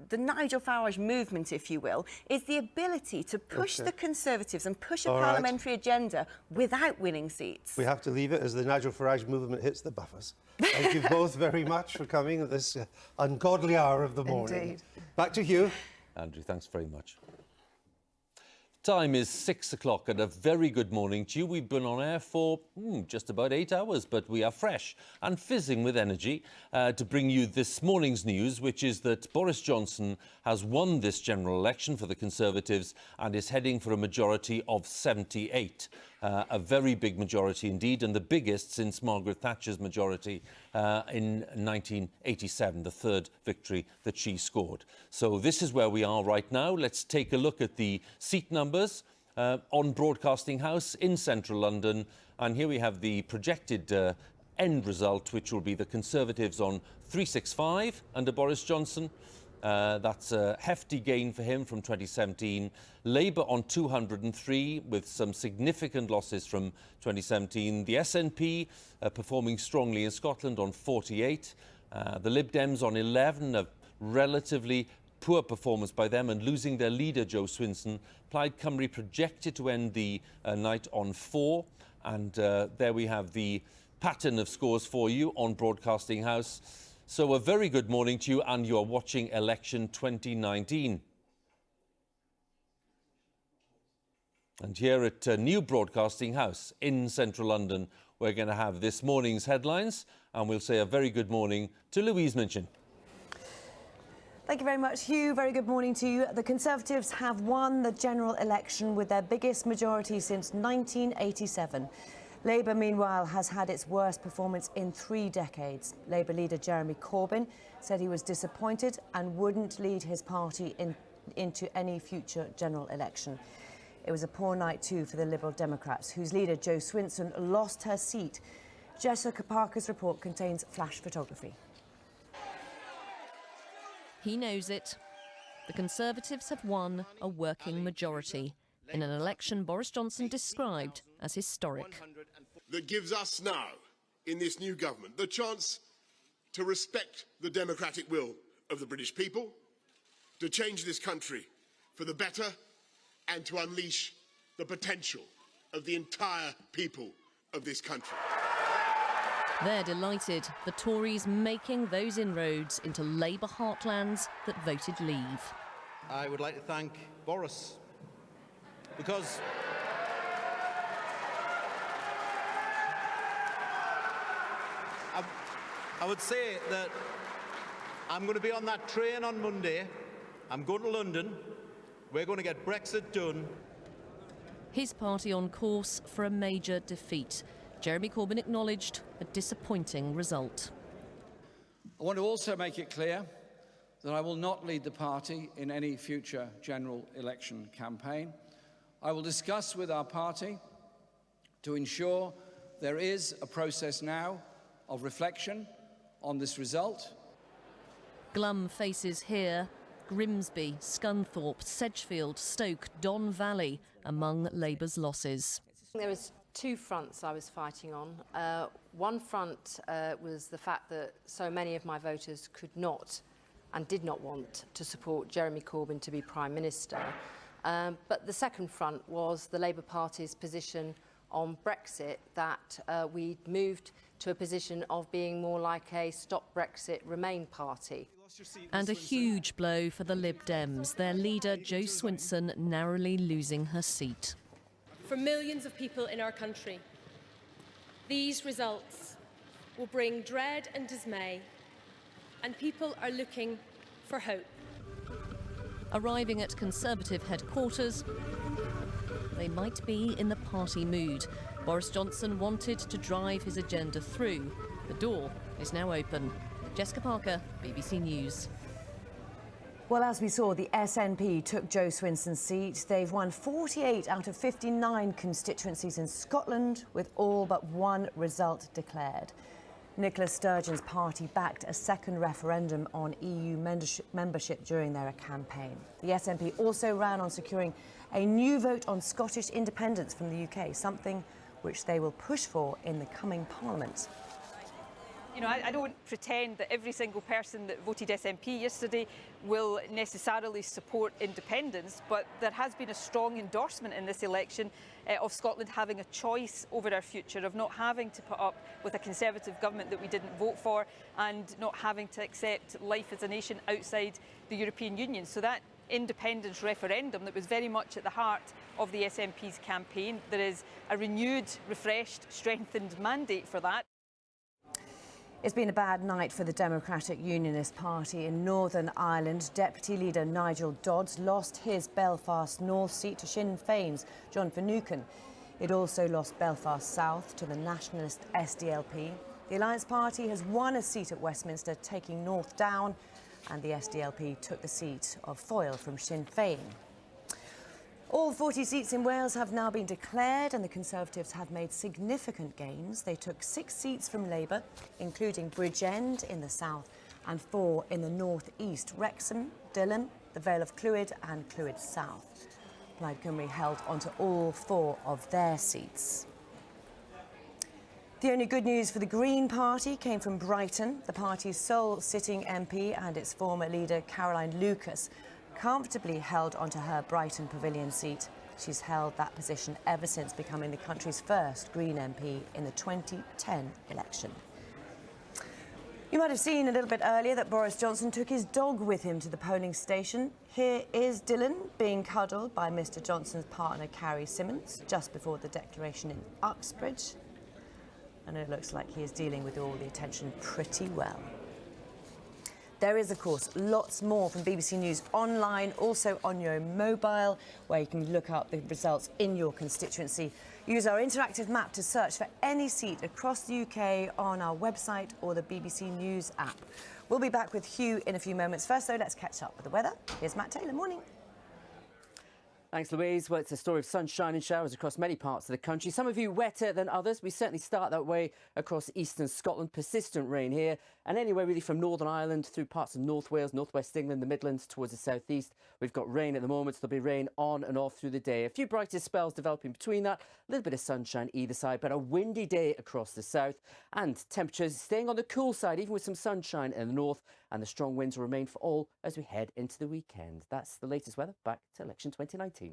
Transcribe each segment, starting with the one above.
the Nigel Farage movement, if you will, is the ability to push the Conservatives and push a parliamentary agenda without winning seats. We have to leave it as the Nigel Farage movement hits the buffers. Thank you both very much for coming at this ungodly hour of the morning. Indeed. Back to Hugh. Andrew, thanks very much. Time is 6 o'clock and a very good morning to you. We've been on air for just about 8 hours, but we are fresh and fizzing with energy to bring you this morning's news, which is that Boris Johnson has won this general election for the Conservatives and is heading for a majority of 78. A very big majority indeed, and the biggest since Margaret Thatcher's majority in 1987, the third victory that she scored. So this is where we are right now. Let's take a look at the seat numbers on Broadcasting House in central London. And here we have the projected end result, which will be the Conservatives on 365 under Boris Johnson. That's a hefty gain for him from 2017. Labour on 203 with some significant losses from 2017. The SNP performing strongly in Scotland on 48. The Lib Dems on 11, a relatively poor performance by them and losing their leader, Joe Swinson. Plaid Cymru projected to end the night on 4. And there we have the pattern of scores for you on Broadcasting House. So a very good morning to you, and you are watching Election 2019. And here at New Broadcasting House in central London, we're going to have this morning's headlines, and we'll say a very good morning to Louise Minchin. Thank you very much, Hugh. Very good morning to you. The Conservatives have won the general election with their biggest majority since 1987. Labour, meanwhile, has had its worst performance in 3 decades. Labour leader Jeremy Corbyn said he was disappointed and wouldn't lead his party into any future general election. It was a poor night, too, for the Liberal Democrats, whose leader, Jo Swinson, lost her seat. Jessica Parker's report contains flash photography. He knows it. The Conservatives have won a working majority in an election Boris Johnson described as historic. That gives us now, in this new government, the chance to respect the democratic will of the British people, to change this country for the better, and to unleash the potential of the entire people of this country. They're delighted, the Tories making those inroads into Labour heartlands that voted leave. I would like to thank Boris, because I would say that I'm going to be on that train on Monday. I'm going to London. We're going to get Brexit done. His party on course for a major defeat. Jeremy Corbyn acknowledged a disappointing result. I want to also make it clear that I will not lead the party in any future general election campaign. I will discuss with our party to ensure there is a process now of reflection on this result. Glum faces here: Grimsby, Scunthorpe, Sedgefield, Stoke, Don Valley among Labour's losses. There was 2 fronts I was fighting on. One front was the fact that so many of my voters could not and did not want to support Jeremy Corbyn to be Prime Minister. But the second front was the Labour Party's position on Brexit, that we'd moved to a position of being more like a Stop Brexit, Remain party. And a huge blow for the Lib Dems, their leader Jo Swinson narrowly losing her seat. For millions of people in our country, these results will bring dread and dismay, and people are looking for hope. Arriving at Conservative headquarters, they might be in the party mood. Boris Johnson wanted to drive his agenda through. The door is now open. Jessica Parker, BBC News. Well, as we saw, the SNP took Jo Swinson's seat. They've won 48 out of 59 constituencies in Scotland, with all but one result declared. Nicola Sturgeon's party backed a second referendum on EU membership during their campaign. The SNP also ran on securing a new vote on Scottish independence from the UK, something which they will push for in the coming Parliament. You know, I don't pretend that every single person that voted SNP yesterday will necessarily support independence, but there has been a strong endorsement in this election of Scotland having a choice over our future, of not having to put up with a Conservative government that we didn't vote for, and not having to accept life as a nation outside the European Union. So that independence referendum that was very much at the heart of the SNP's campaign, there is a renewed, refreshed, strengthened mandate for that. It's been a bad night for the Democratic Unionist Party in Northern Ireland. Deputy Leader Nigel Dodds lost his Belfast North seat to Sinn Féin's John Finucane. It also lost Belfast South to the nationalist SDLP. The Alliance Party has won a seat at Westminster, taking North down, and the SDLP took the seat of Foyle from Sinn Féin. All 40 seats in Wales have now been declared, and the Conservatives have made significant gains. They took 6 seats from Labour, including Bridgend in the south and 4 in the north east: Wrexham, Dillon, the Vale of Clwyd and Clwyd South. Plaid Cymru held onto all 4 of their seats. The only good news for the Green Party came from Brighton. The party's sole sitting MP and its former leader, Caroline Lucas, comfortably held onto her Brighton Pavilion seat. She's held that position ever since becoming the country's first Green MP in the 2010 election. You might have seen a little bit earlier that Boris Johnson took his dog with him to the polling station. Here is Dylan being cuddled by Mr Johnson's partner, Carrie Symonds, just before the declaration in Uxbridge. And it looks like he is dealing with all the attention pretty well. There is, of course, lots more from BBC News online, also on your mobile, where you can look up the results in your constituency. Use our interactive map to search for any seat across the UK on our website or the BBC News app. We'll be back with Hugh in a few moments. First, though, let's catch up with the weather. Here's Matt Taylor. Morning. Thanks, Louise. Well, it's a story of sunshine and showers across many parts of the country. Some of you wetter than others. We certainly start that way across eastern Scotland. Persistent rain here, and anywhere really from Northern Ireland through parts of North Wales, North West England, the Midlands towards the southeast. We've got rain at the moment. There'll be rain on and off through the day. A few brighter spells developing between that. A little bit of sunshine either side, but a windy day across the south. And temperatures staying on the cool side, even with some sunshine in the north. And the strong winds will remain for all as we head into the weekend. That's the latest weather. Back to election 2019. Good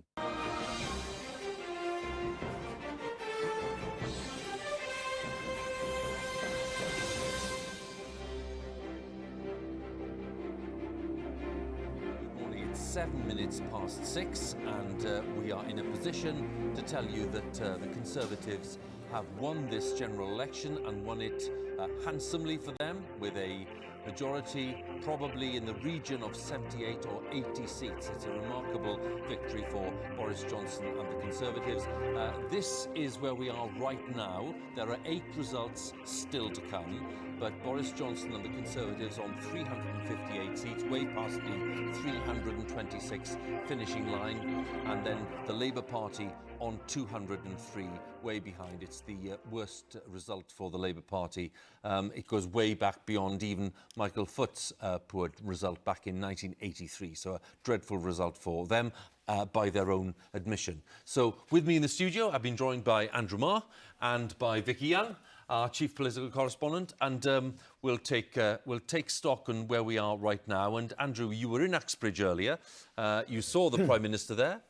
morning. It's 7 minutes past 6, and we are in a position to tell you that the Conservatives have won this general election and won it handsomely for them, with a majority probably in the region of 78 or 80 seats. It's a remarkable victory for Boris Johnson and the Conservatives. This is where we are right now. There are 8 results still to come, but Boris Johnson and the Conservatives on 358 seats, way past the 326 finishing line, and then the Labour Party on 203, way behind. It's the worst result for the Labour Party. It goes way back beyond even Michael Foot's poor result back in 1983. So a dreadful result for them by their own admission. So with me in the studio, I've been joined by Andrew Marr and by Vicky Young, our chief political correspondent, and we'll take stock on where we are right now. And Andrew, you were in Uxbridge earlier. You saw the Prime Minister there.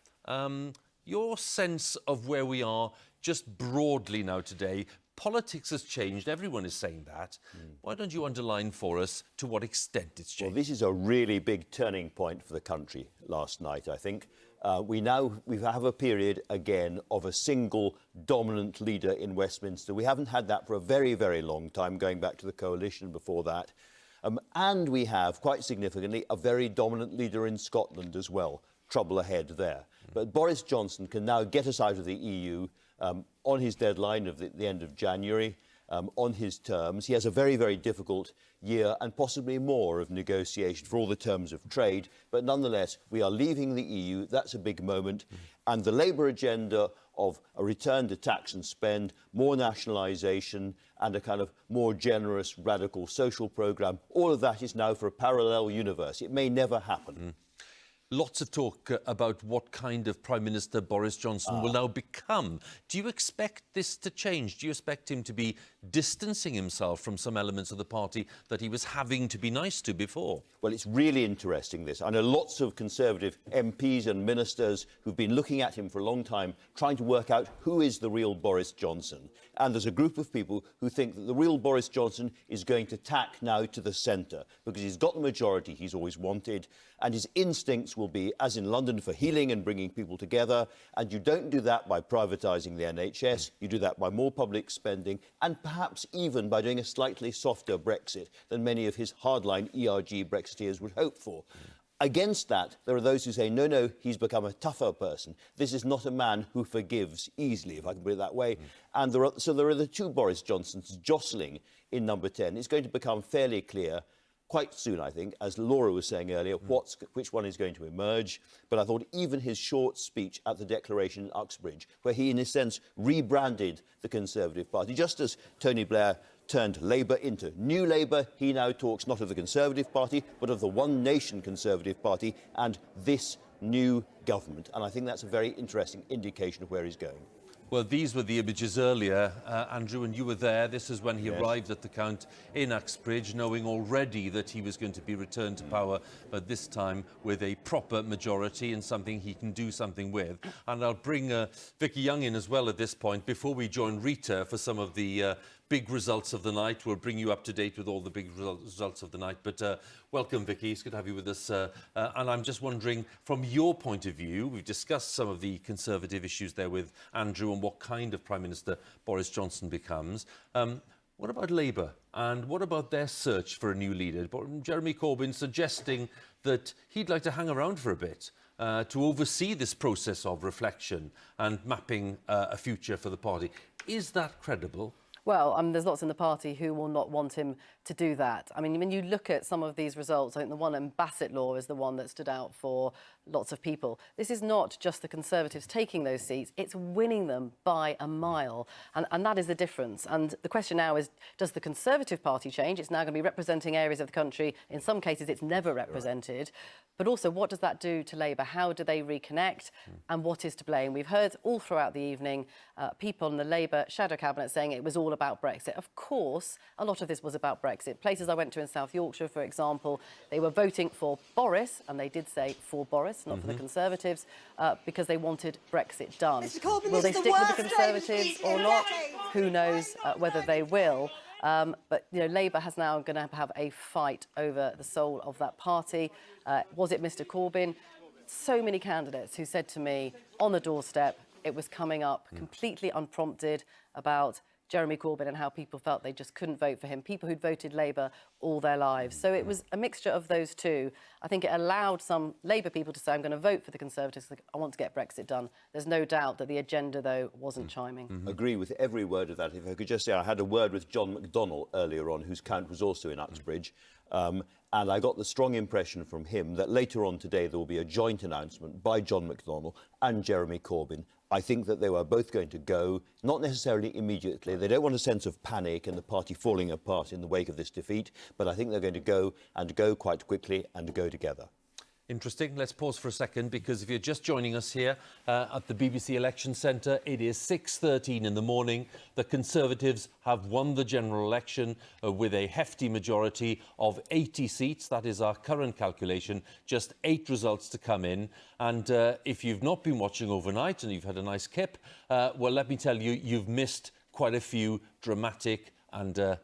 Your sense of where we are, just broadly now today. Politics has changed. Everyone is saying that. Why don't you underline for us to what extent it's changed? Well, this is a really big turning point for the country last night, I think. We have a period again of a single dominant leader in Westminster. We haven't had that for a very, very long time, going back to the coalition before that. And we have, quite significantly, a very dominant leader in Scotland as well. Trouble ahead there. But Boris Johnson can now get us out of the EU on his deadline of the end of January, on his terms. He has a very, very difficult year and possibly more of negotiation for all the terms of trade. But nonetheless, we are leaving the EU. That's a big moment. And the Labour agenda of a return to tax and spend, more nationalisation and a kind of more generous, radical social programme, all of that is now for a parallel universe. It may never happen. Lots of talk about what kind of Prime Minister Boris Johnson will now become. Do you expect this to change? Do you expect him to be distancing himself from some elements of the party that he was having to be nice to before? Well, it's really interesting, this. I know lots of Conservative MPs and ministers who've been looking at him for a long time, trying to work out who is the real Boris Johnson. And there's a group of people who think that the real Boris Johnson is going to tack now to the centre, because he's got the majority he's always wanted, and his instincts will be, as in London, for healing and bringing people together. And you don't do that by privatising the NHS. You do that by more public spending, and perhaps even by doing a slightly softer Brexit than many of his hardline ERG Brexiteers would hope for. Against that, there are those who say, no, no, he's become a tougher person. This is not a man who forgives easily, if I can put it that way. And there are the two Boris Johnsons jostling in number 10. It's going to become fairly clear quite soon, I think, as Laura was saying earlier, which one is going to emerge. But I thought even his short speech at the Declaration in Uxbridge, where he, in a sense, rebranded the Conservative Party, just as Tony Blair turned Labour into New Labour, he now talks not of the Conservative Party, but of the One Nation Conservative Party and this new government. And I think that's a very interesting indication of where he's going. Well, these were the images earlier, Andrew, and you were there. This is when he arrived at the count in Uxbridge, knowing already that he was going to be returned to power, but this time with a proper majority and something he can do something with. And I'll bring Vicky Young in as well at this point, before we join Reeta for some of the big results of the night. We'll bring you up to date with all the big results of the night. But welcome, Vicky. It's good to have you with us. And I'm just wondering, from your point of view, we've discussed some of the Conservative issues there with Andrew and what kind of Prime Minister Boris Johnson becomes. What about Labour? And what about their search for a new leader? Jeremy Corbyn suggesting that he'd like to hang around for a bit to oversee this process of reflection and mapping a future for the party. Is that credible? Well, there's lots in the party who will not want him to do that. I mean, when you look at some of these results, I think the one in Bassett Law is the one that stood out for lots of people. This is not just the Conservatives taking those seats, it's winning them by a mile. And that is the difference. And the question now is, does the Conservative Party change? It's now going to be representing areas of the country. In some cases, it's never represented. But also, what does that do to Labour? How do they reconnect? And what is to blame? We've heard all throughout the evening people in the Labour shadow cabinet saying it was all about Brexit. Of course, a lot of this was about Brexit. Places I went to in South Yorkshire, for example, they were voting for Boris, and they did say for Boris, not for the Conservatives, because they wanted Brexit done. Will they stick with the Conservatives or not? Who knows whether they will. But, you know, Labour has now going to have a fight over the soul of that party. Was it Mr Corbyn? So many candidates who said to me on the doorstep, it was coming up completely unprompted about Jeremy Corbyn and how people felt they just couldn't vote for him, people who'd voted Labour all their lives. So it was a mixture of those two. I think it allowed some Labour people to say, I'm going to vote for the Conservatives, I want to get Brexit done. There's no doubt that the agenda, though, wasn't chiming. Agree with every word of that. If I could just say, I had a word with John McDonnell earlier on, whose count was also in Uxbridge, and I got the strong impression from him that later on today there will be a joint announcement by John McDonnell and Jeremy Corbyn. I think that they were both going to go, not necessarily immediately. They don't want a sense of panic and the party falling apart in the wake of this defeat, but I think they're going to go, and go quite quickly, and go together. Interesting. Let's pause for a second, because if you're just joining us here at the BBC Election Centre, it is 6:13 in the morning. The Conservatives have won the general election with a hefty majority of 80 seats. That is our current calculation. Just 8 results to come in. And if you've not been watching overnight and you've had a nice kip, well, let me tell you, you've missed quite a few dramatic and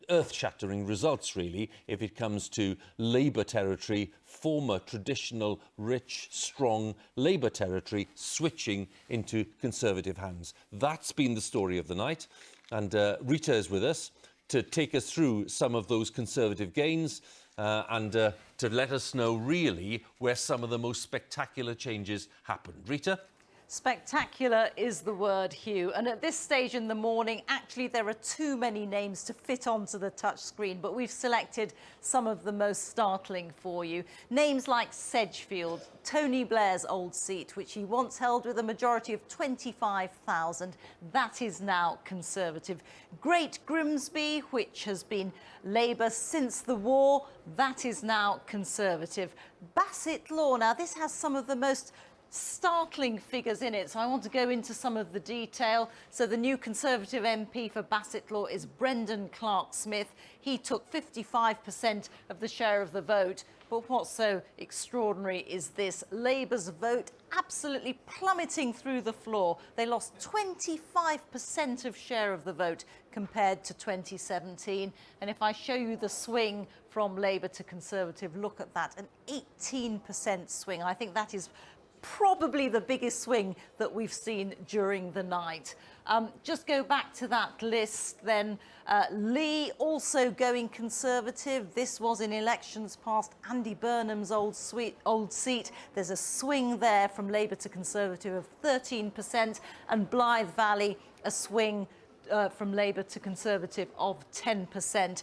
earth-shattering results, really, if it comes to Labour territory, former traditional, rich, strong Labour territory switching into Conservative hands. That's been the story of the night. And Reeta is with us to take us through some of those Conservative gains and to let us know, really, where some of the most spectacular changes happened. Reeta? Spectacular is the word, Hugh. And at this stage in the morning, actually, there are too many names to fit onto the touchscreen, but we've selected some of the most startling for you. Names like Sedgefield, Tony Blair's old seat, which he once held with a majority of 25,000. That is now Conservative. Great Grimsby, which has been Labour since the war. That is now Conservative. Bassett Law, now this has some of the most startling figures in it, so I want to go into some of the detail. So the new Conservative MP for Bassett Law is Brendan Clark-Smith. He took 55% of the share of the vote. But what's so extraordinary is this: Labour's vote absolutely plummeting through the floor. They lost 25% of share of the vote compared to 2017. And if I show you the swing from Labour to Conservative, look at that, an 18% swing. I think that is probably the biggest swing that we've seen during the night. Just go back to that list then. Lee also going Conservative. This was in elections past Andy Burnham's old seat. There's a swing there from Labour to Conservative of 13%, and Blythe Valley a swing from Labour to Conservative of 10%.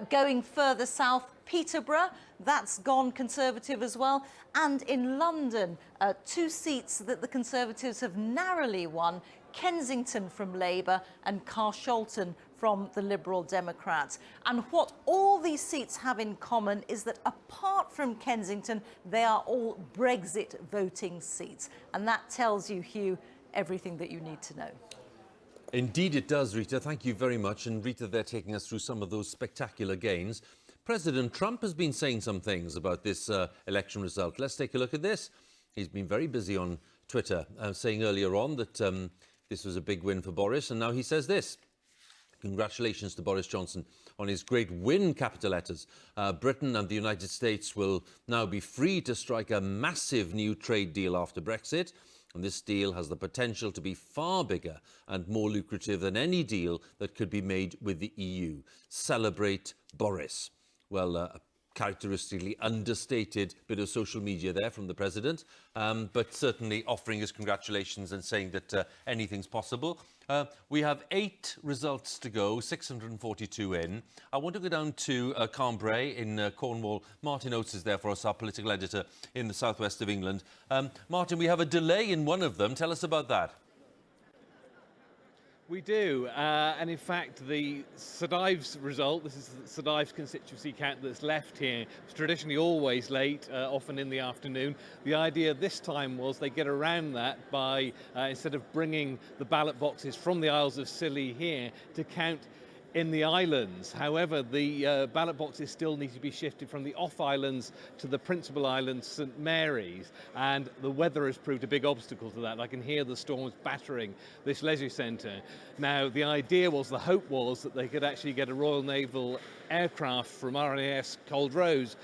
Going further south, Peterborough, that's gone Conservative as well. And in London, 2 seats that the Conservatives have narrowly won: Kensington from Labour and Carshalton from the Liberal Democrats. And what all these seats have in common is that apart from Kensington, they are all Brexit voting seats. And that tells you, Hugh, everything that you need to know. Indeed it does, Reeta. Thank you very much. And Reeta, they're taking us through some of those spectacular gains. President Trump has been saying some things about this election result. Let's take a look at this. He's been very busy on Twitter, saying earlier on that this was a big win for Boris. And now he says this: congratulations to Boris Johnson on his great win, capital letters. Britain and the United States will now be free to strike a massive new trade deal after Brexit. And this deal has the potential to be far bigger and more lucrative than any deal that could be made with the EU. Celebrate Boris. Well, a characteristically understated bit of social media there from the president, but certainly offering his congratulations and saying that anything's possible. We have 8 results to go, 642 in. I want to go down to Cambrai in Cornwall. Martin Oates is there for us, our political editor in the southwest of England. Martin, we have a delay in one of them. Tell us about that. We do, and in fact the St Ives result, this is the St Ives constituency count that's left here. It's traditionally always late, often in the afternoon. The idea this time was they get around that by, instead of bringing the ballot boxes from the Isles of Scilly here, to count in the islands. However, the ballot boxes still need to be shifted from the off islands to the principal island, St Mary's, and the weather has proved a big obstacle to that. I can hear the storms battering this leisure centre. Now, the idea was, the hope was, that they could actually get a Royal Naval aircraft from RNAS Cold Rose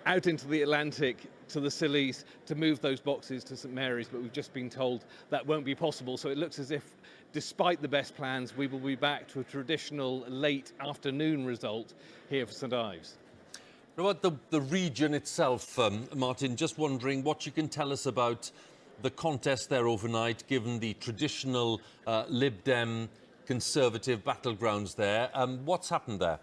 out into the Atlantic to the Scillies to move those boxes to St Mary's, but we've just been told that won't be possible. So it looks as if, despite the best plans, we will be back to a traditional late afternoon result here for St Ives. What about the region itself, Martin? Just wondering what you can tell us about the contest there overnight, given the traditional Lib Dem Conservative battlegrounds there. What's happened there?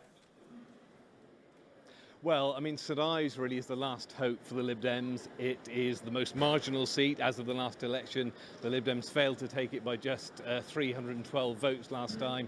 Well, I mean, St Ives really is the last hope for the Lib Dems. It is the most marginal seat as of the last election. The Lib Dems failed to take it by just 312 votes last time.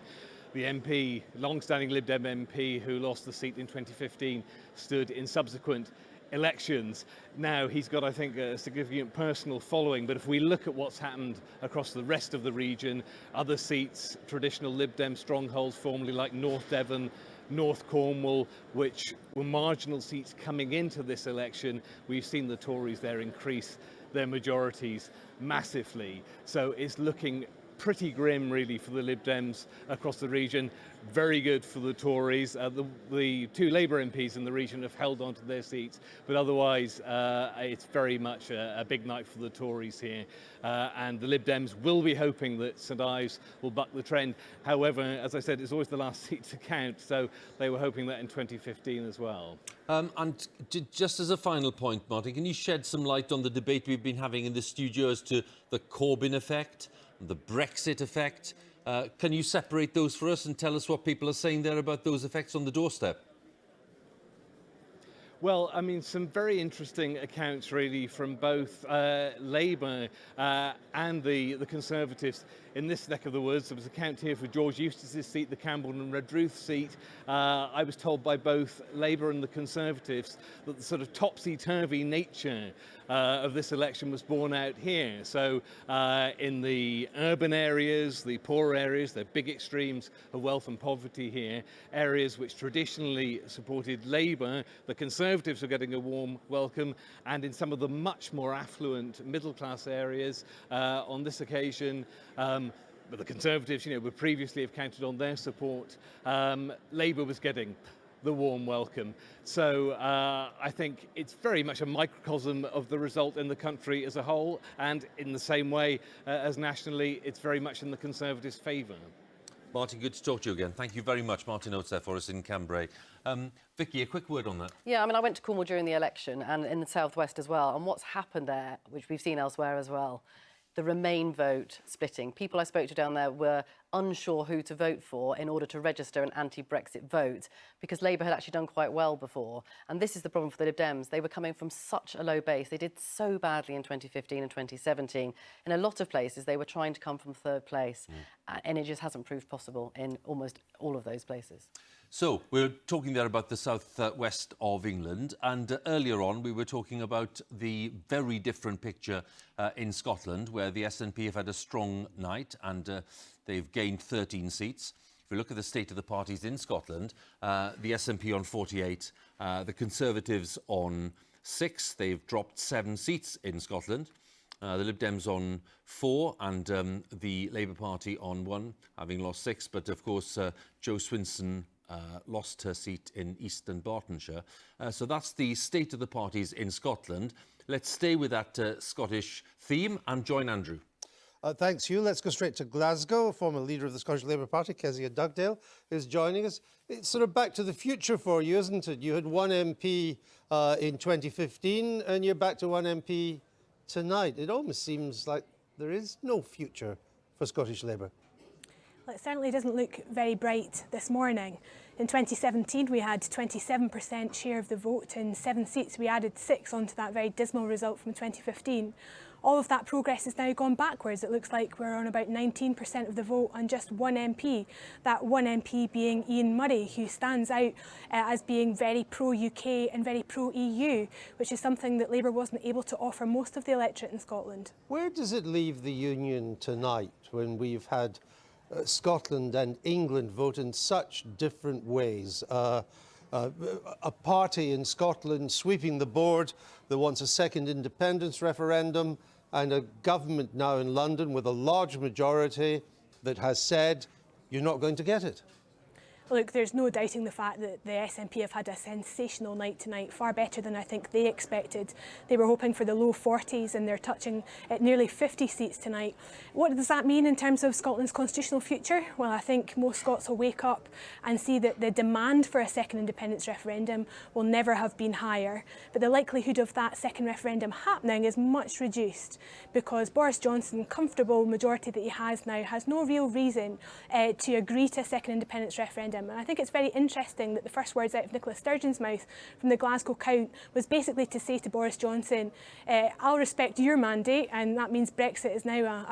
The MP, long-standing Lib Dem MP who lost the seat in 2015, stood in subsequent elections. Now he's got, I think, a significant personal following, but if we look at what's happened across the rest of the region, other seats, traditional Lib Dem strongholds formerly like North Devon, North Cornwall, which were marginal seats coming into this election, we've seen the Tories there increase their majorities massively. So it's looking pretty grim, really, for the Lib Dems across the region. Very good for the Tories. The two Labour MPs in the region have held on to their seats, but otherwise it's very much a big night for the Tories here. And the Lib Dems will be hoping that St Ives will buck the trend. However, as I said, it's always the last seat to count, so they were hoping that in 2015 as well. And just as a final point, Martin, can you shed some light on the debate we've been having in the studio as to the Corbyn effect, the Brexit effect? Can you separate those for us and tell us what people are saying there about those effects on the doorstep? Well, I mean, some very interesting accounts, really, from both Labour and the Conservatives in this neck of the woods. There was a count here for George Eustace's seat, the Campbell and Redruth seat. I was told by both Labour and the Conservatives that the sort of topsy-turvy nature of this election was borne out here. So in the urban areas, the poor areas, the big extremes of wealth and poverty here, areas which traditionally supported Labour, the Conservatives were getting a warm welcome, and in some of the much more affluent middle-class areas on this occasion, but the Conservatives, would previously have counted on their support. Labour was getting the warm welcome. So I think it's very much a microcosm of the result in the country as a whole, and in the same way as nationally, it's very much in the Conservatives' favour. Martin, good to talk to you again. Thank you very much. Martin Oates there for us in Cambrai. Vicky, a quick word on that. Yeah, I mean, I went to Cornwall during the election and in the southwest as well, and what's happened there, which we've seen elsewhere as well, the Remain vote splitting. People I spoke to down there were unsure who to vote for in order to register an anti-Brexit vote, because Labour had actually done quite well before. And this is the problem for the Lib Dems. They were coming from such a low base. They did so badly in 2015 and 2017. In a lot of places, they were trying to come from third place, and it just hasn't proved possible in almost all of those places. So, we're talking there about the south-west of England, and earlier on we were talking about the very different picture in Scotland, where the SNP have had a strong night and they've gained 13 seats. If we look at the state of the parties in Scotland, the SNP on 48, the Conservatives on 6, they've dropped 7 seats in Scotland. The Lib Dems on 4 and the Labour Party on 1, having lost 6, but of course Jo Swinson lost her seat in East and Bartonshire. So that's the state of the parties in Scotland. Let's stay with that Scottish theme and join Andrew. Thanks, Hugh. Let's go straight to Glasgow. Former leader of the Scottish Labour Party, Kezia Dugdale, is joining us. It's sort of back to the future for you, isn't it? You had 1 MP in 2015 and you're back to 1 MP tonight. It almost seems like there is no future for Scottish Labour. Well, it certainly doesn't look very bright this morning. In 2017, we had 27% share of the vote in 7 seats. We added 6 onto that very dismal result from 2015. All of that progress has now gone backwards. It looks like we're on about 19% of the vote on just 1 MP. That 1 MP being Ian Murray, who stands out as being very pro-UK and very pro-EU, which is something that Labour wasn't able to offer most of the electorate in Scotland. Where does it leave the Union tonight when we've had Scotland and England vote in such different ways? A party in Scotland sweeping the board that wants a second independence referendum, and a government now in London with a large majority that has said, you're not going to get it. Look, there's no doubting the fact that the SNP have had a sensational night tonight, far better than I think they expected. They were hoping for the low 40s and they're touching at nearly 50 seats tonight. What does that mean in terms of Scotland's constitutional future? Well, I think most Scots will wake up and see that the demand for a second independence referendum will never have been higher. But the likelihood of that second referendum happening is much reduced because Boris Johnson, comfortable majority that he has now, has no real reason to agree to a second independence referendum. And I think it's very interesting that the first words out of Nicola Sturgeon's mouth from the Glasgow count was basically to say to Boris Johnson, I'll respect your mandate, and that means Brexit is now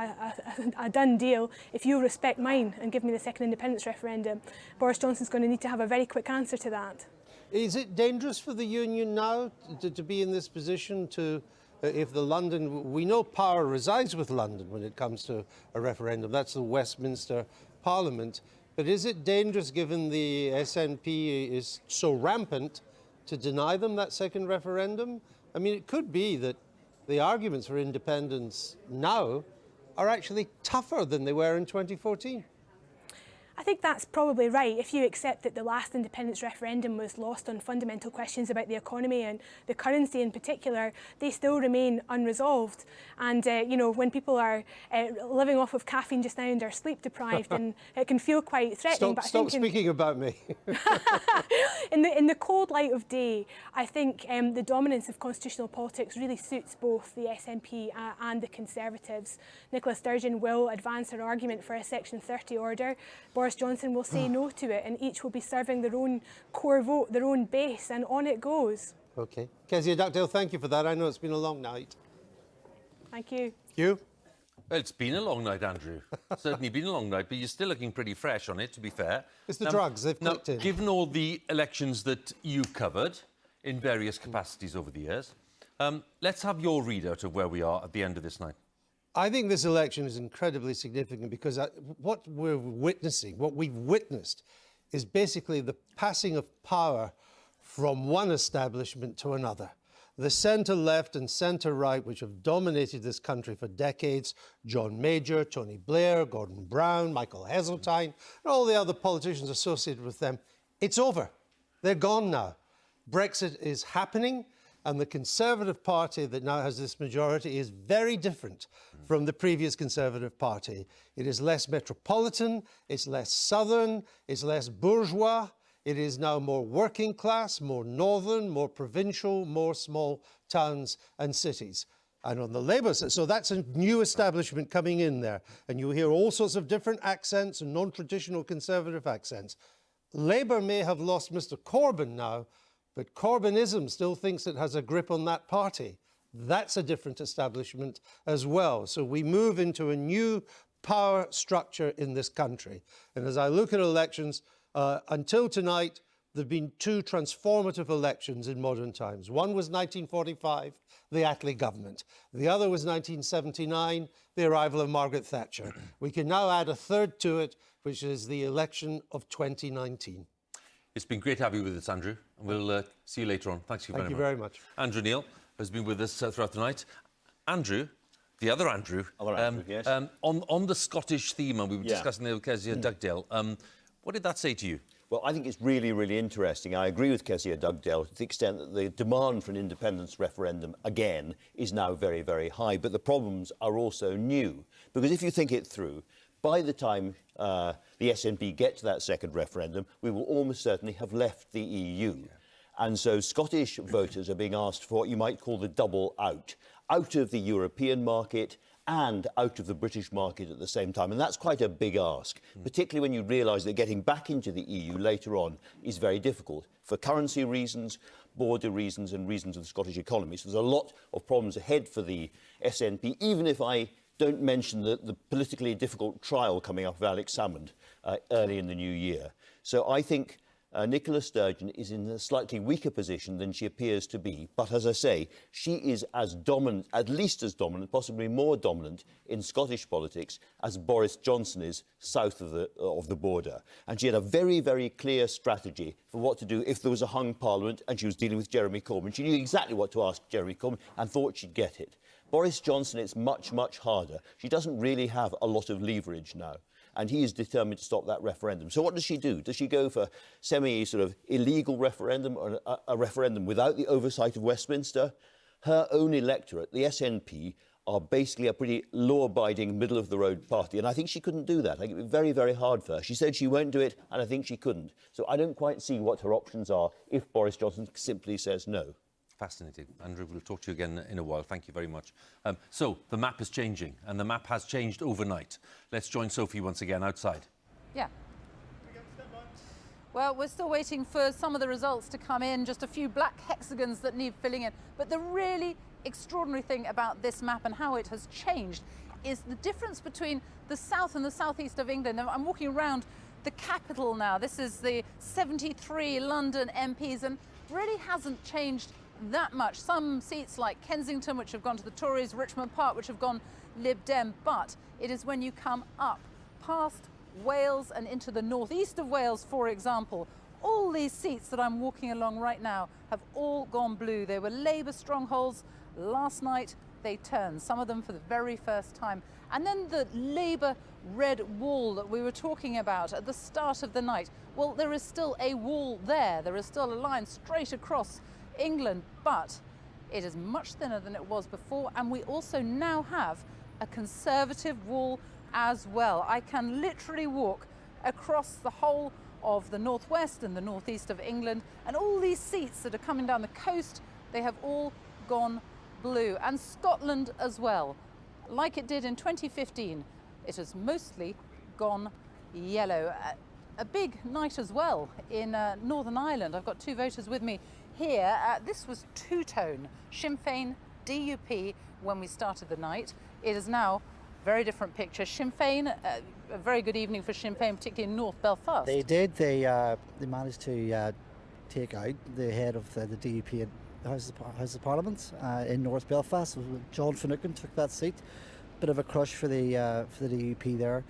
a done deal, if you'll respect mine and give me the second independence referendum. Boris Johnson's going to need to have a very quick answer to that. Is it dangerous for the Union now to be in this position to, if the London, we know power resides with London when it comes to a referendum, that's the Westminster Parliament. But is it dangerous, given the SNP is so rampant, to deny them that second referendum? I mean, it could be that the arguments for independence now are actually tougher than they were in 2014. I think that's probably right if you accept that the last independence referendum was lost on fundamental questions about the economy and the currency in particular. They still remain unresolved. And, you know, when people are living off of caffeine just now and are sleep deprived, and it can feel quite threatening. Stop speaking about me. in the cold light of day, I think the dominance of constitutional politics really suits both the SNP and the Conservatives. Nicola Sturgeon will advance her argument for a Section 30 order. Boris Johnson will say no to it, and each will be serving their own core vote, their own base, and on it goes. OK. Kezia Duckdale, thank you for that. I know it's been a long night. Thank you. Hugh? Well, it's been a long night, Andrew. Certainly been a long night, but you're still looking pretty fresh on it, to be fair. It's the drugs, they've clicked in. Given all the elections that you've covered in various capacities over the years, let's have your readout of where we are at the end of this night. I think this election is incredibly significant because what we've witnessed is basically the passing of power from one establishment to another. The centre-left and centre-right, which have dominated this country for decades, John Major, Tony Blair, Gordon Brown, Michael Heseltine, and all the other politicians associated with them, it's over. They're gone now. Brexit is happening. And the Conservative Party that now has this majority is very different from the previous Conservative Party. It is less metropolitan, it's less southern, it's less bourgeois. It is now more working class, more northern, more provincial, more small towns and cities. And on the Labour side, so that's a new establishment coming in there. And you hear all sorts of different accents and non-traditional Conservative accents. Labour may have lost Mr. Corbyn now, but Corbynism still thinks it has a grip on that party. That's a different establishment as well. So we move into a new power structure in this country. And as I look at elections, until tonight, there have been two transformative elections in modern times. One was 1945, the Attlee government. The other was 1979, the arrival of Margaret Thatcher. We can now add a third to it, which is the election of 2019. It's been great to have you with us, Andrew. We'll see you later on. Thank you very much. Andrew Neil has been with us throughout the night. Andrew, the other Andrew, yes. on the Scottish theme, and we were discussing the Kezia Dugdale, what did that say to you? Well, I think it's really, really interesting. I agree with Kezia Dugdale to the extent that the demand for an independence referendum, again, is now very, very high. But the problems are also new. Because if you think it through, by the time the SNP get to that second referendum, we will almost certainly have left the EU. And so Scottish voters are being asked for what you might call the double out of the European market and out of the British market at the same time. And that's quite a big ask, particularly when you realise that getting back into the EU later on is very difficult for currency reasons, border reasons and reasons of the Scottish economy. So there's a lot of problems ahead for the SNP, even if I don't mention the politically difficult trial coming up of Alex Salmond early in the new year. So I think Nicola Sturgeon is in a slightly weaker position than she appears to be. But as I say, she is as dominant, at least as dominant, possibly more dominant in Scottish politics as Boris Johnson is south of the border. And she had a very, very clear strategy for what to do if there was a hung parliament and she was dealing with Jeremy Corbyn. She knew exactly what to ask Jeremy Corbyn and thought she'd get it. Boris Johnson, it's much, much harder. She doesn't really have a lot of leverage now, and he is determined to stop that referendum. So what does she do? Does she go for sort of illegal referendum or a referendum without the oversight of Westminster? Her own electorate, the SNP, are basically a pretty law-abiding, middle-of-the-road party, and I think she couldn't do that. I think it would be very, very hard for her. She said she won't do it, and I think she couldn't. So I don't quite see what her options are if Boris Johnson simply says no. Fascinating. Andrew, we'll talk to you again in a while. Thank you very much. So, the map is changing, and the map has changed overnight. Let's join Sophie once again outside. Yeah. Well, we're still waiting for some of the results to come in, just a few black hexagons that need filling in. But the really extraordinary thing about this map and how it has changed is the difference between the south and the southeast of England. I'm walking around the capital now. This is the 73 London MPs, and really hasn't changed that much. Some seats like Kensington, which have gone to the Tories, Richmond Park, which have gone Lib Dem, but it is when you come up past Wales and into the northeast of Wales, for example, all these seats that I'm walking along right now have all gone blue. They were Labour strongholds Last night, they turned, some of them for the very first time. And then the Labour red wall that we were talking about at the start of the night, well, there is still a wall there. There is still a line straight across England, but it is much thinner than it was before. And we also now have a Conservative wall as well. I can literally walk across the whole of the northwest and the northeast of England, and all these seats that are coming down the coast, they have all gone blue. And Scotland as well. Like it did in 2015, it has mostly gone yellow. A big night as well in Northern Ireland. I've got two voters with me here. This was two-tone, Sinn Féin, DUP, when we started the night. It is now a very different picture. Sinn Féin, a very good evening for Sinn Féin, particularly in North Belfast. They did. They managed to take out the head of the DUP House of Parliament in North Belfast. John Finucane took that seat. Bit of a crush for the DUP there.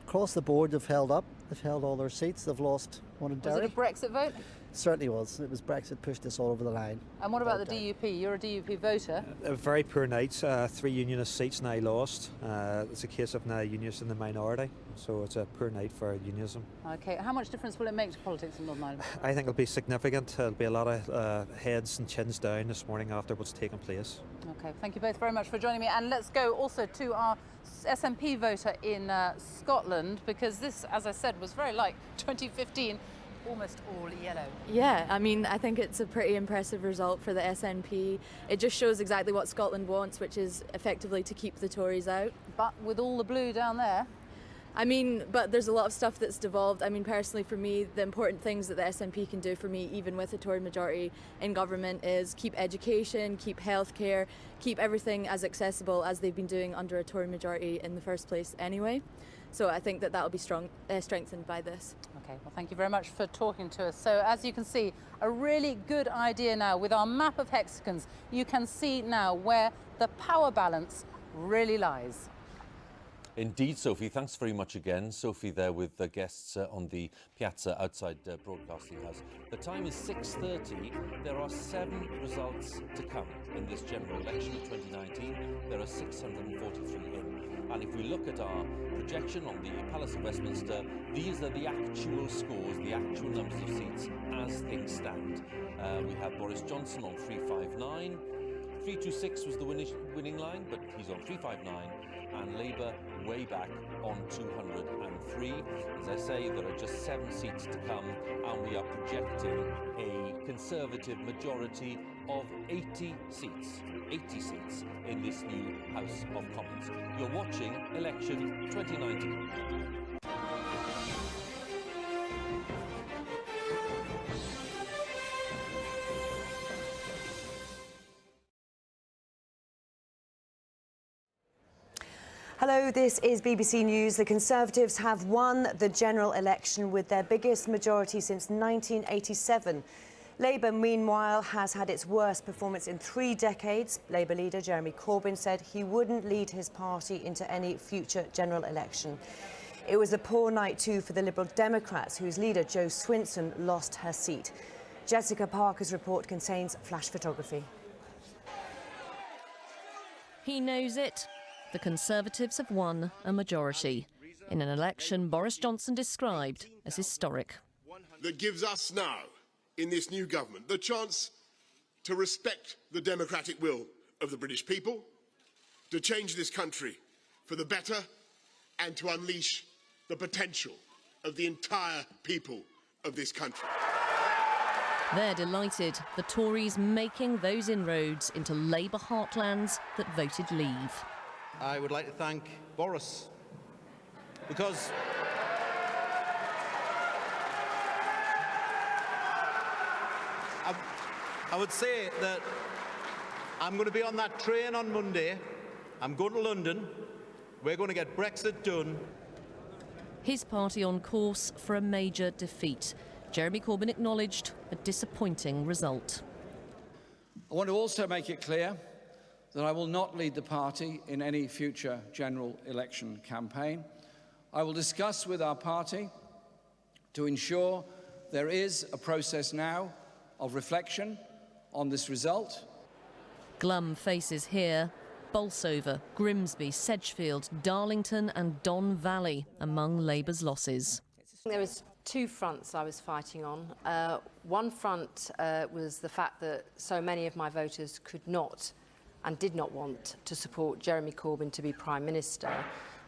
Across the board, they've held up. They've held all their seats. They've lost one in Derry. Was it a Brexit vote? Certainly was. It was Brexit pushed us all over the line. And what about the DUP? You're a DUP voter. A very poor night. 3 unionist seats now lost. It's a case of now unionists in the minority. So it's a poor night for unionism. Okay, how much difference will it make to politics in Northern Ireland? I think it'll be significant. There'll be a lot of heads and chins down this morning after what's taken place. Okay, thank you both very much for joining me. And let's go also to our SNP voter in Scotland, because this, as I said, was very like 2015. Almost all yellow. Yeah, I mean, I think it's a pretty impressive result for the SNP. It just shows exactly what Scotland wants, which is effectively to keep the Tories out. But with all the blue down there? I mean, but there's a lot of stuff that's devolved. I mean, personally for me, the important things that the SNP can do for me, even with a Tory majority in government, is keep education, keep healthcare, keep everything as accessible as they've been doing under a Tory majority in the first place anyway. So I think that will be strengthened by this. Okay, well, thank you very much for talking to us. So as you can see, a really good idea now with our map of hexagons. You can see now where the power balance really lies. Indeed, Sophie. Thanks very much again. Sophie there with the guests on the piazza outside Broadcasting House. The time is 6:30. There are 7 results to come in this general election of 2019. There are 643 in. And if we look at our projection on the Palace of Westminster, these are the actual scores, the actual numbers of seats as things stand. We have Boris Johnson on 359. 326 was the winning line, but he's on 359. And Labour way back on 203. As I say, there are just 7 seats to come, and we are projecting a Conservative majority of 80 seats. 80 seats in this new House of Commons. You're watching Election 2019. Hello, this is BBC News. The Conservatives have won the general election with their biggest majority since 1987. Labour, meanwhile, has had its worst performance in 3 decades. Labour leader Jeremy Corbyn said he wouldn't lead his party into any future general election. It was a poor night too for the Liberal Democrats, whose leader Jo Swinson lost her seat. Jessica Parker's report contains flash photography. He knows it. The Conservatives have won a majority in an election Boris Johnson described as historic. That gives us now, in this new government, the chance to respect the democratic will of the British people, to change this country for the better, and to unleash the potential of the entire people of this country. They're delighted, the Tories making those inroads into Labour heartlands that voted leave. I would like to thank Boris, because I would say that I'm going to be on that train on Monday. I'm going to London. We're going to get Brexit done. His party on course for a major defeat. Jeremy Corbyn acknowledged a disappointing result. I want to also make it clear that I will not lead the party in any future general election campaign. I will discuss with our party to ensure there is a process now of reflection on this result. Glum faces here: Bolsover, Grimsby, Sedgefield, Darlington and Don Valley among Labour's losses. There was two fronts I was fighting on. One front was the fact that so many of my voters could not and did not want to support Jeremy Corbyn to be Prime Minister.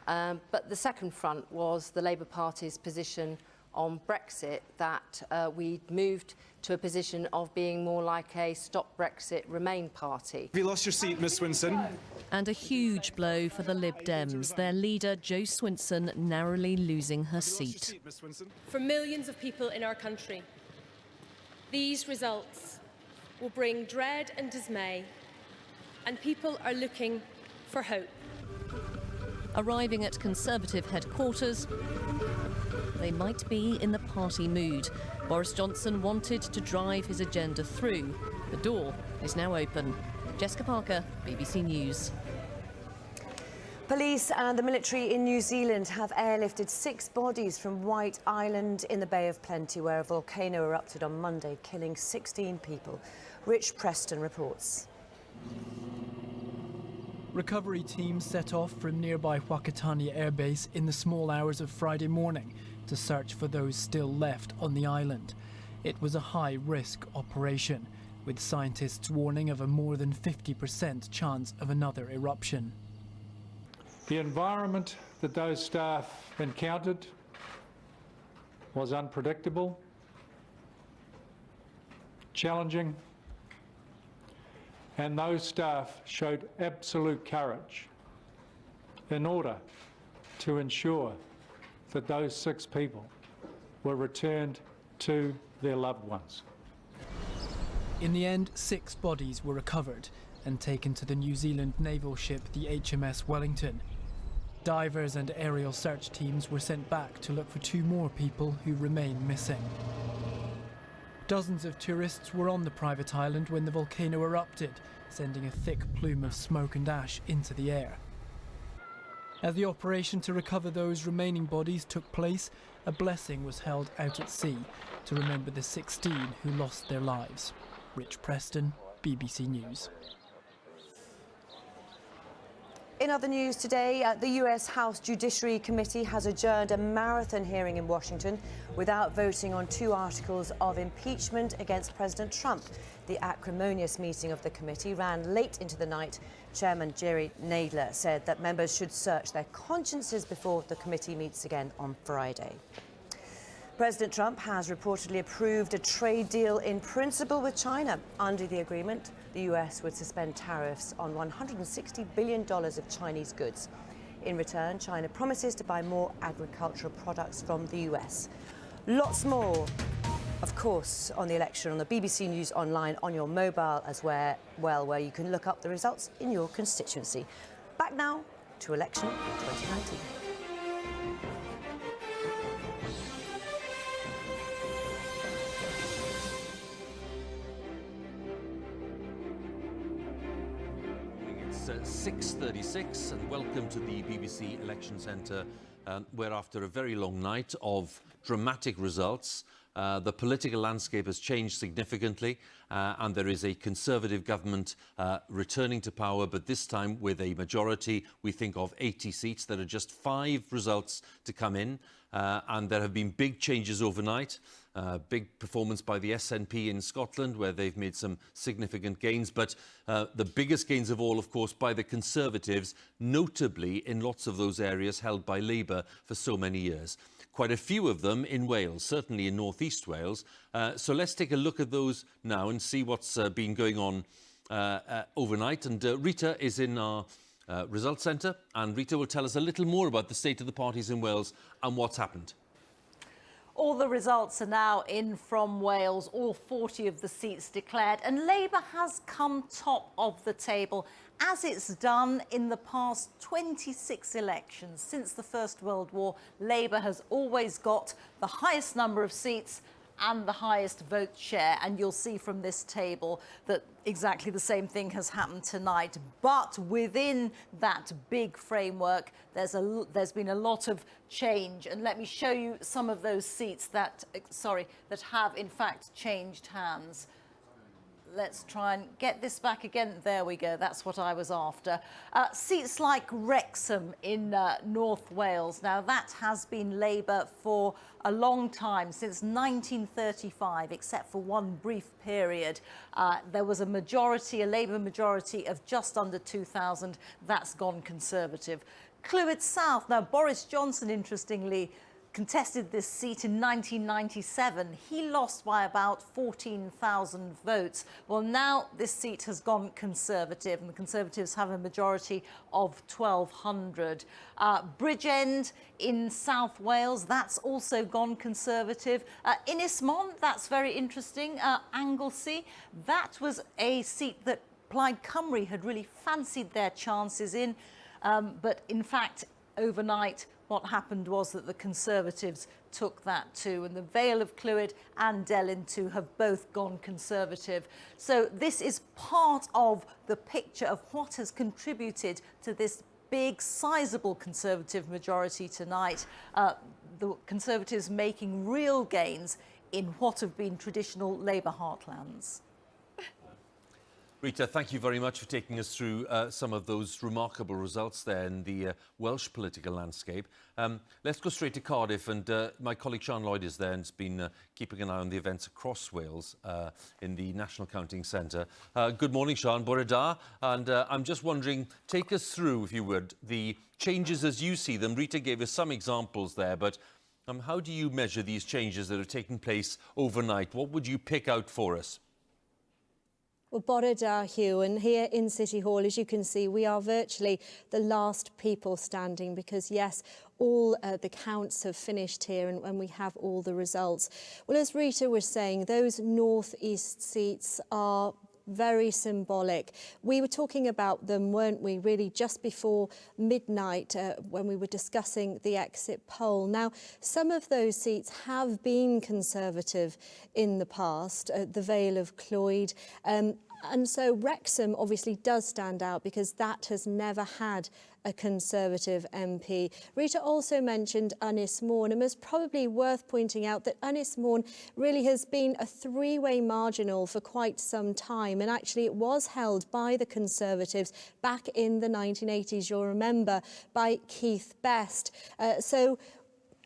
But the second front was the Labour Party's position on Brexit, that we'd moved to a position of being more like a Stop Brexit Remain party. Have you lost your seat, Miss Swinson? And a huge blow for the Lib Dems, their leader Jo Swinson narrowly losing her seat. For millions of people in our country, these results will bring dread and dismay, and people are looking for hope. Arriving at Conservative headquarters, they might be in the party mood. Boris Johnson wanted to drive his agenda through. The door is now open. Jessica Parker, BBC News. Police and the military in New Zealand have airlifted 6 bodies from White Island in the Bay of Plenty, where a volcano erupted on Monday, killing 16 people. Rich Preston reports. Recovery teams set off from nearby Whakatane Air Base in the small hours of Friday morning to search for those still left on the island. It was a high-risk operation, with scientists warning of a more than 50% chance of another eruption. The environment that those staff encountered was unpredictable, challenging, and those staff showed absolute courage in order to ensure that those 6 people were returned to their loved ones. In the end, 6 bodies were recovered and taken to the New Zealand naval ship the HMS Wellington. Divers and aerial search teams were sent back to look for 2 more people who remain missing. Dozens of tourists were on the private island when the volcano erupted, sending a thick plume of smoke and ash into the air. As the operation to recover those remaining bodies took place, a blessing was held out at sea to remember the 16 who lost their lives. Rich Preston, BBC News. In other news today, the US House Judiciary Committee has adjourned a marathon hearing in Washington without voting on 2 articles of impeachment against President Trump. The acrimonious meeting of the committee ran late into the night. Chairman Jerry Nadler said that members should search their consciences before the committee meets again on Friday. President Trump has reportedly approved a trade deal in principle with China. Under the agreement, the US would suspend tariffs on $160 billion of Chinese goods. In return, China promises to buy more agricultural products from the US. Lots more, of course, on the election on the BBC News Online, on your mobile as where you can look up the results in your constituency. Back now to election 2019. It's 6:36 and welcome to the BBC Election Centre, where after a very long night of dramatic results, the political landscape has changed significantly and there is a Conservative government returning to power, but this time with a majority, we think, of 80 seats. There are just 5 results to come in and there have been big changes overnight. Big performance by the SNP in Scotland, where they've made some significant gains, but the biggest gains of all, of course, by the Conservatives, notably in lots of those areas held by Labour for so many years. Quite a few of them in Wales, certainly in North East Wales. So let's take a look at those now and see what's been going on overnight. And Reeta is in our results centre, and Reeta will tell us a little more about the state of the parties in Wales and what's happened. All the results are now in from Wales, all 40 of the seats declared, and Labour has come top of the table, as it's done in the past 26 elections. Since the First World War, Labour has always got the highest number of seats and the highest vote share, and you'll see from this table that exactly the same thing has happened tonight. But within that big framework, there's been a lot of change, and let me show you some of those seats that have in fact changed hands. Let's try and get this back again. There we go. That's what I was after. Seats like Wrexham in North Wales. Now, that has been Labour for a long time, since 1935, except for one brief period. There was a majority, a Labour majority of just under 2,000. That's gone Conservative. Clwyd South. Now, Boris Johnson, interestingly, contested this seat in 1997. He lost by about 14,000 votes. Well, now this seat has gone Conservative, and the Conservatives have a majority of 1,200. Bridgend in South Wales, that's also gone Conservative. Ynys Mont, that's very interesting. Anglesey, that was a seat that Plaid Cymru had really fancied their chances in, but in fact, overnight, what happened was that the Conservatives took that too, and the Vale of Clwyd and Delyn too have both gone Conservative. So this is part of the picture of what has contributed to this big, sizable Conservative majority tonight. The Conservatives making real gains in what have been traditional Labour heartlands. Reeta, thank you very much for taking us through some of those remarkable results there in the Welsh political landscape. Let's go straight to Cardiff, and my colleague Sian Lloyd is there and has been keeping an eye on the events across Wales in the National Counting Centre. Good morning, Sian, bore da, and I'm just wondering, take us through, if you would, the changes as you see them. Reeta gave us some examples there, but how do you measure these changes that have taken place overnight? What would you pick out for us? Well, bore da, Hugh, and here in City Hall, as you can see, we are virtually the last people standing because, yes, all the counts have finished here and we have all the results. Well, as Reeta was saying, those north-east seats are very symbolic. We were talking about them, weren't we, really just before midnight when we were discussing the exit poll. Now, some of those seats have been Conservative in the past, the Vale of Clwyd, and so Wrexham obviously does stand out because that has never had a Conservative MP. Reeta also mentioned Ynys Môn, and it's probably worth pointing out that Ynys Môn really has been a three-way marginal for quite some time, and actually it was held by the Conservatives back in the 1980s, you'll remember, by Keith Best. So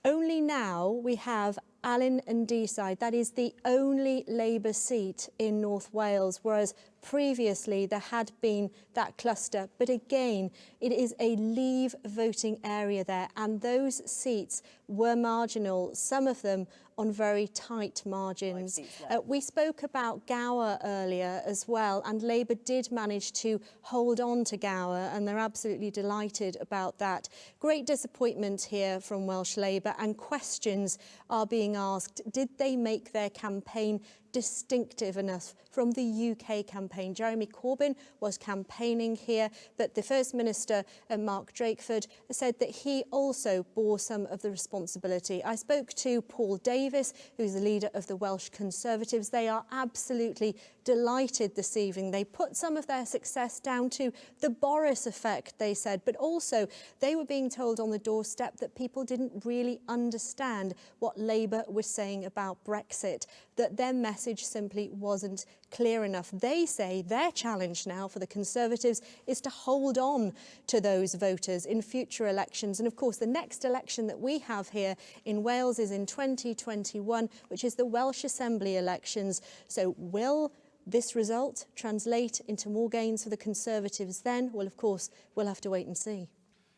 only now we have Alyn and Deeside. That is the only Labour seat in North Wales, whereas previously there had been that cluster. But again, it is a Leave voting area there, and those seats were marginal, some of them on very tight margins. We spoke about Gower earlier as well, and Labour did manage to hold on to Gower, and they're absolutely delighted about that. Great disappointment here from Welsh Labour, and questions are being asked. Did they make their campaign distinctive enough from the UK campaign? Jeremy Corbyn was campaigning here, but the First Minister, Mark Drakeford, said that he also bore some of the responsibility. I spoke to Paul Davis, who's the leader of the Welsh Conservatives. They are absolutely delighted this evening. They put some of their success down to the Boris effect, they said, but also they were being told on the doorstep that people didn't really understand what Labour was saying about Brexit, that their message simply wasn't clear enough. They say their challenge now for the Conservatives is to hold on to those voters in future elections. And of course, the next election that we have here in Wales is in 2021, which is the Welsh Assembly elections. So will this result translate into more gains for the Conservatives then? Well, of course, we'll have to wait and see.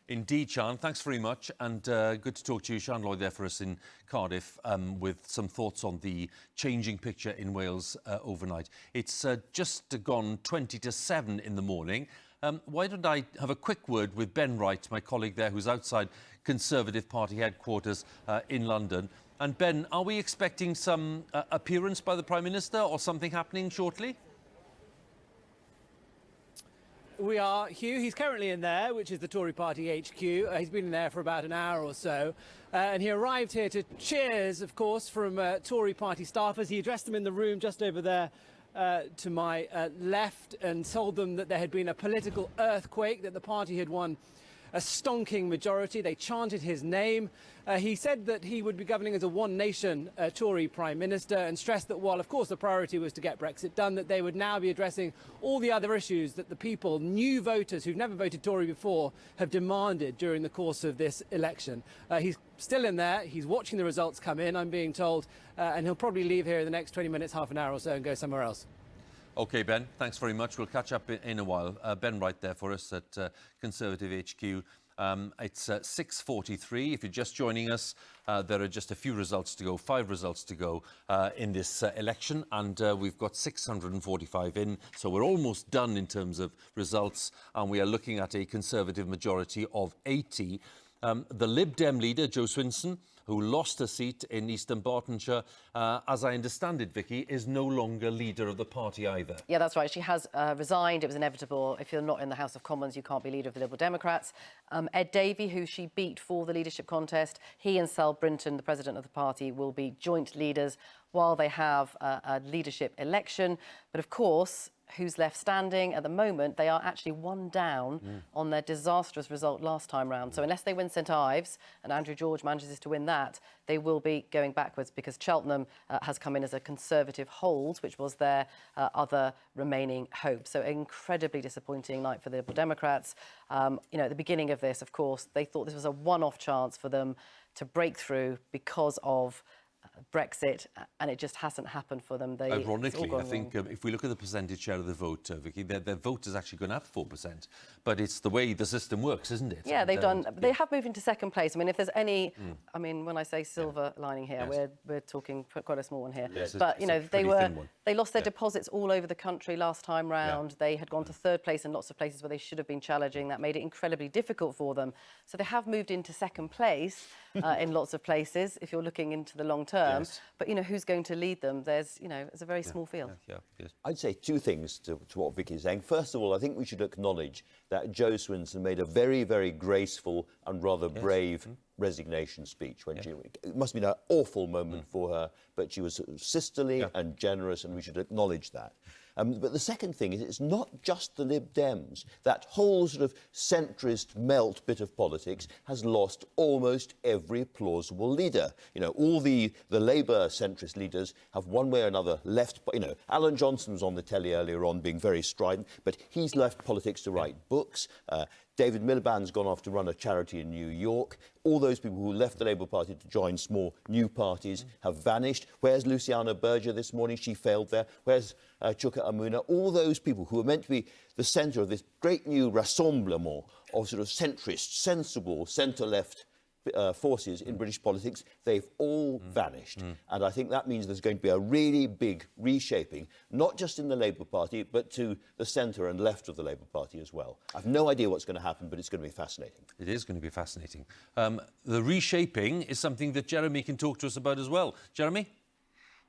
Indeed, Sian. Thanks very much, and good to talk to you. Sian Lloyd there for us in Cardiff with some thoughts on the changing picture in Wales overnight. It's just gone 20 to 7 in the morning. Why don't I have a quick word with Ben Wright, my colleague there, who's outside Conservative Party headquarters in London. And Ben, are we expecting some appearance by the Prime Minister or something happening shortly? We are, Hugh. He's currently in there, which is the Tory Party HQ. He's been in there for about an hour or so. And he arrived here to cheers, of course, from Tory Party staffers. He addressed them in the room just over there to my left and told them that there had been a political earthquake, that the party had won a stonking majority. They chanted his name. He said that he would be governing as a one-nation Tory Prime Minister and stressed that while, of course, the priority was to get Brexit done, that they would now be addressing all the other issues that the people, new voters who've never voted Tory before, have demanded during the course of this election. He's still in there. He's watching the results come in, I'm being told, and he'll probably leave here in the next 20 minutes, half an hour or so, and go somewhere else. OK, Ben, thanks very much. We'll catch up in a while. Ben right there for us at Conservative HQ. It's 6:43. If you're just joining us, there are just a few results to go, 5 results to go in this election, and we've got 645 in, so we're almost done in terms of results, and we are looking at a Conservative majority of 80. The Lib Dem leader, Jo Swinson, who lost a seat in Eastern Bartonshire, as I understand it, Vicky, is no longer leader of the party either. Yeah, that's right. She has resigned. It was inevitable. If you're not in the House of Commons, you can't be leader of the Liberal Democrats. Ed Davey, who she beat for the leadership contest, he and Sal Brinton, the president of the party, will be joint leaders while they have a leadership election. But of course, who's left standing at the moment? They are actually one down on their disastrous result last time round. So unless they win St Ives and Andrew George manages to win that, they will be going backwards because Cheltenham has come in as a Conservative hold, which was their other remaining hope. So incredibly disappointing night for the Liberal Democrats. You know, at the beginning of this, of course, they thought this was a one-off chance for them to break through because of Brexit, and it just hasn't happened for them. Ironically, I think if we look at the percentage share of the vote, Vicky, their vote is actually going up 4%. But it's the way the system works, isn't it? Yeah, they've done. They have moved into second place. I mean, if there's any, I mean, when I say silver lining here, we're talking quite a small one here. Yes, but you know, they lost their deposits all over the country last time round. They had gone to third place in lots of places where they should have been challenging. That made it incredibly difficult for them. So they have moved into second place in lots of places. If you're looking into the long term. But, you know, who's going to lead them? There's, you know, it's a very small field. I'd say 2 things to what Vicky's saying. First of all, I think we should acknowledge that Jo Swinson made a very, very graceful and rather brave resignation speech when she... It must have been an awful moment for her, but she was sort of sisterly and generous, and we should acknowledge that. But the second thing is it's not just the Lib Dems. That whole sort of centrist melt bit of politics has lost almost every plausible leader. You know, all the Labour centrist leaders have one way or another left... You know, Alan Johnson was on the telly earlier on being very strident, but he's left politics to write books. David Miliband's gone off to run a charity in New York. All those people who left the Labour Party to join small new parties have vanished. Where's Luciana Berger this morning? She failed there. Where's Chuka Amuna? All those people who were meant to be the centre of this great new rassemblement of sort of centrist, sensible, centre-left forces in British politics, they've all vanished. And I think that means there's going to be a really big reshaping, not just in the Labour Party, but to the centre and left of the Labour Party as well. I've no idea what's going to happen, but it's going to be fascinating. It is going to be fascinating. The reshaping is something that Jeremy can talk to us about as well. Jeremy?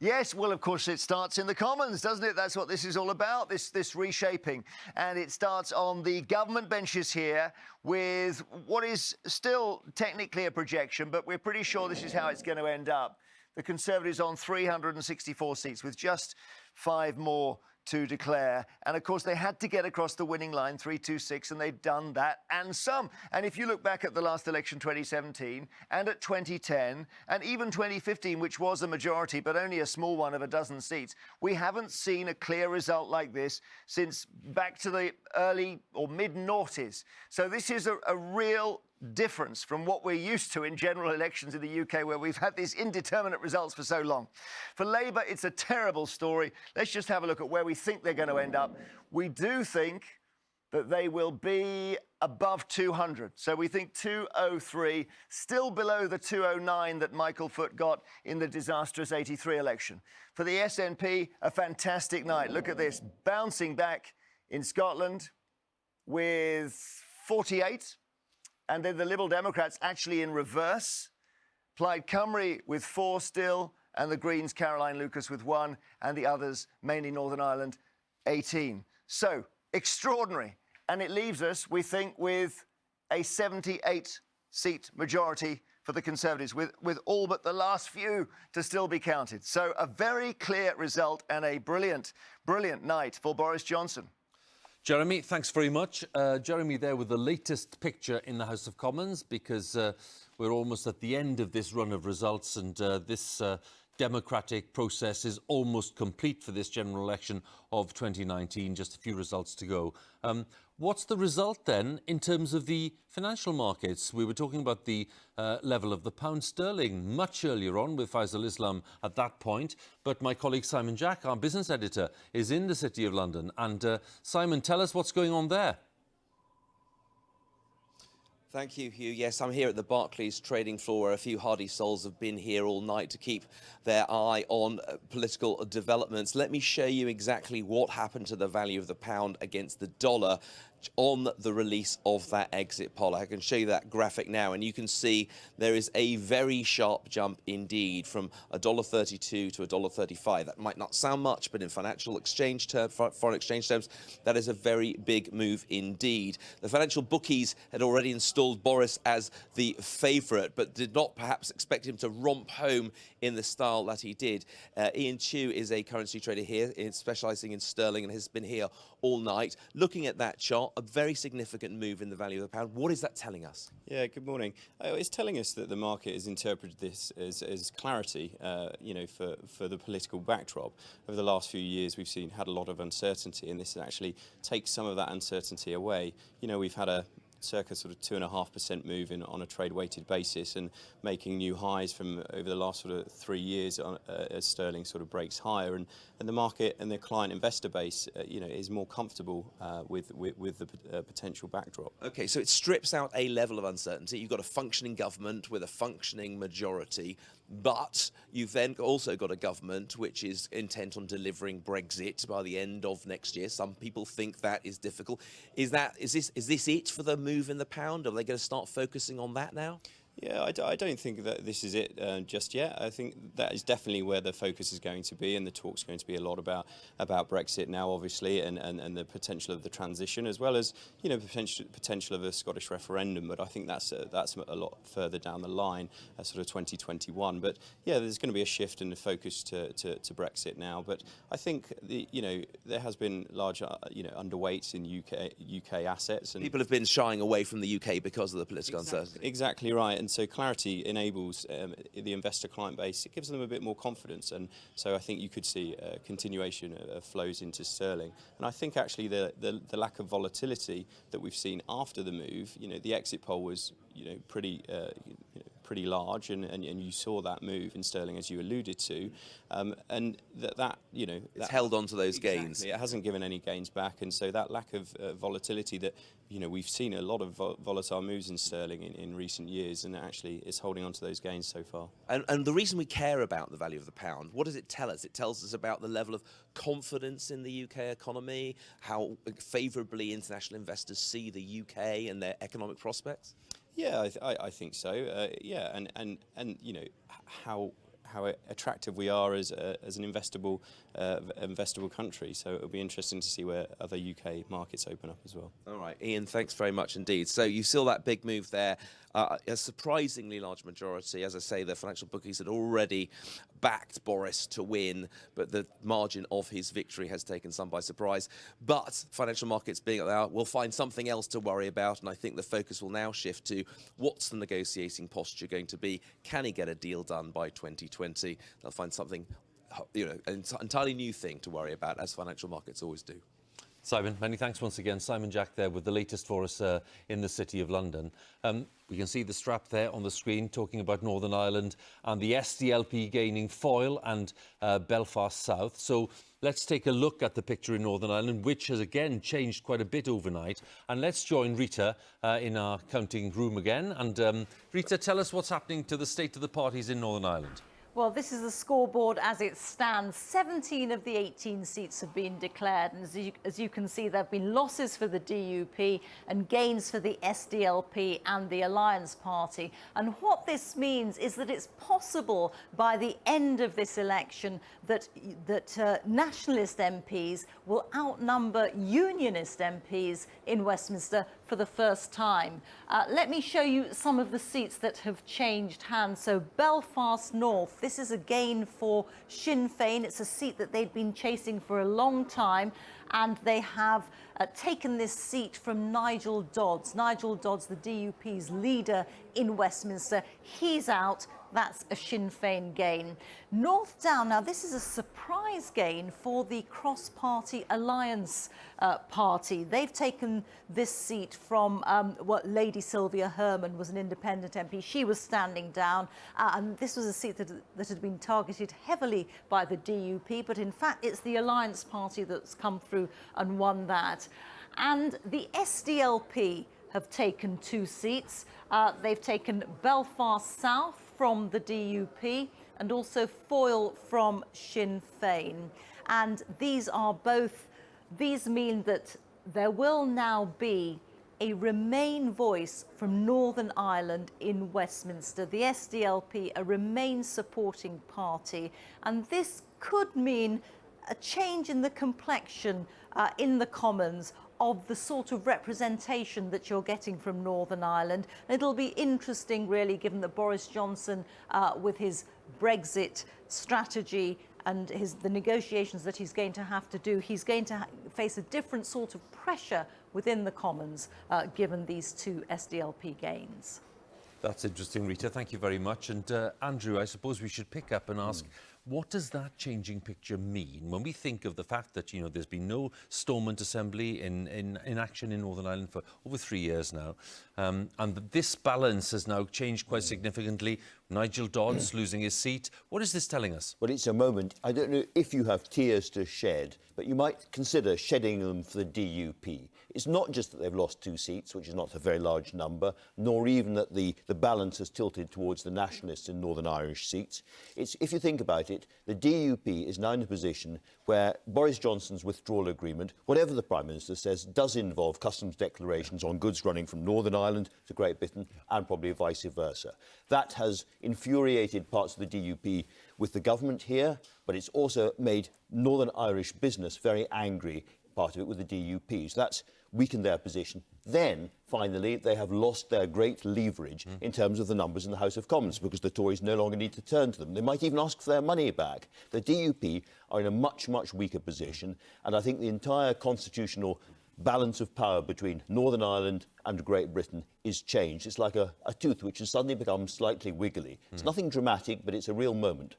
Yes, well, of course, it starts in the Commons, doesn't it? That's what this is all about, this reshaping. And it starts on the government benches here with what is still technically a projection, but we're pretty sure this is how it's going to end up. The Conservatives on 364 seats with just 5 more to declare. And of course, they had to get across the winning line, 326, and they've done that and some. And if you look back at the last election, 2017, and at 2010, and even 2015, which was a majority, but only a small one of a dozen seats, we haven't seen a clear result like this since back to the early or mid-noughties. So this is a real difference from what we're used to in general elections in the UK, where we've had these indeterminate results for so long. For Labour, it's a terrible story. Let's just have a look at where we think they're going to end up. We do think that they will be above 200. So we think 203, still below the 209 that Michael Foot got in the disastrous 83 election. For the SNP, a fantastic night. Look at this, bouncing back in Scotland with 48. And then the Liberal Democrats actually in reverse. Plaid Cymru with 4 still, and the Greens, Caroline Lucas, with 1, and the others, mainly Northern Ireland, 18. So, extraordinary. And it leaves us, we think, with a 78-seat majority for the Conservatives, with all but the last few to still be counted. So, a very clear result and a brilliant, brilliant night for Boris Johnson. Jeremy, thanks very much. Jeremy there with the latest picture in the House of Commons, because we're almost at the end of this run of results, and this democratic process is almost complete for this general election of 2019, just a few results to go. What's the result then in terms of the financial markets? We were talking about the level of the pound sterling much earlier on with Faisal Islam at that point, but my colleague Simon Jack, our business editor, is in the City of London. And Simon, tell us what's going on there. Thank you, Hugh. Yes, I'm here at the Barclays trading floor, where a few hardy souls have been here all night to keep their eye on political developments. Let me show you exactly what happened to the value of the pound against the dollar on the release of that exit poll. I can show you that graphic now, and you can see there is a very sharp jump indeed from $1.32 to $1.35. That might not sound much, but in financial exchange terms, foreign exchange terms, that is a very big move indeed. The financial bookies had already installed Boris as the favourite, but did not perhaps expect him to romp home in the style that he did. Ian Chew is a currency trader here, specialising in sterling, and has been here all night. Looking at that chart, a very significant move in the value of the pound. What is that telling us? Yeah, good morning. It's telling us that the market has interpreted this as clarity, you know, for the political backdrop. Over the last few years, we've had a lot of uncertainty, and this actually takes some of that uncertainty away. You know, we've had a circa sort of 2.5% move on a trade-weighted basis, and making new highs from over the last sort of 3 years as sterling sort of breaks higher, and the market and the client investor base, you know, is more comfortable with the potential backdrop. Okay, so it strips out a level of uncertainty. You've got a functioning government with a functioning majority, but you've then also got a government which is intent on delivering Brexit by the end of next year. Some people think that is difficult. Is this it for the move in the pound? Are they going to start focusing on that now? Yeah, I don't think that this is it just yet. I think that is definitely where the focus is going to be, and the talk's going to be a lot about Brexit now, obviously, and the potential of the transition, as well as, you know, potential of a Scottish referendum. But I think that's a lot further down the line, sort of 2021. But yeah, there's going to be a shift in the focus to Brexit now. But I think you know, there has been large underweights in UK assets, and people have been shying away from the UK because of the political uncertainty. Exactly right. And so clarity enables the investor client base. It gives them a bit more confidence, and so I think you could see a continuation of flows into sterling. And I think actually the lack of volatility that we've seen after the move, you know, the exit poll was, you know, pretty large, and you saw that move in sterling, as you alluded to, and that you know, it's held on to those gains. It hasn't given any gains back, and so that lack of volatility that, you know, we've seen a lot of volatile moves in sterling in recent years, and actually is holding on to those gains so far. And the reason we care about the value of the pound, what does it tell us? It tells us about the level of confidence in the UK economy, how favourably international investors see the UK and their economic prospects. Yeah, I think so. Yeah, and you know, how attractive we are as an investable country. So it'll be interesting to see where other UK markets open up as well. All right, Ian, thanks very much indeed. So you saw that big move there. A surprisingly large majority. As I say, the financial bookies had already backed Boris to win, but the margin of his victory has taken some by surprise. But financial markets being there, we'll find something else to worry about, and I think the focus will now shift to what's the negotiating posture going to be? Can he get a deal done by 2020? They'll find something, you know, an entirely new thing to worry about, as financial markets always do. Simon, many thanks once again. Simon Jack there with the latest for us in the City of London. We can see the strap there on the screen talking about Northern Ireland and the SDLP gaining foil and Belfast South. So let's take a look at the picture in Northern Ireland, which has again changed quite a bit overnight. And let's join Reeta in our counting room again. And Reeta, tell us what's happening to the state of the parties in Northern Ireland. Well, this is the scoreboard as it stands. 17 of the 18 seats have been declared. And as you can see, there have been losses for the DUP and gains for the SDLP and the Alliance Party. And what this means is that it's possible by the end of this election that nationalist MPs will outnumber unionist MPs in Westminster for the first time. Let me show you some of the seats that have changed hands. So Belfast North, this is a gain for Sinn Féin. It's a seat that they'd been chasing for a long time, and they have taken this seat from Nigel Dodds. Nigel Dodds, the DUP's leader in Westminster, he's out. That's a Sinn Féin gain. North Down, now this is a surprise gain for the cross-party alliance party. They've taken this seat from what Lady Sylvia Herman was an independent MP. She was standing down, and this was a seat that had been targeted heavily by the DUP, but in fact it's the alliance party that's come through and won that. And the SDLP have taken 2 seats. They've taken Belfast South from the DUP and also Foyle from Sinn Féin. And these mean that there will now be a Remain voice from Northern Ireland in Westminster. The SDLP, a Remain supporting party, and this could mean a change in the complexion in the Commons of the sort of representation that you're getting from Northern Ireland. It'll be interesting, really, given that Boris Johnson, with his Brexit strategy and the negotiations that he's going to have to do, he's going to face a different sort of pressure within the Commons, given these 2 SDLP gains. That's interesting, Rita. Thank you very much. And Andrew, I suppose we should pick up and ask, what does that changing picture mean when we think of the fact that, you know, there's been no Stormont Assembly in action in Northern Ireland for over 3 years now, and that this balance has now changed quite significantly. Nigel Dodds losing his seat. What is this telling us? Well, it's a moment. I don't know if you have tears to shed, but you might consider shedding them for the DUP. It's not just that they've lost 2 seats, which is not a very large number, nor even that the balance has tilted towards the nationalists in Northern Irish seats. It's, if you think about it, the DUP is now in a position where Boris Johnson's withdrawal agreement, whatever the Prime Minister says, does involve customs declarations on goods running from Northern Ireland to Great Britain and probably vice versa. That has infuriated parts of the DUP with the government here, but it's also made Northern Irish business very angry, part of it with the DUP. So that's weakened their position. Then, finally, they have lost their great leverage in terms of the numbers in the House of Commons, because the Tories no longer need to turn to them. They might even ask for their money back. The DUP are in a much, much weaker position, and I think the entire constitutional balance of power between Northern Ireland and Great Britain is changed. It's like a tooth which has suddenly become slightly wiggly. It's nothing dramatic, but it's a real moment.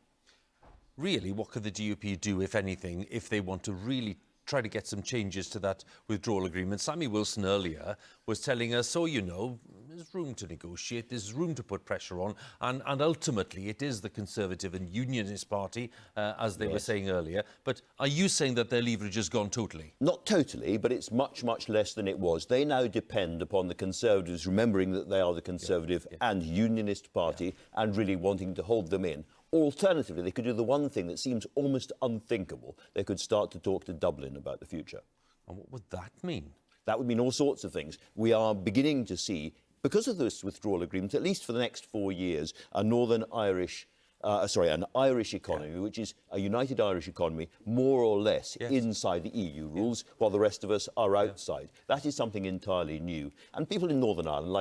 Really, what could the DUP do, if anything, if they want to really try to get some changes to that withdrawal agreement? Sammy Wilson earlier was telling us, so, you know, there's room to negotiate, there's room to put pressure on, and ultimately it is the Conservative and Unionist Party, as they were saying earlier. But are you saying that their leverage has gone totally? Not totally, but it's much, much less than it was. They now depend upon the Conservatives, remembering that they are the Conservative and Unionist Party, and really wanting to hold them in. Alternatively, they could do the one thing that seems almost unthinkable. They could start to talk to Dublin about the future. And what would that mean? That would mean all sorts of things. We are beginning to see, because of this withdrawal agreement, at least for the next 4 years, an Irish economy, which is a united Irish economy, more or less inside the EU rules, while the rest of us are outside. That is something entirely new. And people in Northern Ireland,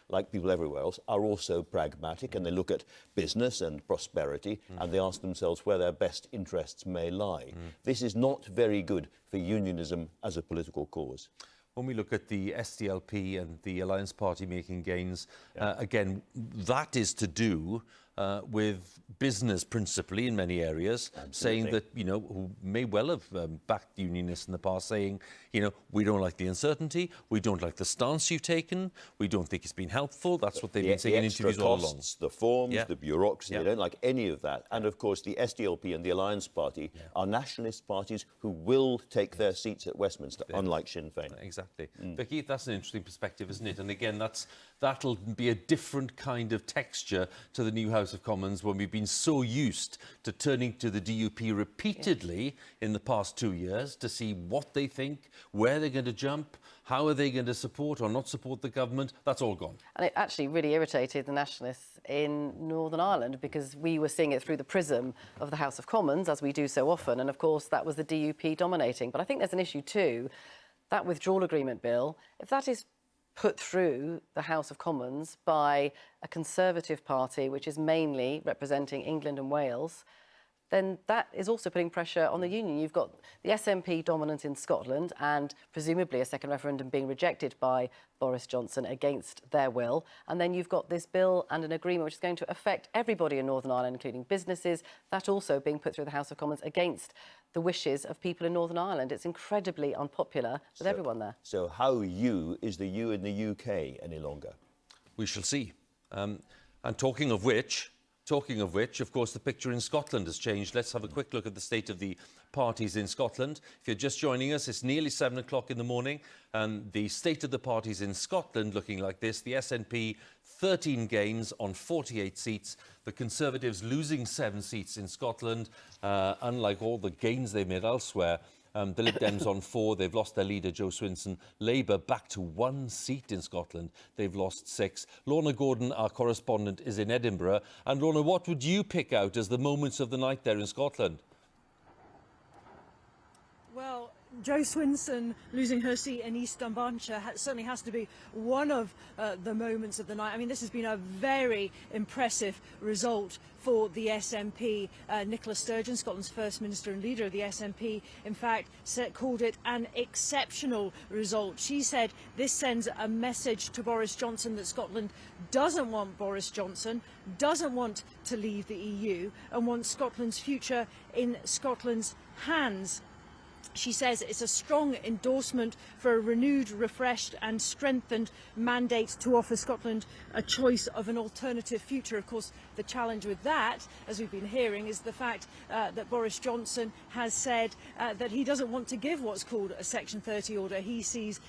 like people everywhere else, are also pragmatic, and they look at business and prosperity, and they ask themselves where their best interests may lie. This is not very good for unionism as a political cause. When we look at the SDLP and the Alliance Party making gains, again, that is to do with business principally in many areas, saying that, you know, who may well have backed unionists in the past, saying, you know, we don't like the uncertainty, we don't like the stance you've taken, we don't think it's been helpful. That's what they've been saying in interviews all along. The forms, the bureaucracy, they don't like any of that. And of course, the SDLP and the Alliance Party are nationalist parties who will take their seats at Westminster, unlike Sinn Féin. Exactly. Vicky, that's an interesting perspective, isn't it? And again, that'll be a different kind of texture to the new House of Commons, when we've been so used to turning to the DUP repeatedly in the past 2 years to see what they think, where they're going to jump, how are they going to support or not support the government. That's all gone. And it actually really irritated the nationalists in Northern Ireland, because we were seeing it through the prism of the House of Commons, as we do so often, and of course that was the DUP dominating. But I think there's an issue too, that withdrawal agreement bill, if that is put through the House of Commons by a Conservative party, which is mainly representing England and Wales, then that is also putting pressure on the Union. You've got the SNP dominant in Scotland and presumably a second referendum being rejected by Boris Johnson against their will. And then you've got this bill and an agreement which is going to affect everybody in Northern Ireland, including businesses, that also being put through the House of Commons against the wishes of people in Northern Ireland. It's incredibly unpopular with everyone there. So how you is the you in the UK any longer? We shall see. And talking of which, of course, the picture in Scotland has changed. Let's have a quick look at the state of the parties in Scotland. If you're just joining us, it's nearly 7 o'clock in the morning, and the state of the parties in Scotland looking like this. The SNP, 13 gains on 48 seats. The Conservatives losing 7 seats in Scotland, unlike all the gains they made elsewhere. The Lib Dems on 4, they've lost their leader, Joe Swinson. Labour back to 1 seat in Scotland, they've lost 6. Lorna Gordon, our correspondent, is in Edinburgh. And Lorna, what would you pick out as the moments of the night there in Scotland? Well, Jo Swinson losing her seat in East Dunbartonshire certainly has to be one of the moments of the night. I mean, this has been a very impressive result for the SNP. Nicola Sturgeon, Scotland's First Minister and leader of the SNP, in fact, called it an exceptional result. She said this sends a message to Boris Johnson that Scotland doesn't want Boris Johnson, doesn't want to leave the EU, and wants Scotland's future in Scotland's hands. She says it's a strong endorsement for a renewed, refreshed and strengthened mandate to offer Scotland a choice of an alternative future. Of course, the challenge with that, as we've been hearing, is the fact that Boris Johnson has said that he doesn't want to give what's called a Section 30 order. He sees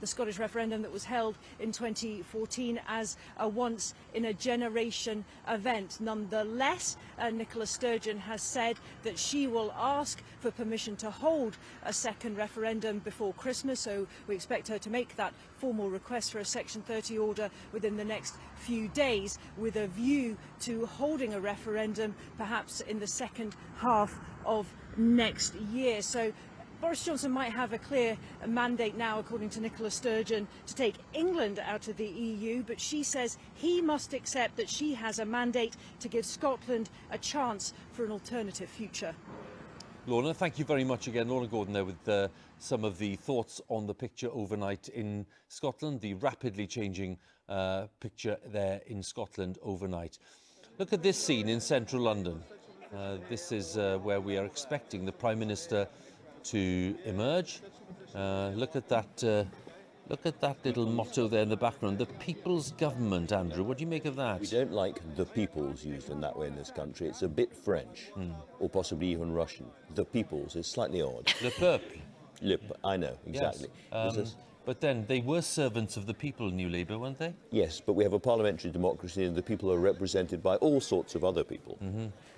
the Scottish referendum that was held in 2014 as a once-in-a-generation event. Nonetheless, Nicola Sturgeon has said that she will ask for permission to hold a second referendum before Christmas, so we expect her to make that formal request for a Section 30 order within the next few days, with a view to holding a referendum perhaps in the second half of next year. So Boris Johnson might have a clear mandate now, according to Nicola Sturgeon, to take England out of the EU, but she says he must accept that she has a mandate to give Scotland a chance for an alternative future. Lorna, thank you very much again. Lorna Gordon there with some of the thoughts on the picture overnight in Scotland, the rapidly changing picture there in Scotland overnight. Look at this scene in central London. This is where we are expecting the Prime Minister to emerge. Look at that little motto there in the background, the People's Government. Andrew, what do you make of that? We don't like the peoples used in that way in this country. It's a bit French, or possibly even Russian. The peoples is slightly odd. Le peuple. I know, exactly. Yes. But then they were servants of the people, New Labour, weren't they? Yes, but we have a parliamentary democracy and the people are represented by all sorts of other people.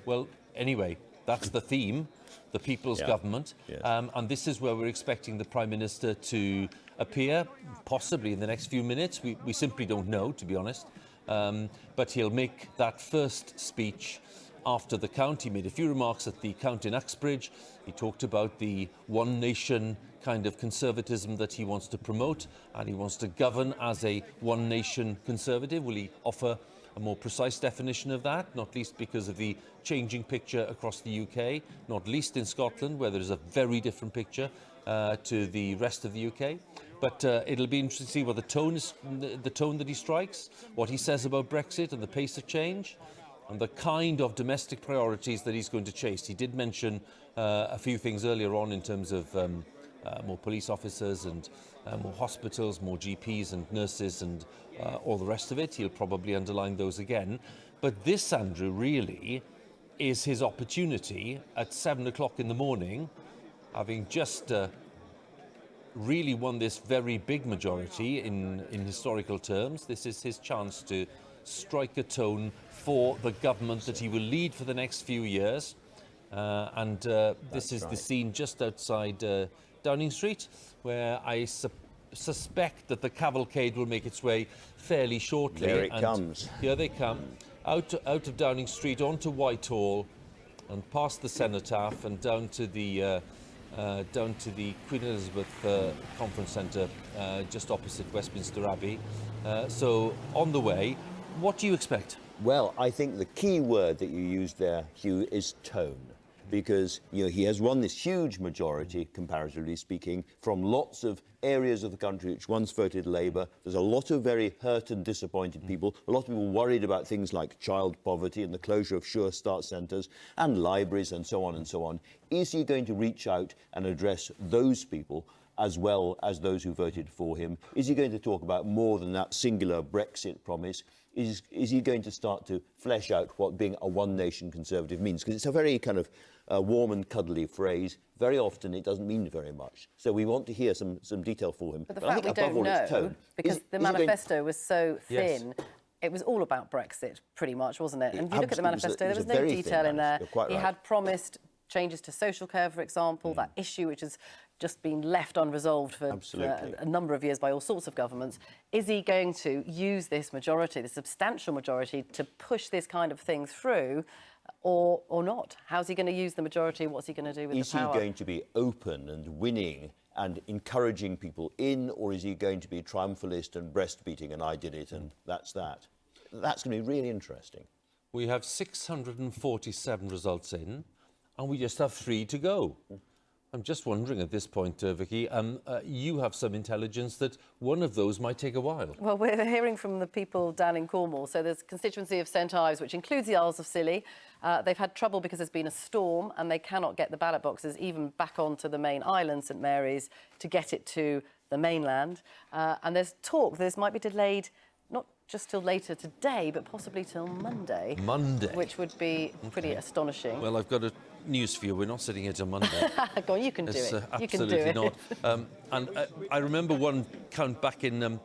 Well, anyway, that's the theme, the People's Government. Yes. And this is where we're expecting the Prime Minister to appear, possibly in the next few minutes. We simply don't know, to be honest. But he'll make that first speech after the count. He made a few remarks at the count in Uxbridge. He talked about the one nation kind of conservatism that he wants to promote, and he wants to govern as a one nation conservative. Will he offer a more precise definition of that, not least because of the changing picture across the UK, not least in Scotland, where there's a very different picture to the rest of the UK. But it'll be interesting to see what the tone that he strikes, what he says about Brexit and the pace of change, and the kind of domestic priorities that he's going to chase. He did mention a few things earlier on in terms of more police officers and more hospitals, more GPs and nurses and all the rest of it. He'll probably underline those again. But this, Andrew, really is his opportunity at 7 o'clock in the morning, having just really won this very big majority in historical terms. This is his chance to strike a tone for the government that he will lead for the next few years. This is the scene just outside Downing Street, where I suspect that the cavalcade will make its way fairly shortly. There it comes. Here they come, out of Downing Street onto Whitehall and past the Cenotaph and down to the down to the Queen Elizabeth Conference Centre just opposite Westminster Abbey. So on the way, what do you expect? Well, I think the key word that you used there, Hugh, is tone. Because he has won this huge majority, comparatively speaking, from lots of areas of the country which once voted Labour. There's a lot of very hurt and disappointed people, a lot of people worried about things like child poverty and the closure of Sure Start centres and libraries and so on and so on. Is he going to reach out and address those people as well as those who voted for him? Is he going to talk about more than that singular Brexit promise? Is he going to start to flesh out what being a one-nation Conservative means? Because it's a very kind of warm and cuddly phrase. Very often it doesn't mean very much. So we want to hear some detail for him. But the fact we don't know, because the manifesto was so thin, it was all about Brexit, pretty much, wasn't it? And if you look at the manifesto, there was no detail in there. He had promised changes to social care, for example, that issue which has just been left unresolved for a number of years by all sorts of governments. Is he going to use this majority, the substantial majority, to push this kind of thing through, or not? How's he going to use the majority? What's he going to do with the power? Is he going to be open and winning and encouraging people in, or is he going to be triumphalist and breast-beating and I did it and that's that? That's going to be really interesting. We have 647 results in, and we just have 3 to go. I'm just wondering at this point, Vicky, you have some intelligence that one of those might take a while. Well, we're hearing from the people down in Cornwall. So there's a constituency of St Ives, which includes the Isles of Scilly. They've had trouble because there's been a storm and they cannot get the ballot boxes even back onto the main island, St Mary's, to get it to the mainland. And there's talk that this might be delayed not just till later today, but possibly till Monday. Monday? Which would be pretty astonishing. Well, I've got a news for you. We're not sitting here till Monday. Go on, you can do it. You can do absolutely it. not. And I remember one count back in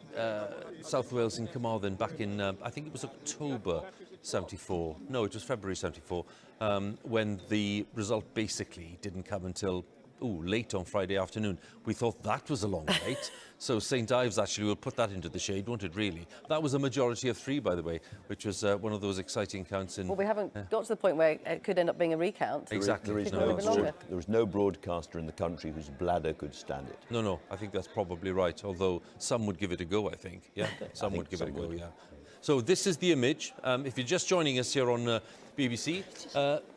South Wales in Carmarthen back in, I think it was October 74. No, it was February 74, when the result basically didn't come until late on Friday afternoon. We thought that was a long wait. So St Ives actually will put that into the shade, won't it, really? That was a majority of 3, by the way, which was one of those exciting counts in... Well, we haven't got to the point where it could end up being a recount. Exactly. There is no broadcaster in the country whose bladder could stand it. No, I think that's probably right, although some would give it a go, I think. Yeah, some would give it a go, yeah. So this is the image. If you're just joining us here on BBC,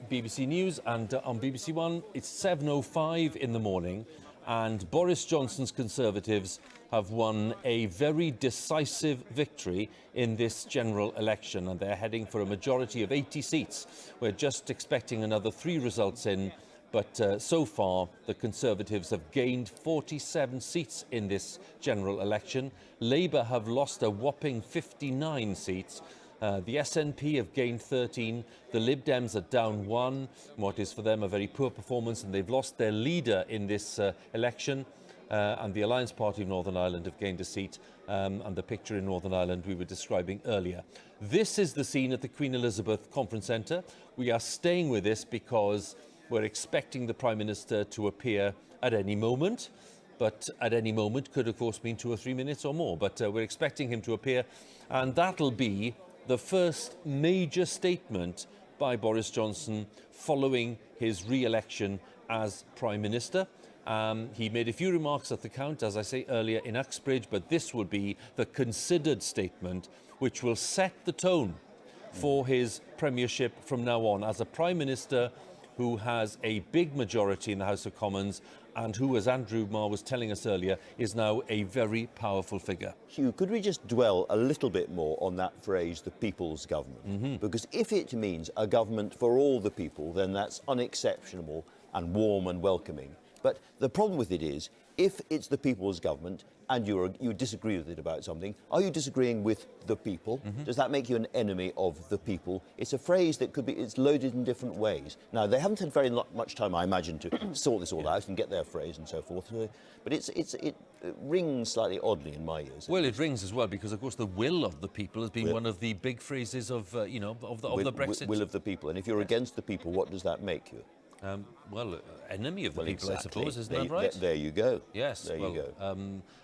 BBC News and on BBC One, it's 7:05 in the morning, and Boris Johnson's Conservatives have won a very decisive victory in this general election, and they're heading for a majority of 80 seats. We're just expecting another 3 results in, but so far the Conservatives have gained 47 seats in this general election. Labour have lost a whopping 59 seats. The SNP have gained 13, the Lib Dems are down 1, what is for them a very poor performance, and they've lost their leader in this election, and the Alliance Party of Northern Ireland have gained a seat, and the picture in Northern Ireland we were describing earlier. This is the scene at the Queen Elizabeth Conference Centre. We are staying with this because we're expecting the Prime Minister to appear at any moment. But at any moment could, of course, mean 2 or 3 minutes or more. But we're expecting him to appear, and that'll be the first major statement by Boris Johnson following his re-election as Prime Minister. He made a few remarks at the count, as I say earlier, in Uxbridge, but this would be the considered statement which will set the tone for his premiership from now on as a Prime Minister who has a big majority in the House of Commons and who, as Andrew Marr was telling us earlier, is now a very powerful figure. Hugh, could we just dwell a little bit more on that phrase, the people's government? Because if it means a government for all the people, then that's unexceptionable and warm and welcoming. But the problem with it is, if it's the people's government and you disagree with it about something, are you disagreeing with the people? Does that make you an enemy of the people? It's a phrase that it's loaded in different ways. Now, they haven't had very much time, I imagine, to sort this all out and get their phrase and so forth. But it rings slightly oddly in my ears. Well, it rings as well because, of course, the will of the people has been one of the big phrases of, of the Brexit. Will of the people. And if you're against the people, what does that make you? Well, enemy of the people, exactly. I suppose, isn't that right? There you go. Yes. There you go.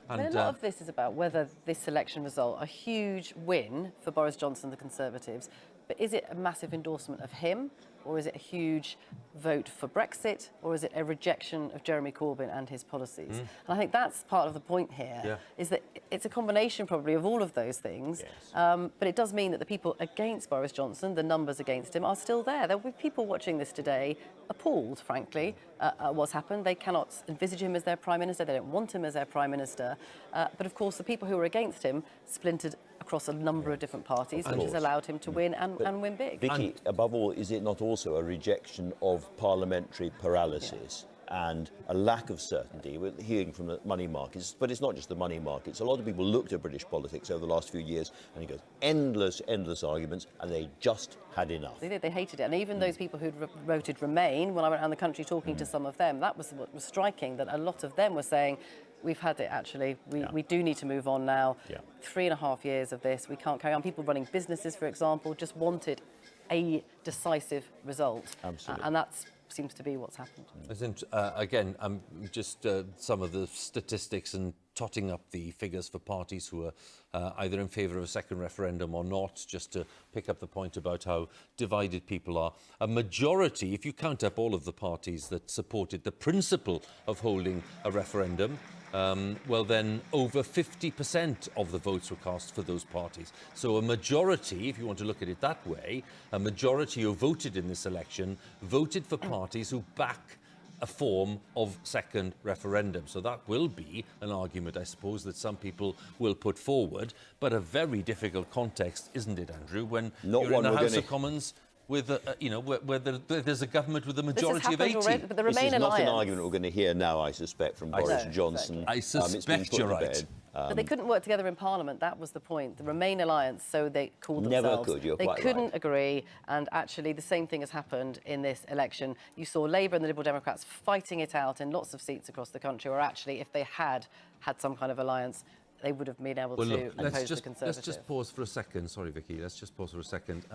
I mean, a lot of this is about whether this election result, a huge win for Boris Johnson, the Conservatives, but is it a massive endorsement of him, or is it a huge vote for Brexit, or is it a rejection of Jeremy Corbyn and his policies? And I think that's part of the point here, is that it's a combination probably of all of those things, but it does mean that the people against Boris Johnson, the numbers against him, are still there. There will be people watching this today appalled, frankly, at what's happened. They cannot envisage him as their Prime Minister, they don't want him as their Prime Minister, but of course the people who are against him splintered across a number of different parties, which has allowed him to win and win big. Vicky, above all, is it not also a rejection of parliamentary paralysis and a lack of certainty? We're hearing from the money markets, but it's not just the money markets. A lot of people looked at British politics over the last few years and it goes endless arguments, and they just had enough. They did, they hated it. And even those people who'd voted Remain, when I went around the country talking to some of them, that was what was striking, that a lot of them were saying, we've had it, actually. We do need to move on now. 3.5 years of this, we can't carry on. People running businesses, for example, just wanted a decisive result. Absolutely. And that seems to be what's happened. Again, just some of the statistics and totting up the figures for parties who are either in favour of a second referendum or not, just to pick up the point about how divided people are. A majority, if you count up all of the parties that supported the principle of holding a referendum, well then over 50% of the votes were cast for those parties. So a majority, if you want to look at it that way, a majority who voted in this election voted for parties who back a form of second referendum. So that will be an argument, I suppose, that some people will put forward, but a very difficult context, isn't it, Andrew, when you're in the House of Commons with, where there's a government with a majority of 80. Already, but the this Remain is not Alliance... an argument we're going to hear now, I suspect, from Boris Johnson. I suspect you're right. But they couldn't work together in Parliament, that was the point. The Remain Alliance, so they called Never themselves. could, you're they quite couldn't right. agree, and actually the same thing has happened in this election. You saw Labour and the Liberal Democrats fighting it out in lots of seats across the country, or actually, if they had some kind of alliance, they would have been able to oppose the Conservatives. Let's just pause for a second. Sorry, Vicky. Let's just pause for a second.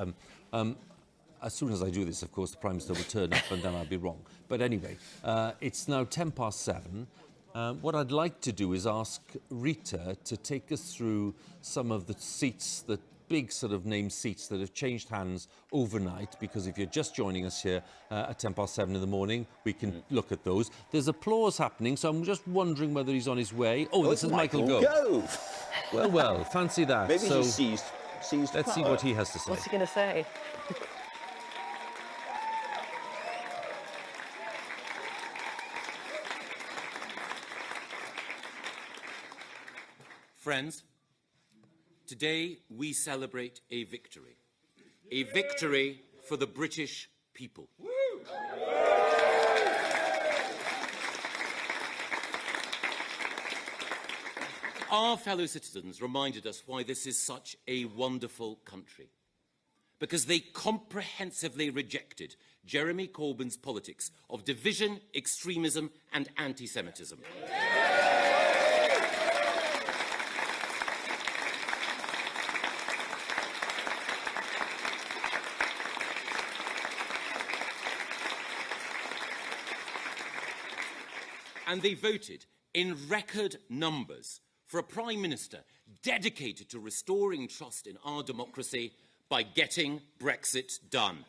As soon as I do this, of course, the Prime Minister will turn up and then I'll be wrong. But anyway, it's now 7:10. What I'd like to do is ask Reeta to take us through some of the seats, the big sort of named seats that have changed hands overnight, because if you're just joining us here at 7:10 in the morning, we can look at those. There's applause happening, so I'm just wondering whether he's on his way. Oh, this is Michael Gove. Well, fancy that. Maybe so he's seized let's see what he has to say. What's he going to say? Friends, today we celebrate a victory for the British people. Our fellow citizens reminded us why this is such a wonderful country, because they comprehensively rejected Jeremy Corbyn's politics of division, extremism and anti-Semitism. And they voted in record numbers for a Prime Minister dedicated to restoring trust in our democracy by getting Brexit done.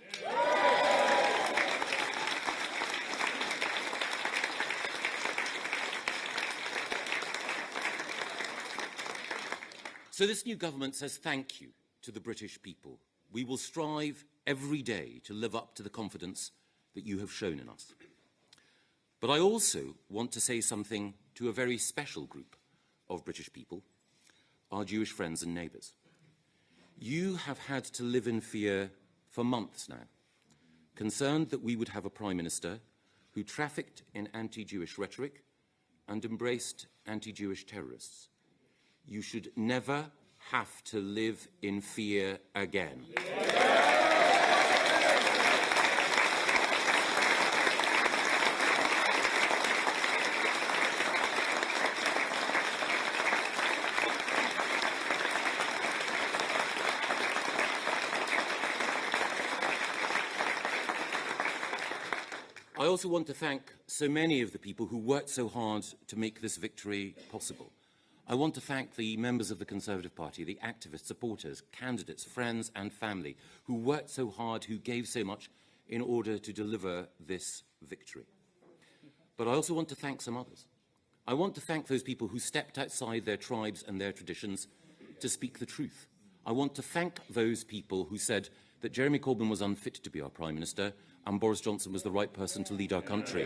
So this new government says thank you to the British people. We will strive every day to live up to the confidence that you have shown in us. But I also want to say something to a very special group of British people, our Jewish friends and neighbours. You have had to live in fear for months now, concerned that we would have a Prime Minister who trafficked in anti-Jewish rhetoric and embraced anti-Jewish terrorists. You should never have to live in fear again. I also want to thank so many of the people who worked so hard to make this victory possible. I want to thank the members of the Conservative Party, the activists, supporters, candidates, friends and family who worked so hard, who gave so much in order to deliver this victory. But I also want to thank some others. I want to thank those people who stepped outside their tribes and their traditions to speak the truth. I want to thank those people who said that Jeremy Corbyn was unfit to be our Prime Minister and Boris Johnson was the right person to lead our country.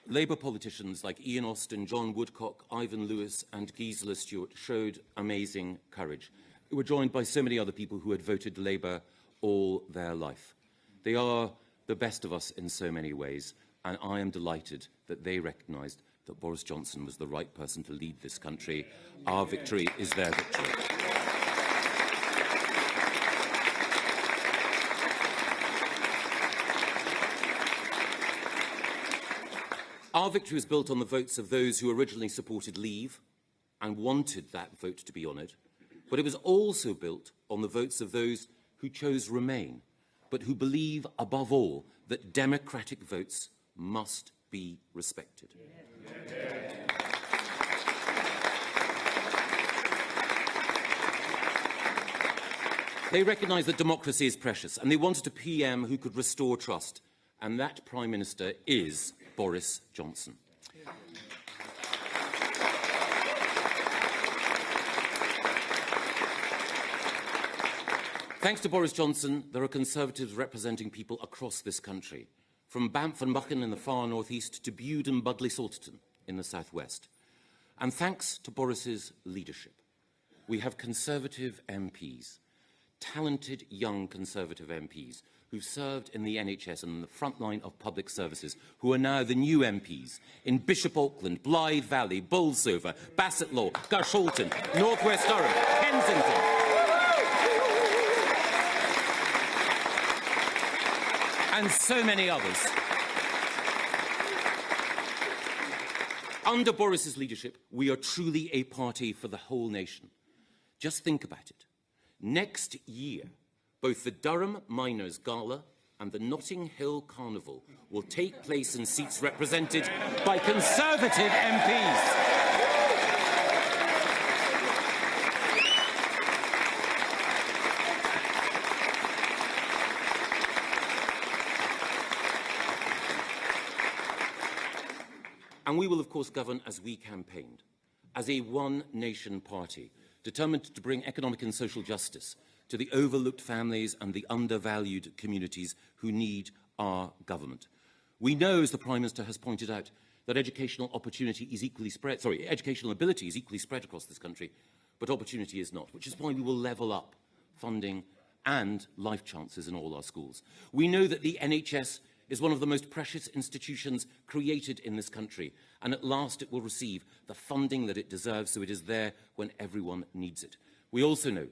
Labour politicians like Ian Austin, John Woodcock, Ivan Lewis and Gisela Stewart showed amazing courage. They were joined by so many other people who had voted Labour all their life. They are the best of us in so many ways, and I am delighted that they recognised that Boris Johnson was the right person to lead this country. Our victory is their victory. Our victory was built on the votes of those who originally supported Leave and wanted that vote to be honoured, but it was also built on the votes of those who chose Remain, but who believe, above all, that democratic votes must be respected. They recognise that democracy is precious, and they wanted a PM who could restore trust, and that Prime Minister is Boris Johnson. Thanks to Boris Johnson, there are Conservatives representing people across this country, from Banff and Buchan in the far northeast to Bude and Budleigh Salterton in the southwest. And thanks to Boris's leadership, we have Conservative MPs, talented young Conservative MPs, who've served in the NHS and in the front line of public services, who are now the new MPs in Bishop Auckland, Blythe Valley, Bolsover, Bassetlaw, Garshalton, North West Durham, Kensington. And so many others. Under Boris's leadership, we are truly a party for the whole nation. Just think about it. Next year, both the Durham Miners' Gala and the Notting Hill Carnival will take place in seats represented by Conservative MPs. And we will, of course, govern as we campaigned, as a one-nation party, determined to bring economic and social justice to the overlooked families and the undervalued communities who need our government. We know, as the Prime Minister has pointed out, that educational ability is equally spread across this country, but opportunity is not, which is why we will level up funding and life chances in all our schools. We know that the NHS is one of the most precious institutions created in this country, and at last it will receive the funding that it deserves, so it is there when everyone needs it. We also know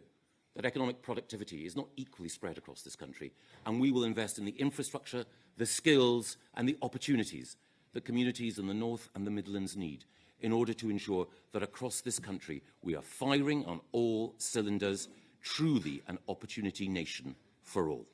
that economic productivity is not equally spread across this country, and we will invest in the infrastructure, the skills and the opportunities that communities in the North and the Midlands need in order to ensure that across this country we are firing on all cylinders, truly an opportunity nation for all.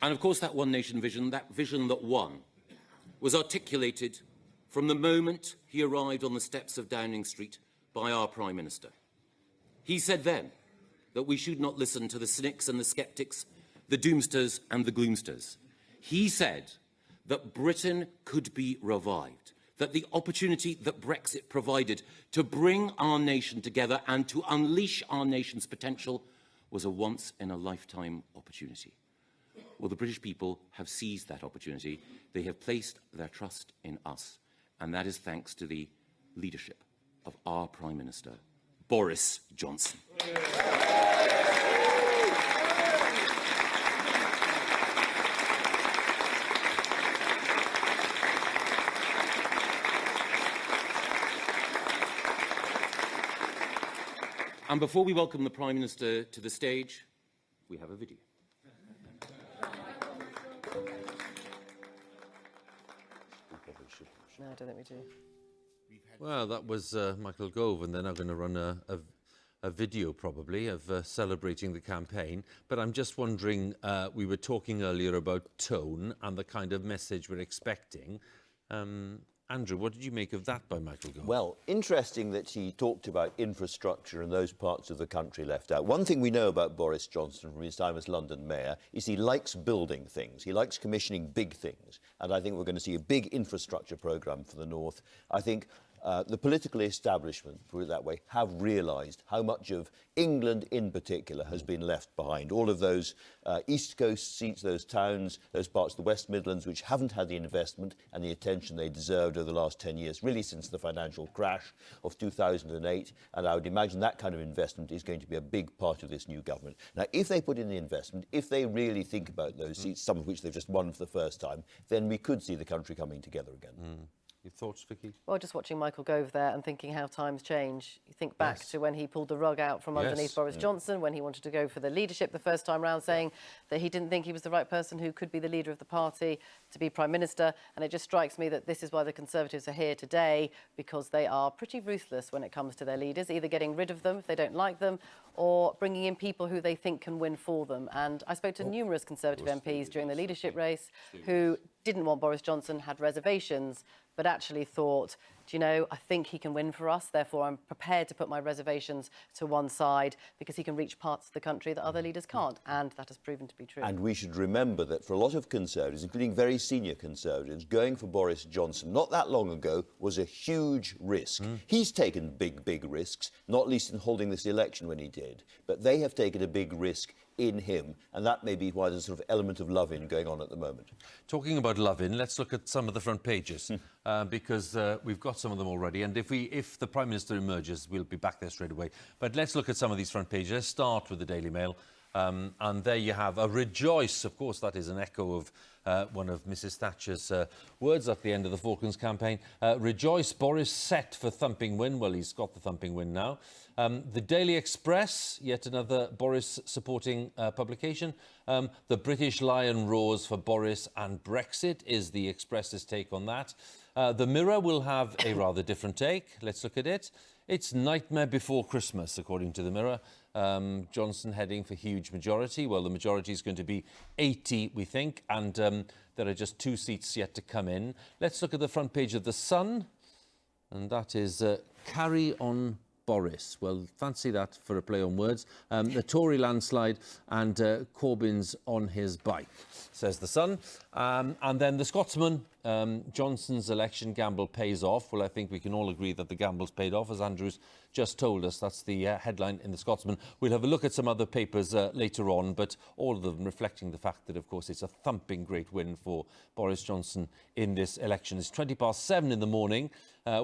And of course that one nation vision, that vision that won, was articulated from the moment he arrived on the steps of Downing Street by our Prime Minister. He said then that we should not listen to the cynics and the sceptics, the doomsters and the gloomsters. He said that Britain could be revived, that the opportunity that Brexit provided to bring our nation together and to unleash our nation's potential was a once-in-a-lifetime opportunity. Well, the British people have seized that opportunity. They have placed their trust in us, and that is thanks to the leadership of our Prime Minister, Boris Johnson. And before we welcome the Prime Minister to the stage, we have a video. No, I don't think we do. Well, that was Michael Gove, and they're now going to run a video probably of celebrating the campaign. But I'm just wondering, we were talking earlier about tone and the kind of message we're expecting. Andrew, what did you make of that by Michael Gove? Well, interesting that he talked about infrastructure and those parts of the country left out. One thing we know about Boris Johnson from his time as London mayor is he likes building things. He likes commissioning big things. And I think we're going to see a big infrastructure programme for the North. I think the political establishment, put it that way, have realised how much of England in particular has been left behind. All of those East Coast seats, those towns, those parts of the West Midlands which haven't had the investment and the attention they deserved over the last 10 years, really since the financial crash of 2008. And I would imagine that kind of investment is going to be a big part of this new government. Now, if they put in the investment, if they really think about those seats, some of which they've just won for the first time, then we could see the country coming together again. Your thoughts, Vicky? Well, just watching Michael Gove there and thinking how times change. You think back to when he pulled the rug out from underneath Boris Johnson, when he wanted to go for the leadership the first time round, saying that he didn't think he was the right person who could be the leader of the party to be Prime Minister. And it just strikes me that this is why the Conservatives are here today, because they are pretty ruthless when it comes to their leaders, either getting rid of them if they don't like them or bringing in people who they think can win for them. And I spoke to numerous Conservative MPs during the leadership race who didn't want Boris Johnson, had reservations, but actually thought, do you know, I think he can win for us, therefore I'm prepared to put my reservations to one side because he can reach parts of the country that other leaders can't, and that has proven to be true. And we should remember that for a lot of Conservatives, including very senior Conservatives, going for Boris Johnson not that long ago was a huge risk. He's taken big risks, not least in holding this election when he did, but they have taken a big risk in him, and that may be why there's a sort of element of love-in going on at the moment. Talking about love-in, let's look at some of the front pages, because we've got some of them already, and if the Prime Minister emerges, we'll be back there straight away. But let's look at some of these front pages. Let's start with the Daily Mail, and there you have a rejoice. Of course, that is an echo of one of Mrs Thatcher's words at the end of the Falklands campaign. Rejoice, Boris set for thumping win. Well, he's got the thumping win now. The Daily Express, yet another Boris-supporting publication. The British Lion roars for Boris and Brexit is the Express's take on that. The Mirror will have a rather different take. Let's look at it. It's nightmare before Christmas, according to the Mirror. Johnson heading for huge majority. Well, the majority is going to be 80, we think, and there are just 2 seats yet to come in. Let's look at the front page of The Sun, and that is carry on Boris. Well, fancy that for a play on words. The Tory landslide and Corbyn's on his bike, says The Sun. And then The Scotsman, Johnson's election gamble pays off. Well, I think we can all agree that the gamble's paid off, as Andrew's just told us. That's the headline in The Scotsman. We'll have a look at some other papers later on, but all of them reflecting the fact that, of course, it's a thumping great win for Boris Johnson in this election. It's 7:20 in the morning.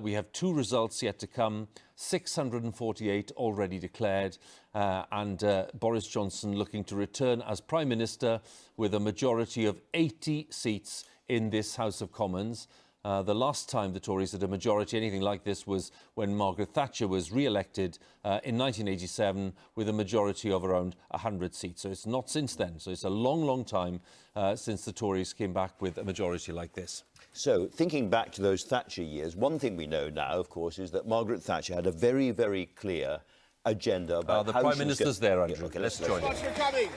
We have 2 results yet to come, 648 already declared, and Boris Johnson looking to return as Prime Minister with a majority of 80 seats in this House of Commons. The last time the Tories had a majority, anything like this, was when Margaret Thatcher was re-elected in 1987 with a majority of around 100 seats. So it's not since then. So it's a long time since the Tories came back with a majority like this. So, thinking back to those Thatcher years, one thing we know now, of course, is that Margaret Thatcher had a very clear agenda about the how Prime Minister's there, Andrew. Yeah, okay, let's join him. Thanks for coming.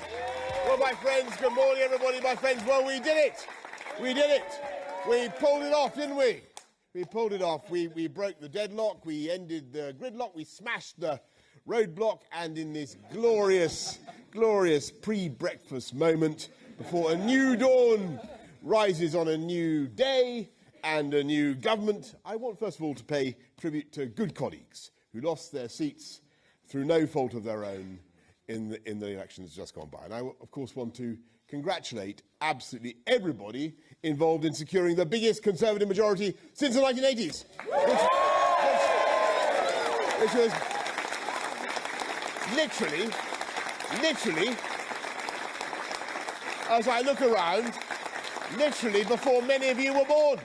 Well, my friends, good morning, everybody, my friends. Well, we did it. We did it. We pulled it off, didn't we? We pulled it off. We broke the deadlock. We ended the gridlock. We smashed the roadblock. And in this glorious pre-breakfast moment, before a new dawn rises on a new day and a new government, I want first of all to pay tribute to good colleagues who lost their seats through no fault of their own in the elections just gone by. And I, of course, want to congratulate absolutely everybody involved in securing the biggest Conservative majority since the 1980s, which was literally, as I look around, literally before many of you were born.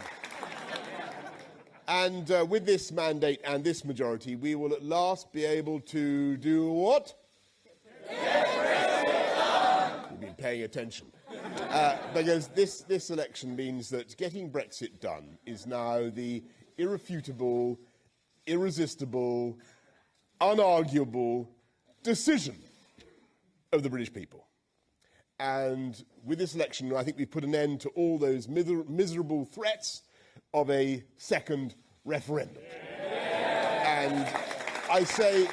And with this mandate and this majority, we will at last be able to do what? You've been paying attention. Because this election means that getting Brexit done is now the irrefutable, irresistible, unarguable decision of the British people. And with this election, I think we've put an end to all those miserable threats of a second referendum. And I say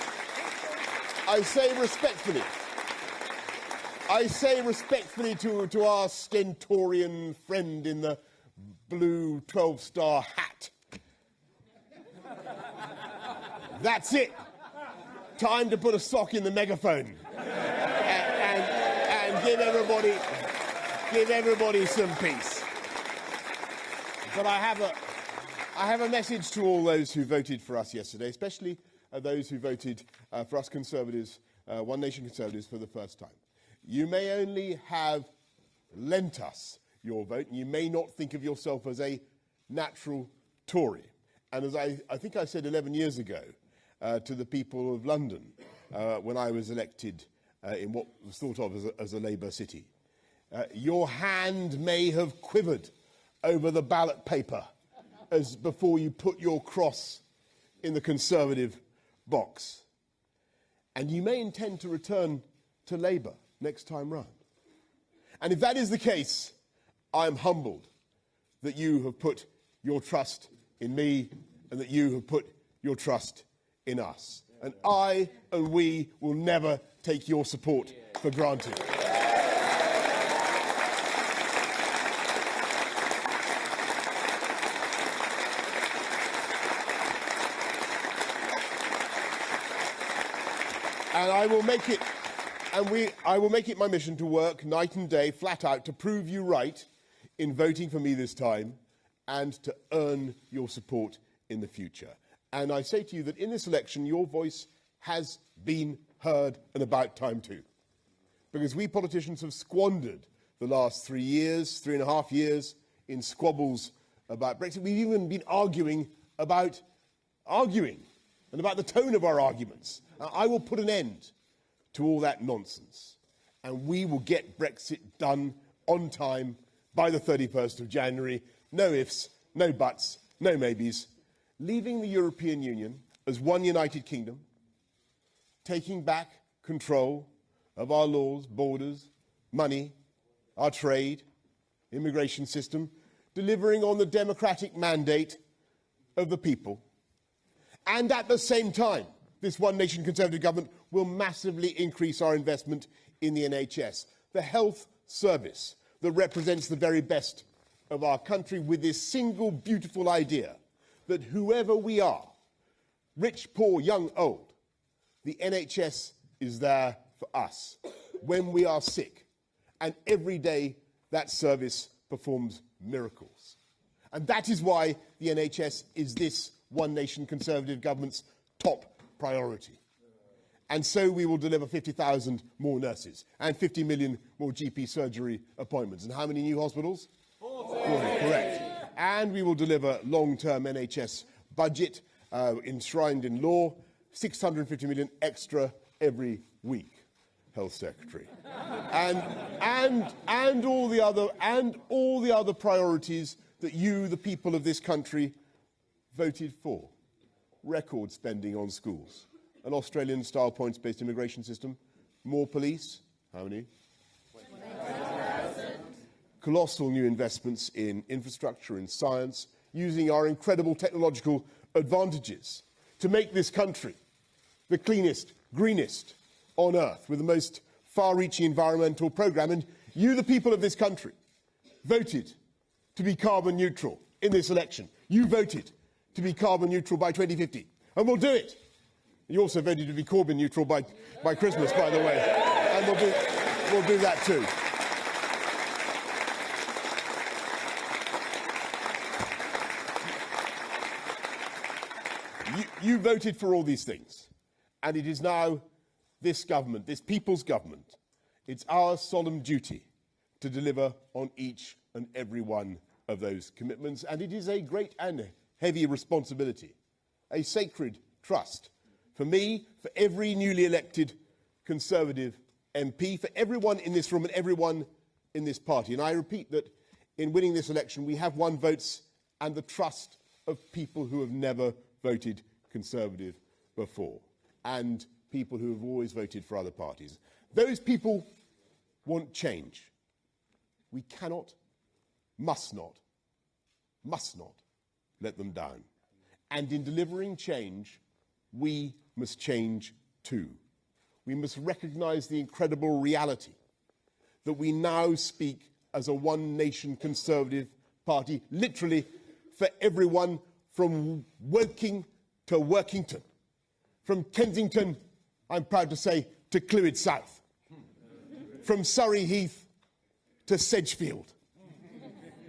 respectfully to our stentorian friend in the blue 12-star hat. That's it. Time to put a sock in the megaphone and give everybody some peace. But I have a message to all those who voted for us yesterday, especially those who voted for us Conservatives, One Nation Conservatives, for the first time. You may only have lent us your vote, and you may not think of yourself as a natural Tory. And as I think I said 11 years ago to the people of London when I was elected in what was thought of as a Labour city, your hand may have quivered over the ballot paper as before you put your cross in the Conservative box. And you may intend to return to Labour next time round. And if that is the case, I am humbled that you have put your trust in me and that you have put your trust in us. And I and we will never take your support for granted. And I will make it my mission to work night and day, flat out, to prove you right in voting for me this time and to earn your support in the future. And I say to you that in this election, your voice has been heard, and about time too. Because we politicians have squandered the last 3.5 years, in squabbles about Brexit. We've even been arguing and about the tone of our arguments. I will put an end to all that nonsense, and we will get Brexit done on time by the 31st of January. No ifs, no buts, no maybes. Leaving the European Union as one united kingdom, taking back control of our laws, borders, money, our trade, immigration system, delivering on the democratic mandate of the people. And at the same time, this One Nation Conservative government will massively increase our investment in the NHS, the health service that represents the very best of our country, with this single beautiful idea that whoever we are, rich, poor, young, old, the NHS is there for us when we are sick. And every day that service performs miracles. And that is why the NHS is this One Nation Conservative government's top priority. And so we will deliver 50,000 more nurses and 50 million more GP surgery appointments. And how many new hospitals? 40. Correct. And we will deliver long-term NHS budget enshrined in law, 650 million extra every week, Health Secretary. and all the other priorities that you, the people of this country, voted for. Record spending on schools, an Australian-style points-based immigration system, more police, how many? 20,000. Colossal new investments in infrastructure, in science, using our incredible technological advantages to make this country the cleanest, greenest on earth, with the most far-reaching environmental programme. And you, the people of this country, voted to be carbon neutral in this election. You voted to be carbon neutral by 2050, and we'll do it. You also voted to be Corbyn neutral by Christmas, by the way, and we'll do that too. You voted for all these things, and it is now this government, this people's government, it's our solemn duty to deliver on each and every one of those commitments, and it is a great and heavy responsibility, a sacred trust. For me, for every newly elected Conservative MP, for everyone in this room and everyone in this party. And I repeat that in winning this election, we have won votes and the trust of people who have never voted Conservative before, and people who have always voted for other parties. Those people want change. We cannot, must not let them down. And in delivering change, we must change too. We must recognise the incredible reality that we now speak as a one-nation Conservative party, literally for everyone from Woking to Workington, from Kensington, I'm proud to say, to Clwyd South, from Surrey Heath to Sedgefield,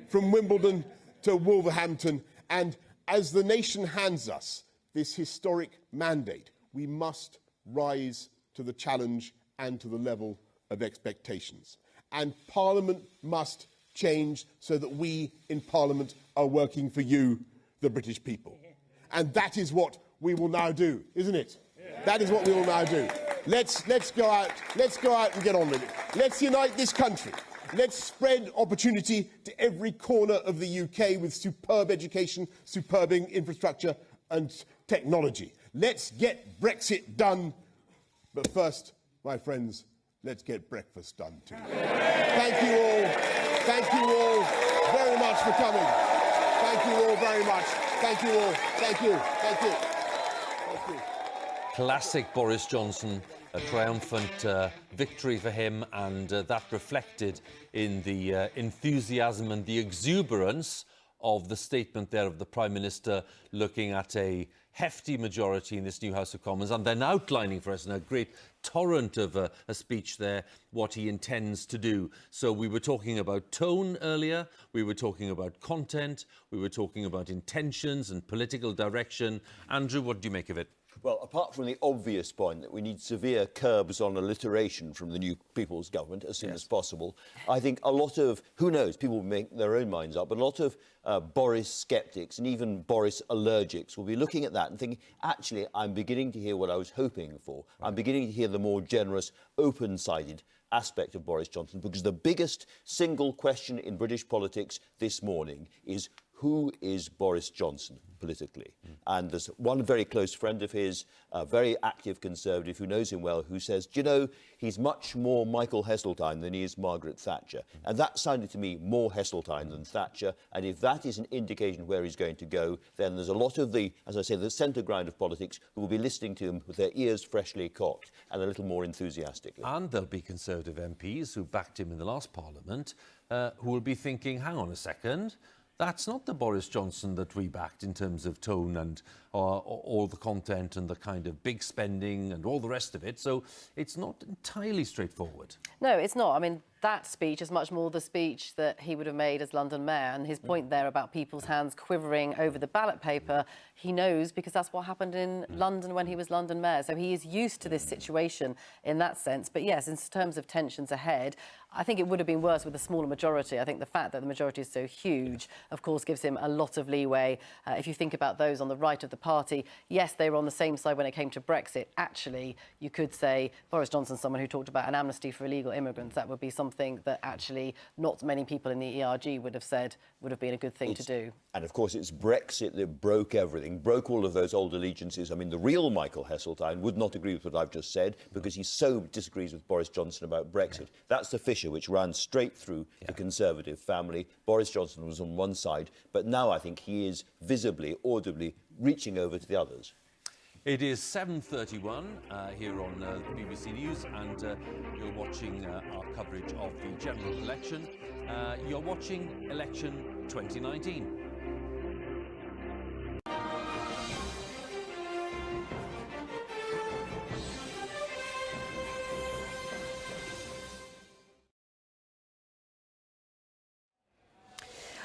from Wimbledon to Wolverhampton. And as the nation hands us this historic mandate, we must rise to the challenge and to the level of expectations. And Parliament must change so that we in Parliament are working for you, the British people. And that is what we will now do, isn't it? That is what we will now do. Let's go out and get on with it. Let's unite this country. Let's spread opportunity to every corner of the UK with superb education, superb infrastructure and technology. Let's get Brexit done. But first, my friends, let's get breakfast done too. Thank you all. Thank you all very much for coming. Thank you all very much. Thank you all. Thank you. Thank you. Thank you. Classic Boris Johnson, a triumphant victory for him, and that reflected in the enthusiasm and the exuberance of the statement there of the Prime Minister, looking at a hefty majority in this new House of Commons, and then outlining for us in a great torrent of a speech there what he intends to do. So we were talking about tone earlier, we were talking about content, we were talking about intentions and political direction. Andrew, what do you make of it? Well, apart from the obvious point that we need severe curbs on alliteration from the new People's Government as soon as possible, I think a lot of, who knows, people will make their own minds up, but a lot of Boris sceptics and even Boris allergics will be looking at that and thinking, actually, I'm beginning to hear what I was hoping for. Right. I'm beginning to hear the more generous, open-sided aspect of Boris Johnson, because the biggest single question in British politics this morning is, who is Boris Johnson politically? And there's one very close friend of his, a very active Conservative who knows him well, who says, do you know, he's much more Michael Heseltine than he is Margaret Thatcher. And that sounded to me more Heseltine than Thatcher. And if that is an indication of where he's going to go, then there's a lot of the, as I say, the centre ground of politics who will be listening to him with their ears freshly cocked and a little more enthusiastically. And there'll be Conservative MPs who backed him in the last Parliament who will be thinking, hang on a second, that's not the Boris Johnson that we backed in terms of tone and all the content and the kind of big spending and all the rest of it. So it's not entirely straightforward. No, it's not. I mean, that speech is much more the speech that he would have made as London Mayor. And his point there about people's hands quivering over the ballot paper, he knows because that's what happened in London when he was London Mayor. So he is used to this situation in that sense. But yes, in terms of tensions ahead, I think it would have been worse with a smaller majority. I think the fact that the majority is so huge, of course, gives him a lot of leeway. If you think about those on the right of the party, yes, they were on the same side when it came to Brexit. Actually, you could say Boris Johnson's someone who talked about an amnesty for illegal immigrants. That would be something that actually not many people in the ERG would have said would have been a good thing to do. And of course, it's Brexit that broke everything, broke all of those old allegiances. I mean, the real Michael Heseltine would not agree with what I've just said because he so disagrees with Boris Johnson about Brexit. That's the fissure which ran straight through the Conservative family. Boris Johnson was on one side, but now I think he is visibly, audibly reaching over to the others. It is 7:31 here on BBC News, and you're watching our coverage of the general election. You're watching Election 2019.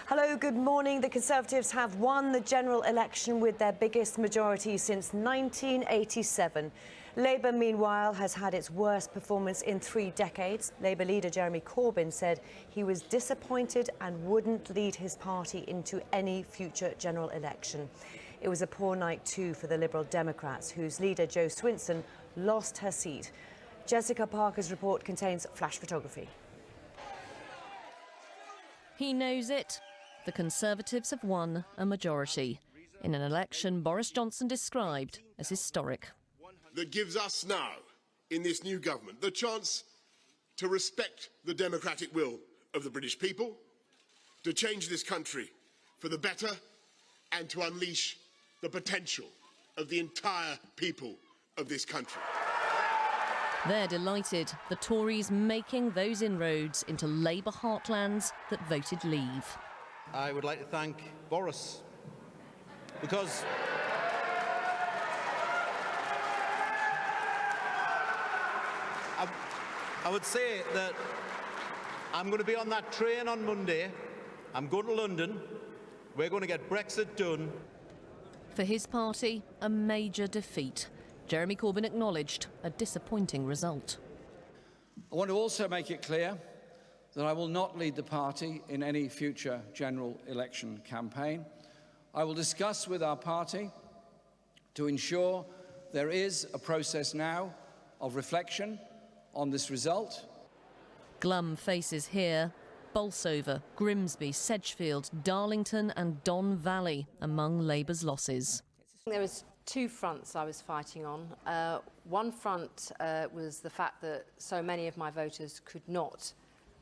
Hello Hello, good morning. The Conservatives have won the general election with their biggest majority since 1987. Labour, meanwhile, has had its worst performance in 3 decades. Labour leader Jeremy Corbyn said he was disappointed and wouldn't lead his party into any future general election. It was a poor night too for the Liberal Democrats, whose leader Jo Swinson lost her seat. Jessica Parker's report contains flash photography. He knows it. The Conservatives have won a majority in an election Boris Johnson described as historic. That gives us now, in this new government, the chance to respect the democratic will of the British people, to change this country for the better, and to unleash the potential of the entire people of this country. They're delighted, the Tories making those inroads into Labour heartlands that voted leave. I would like to thank Boris, because I would say that I'm going to be on that train on Monday. I'm going to London. We're going to get Brexit done. For his party, a major defeat. Jeremy Corbyn acknowledged a disappointing result. I want to also make it clear that I will not lead the party in any future general election campaign. I will discuss with our party to ensure there is a process now of reflection on this result. Glum faces here: Bolsover, Grimsby, Sedgefield, Darlington and Don Valley among Labour's losses. There was 2 fronts I was fighting on. One front was the fact that so many of my voters could not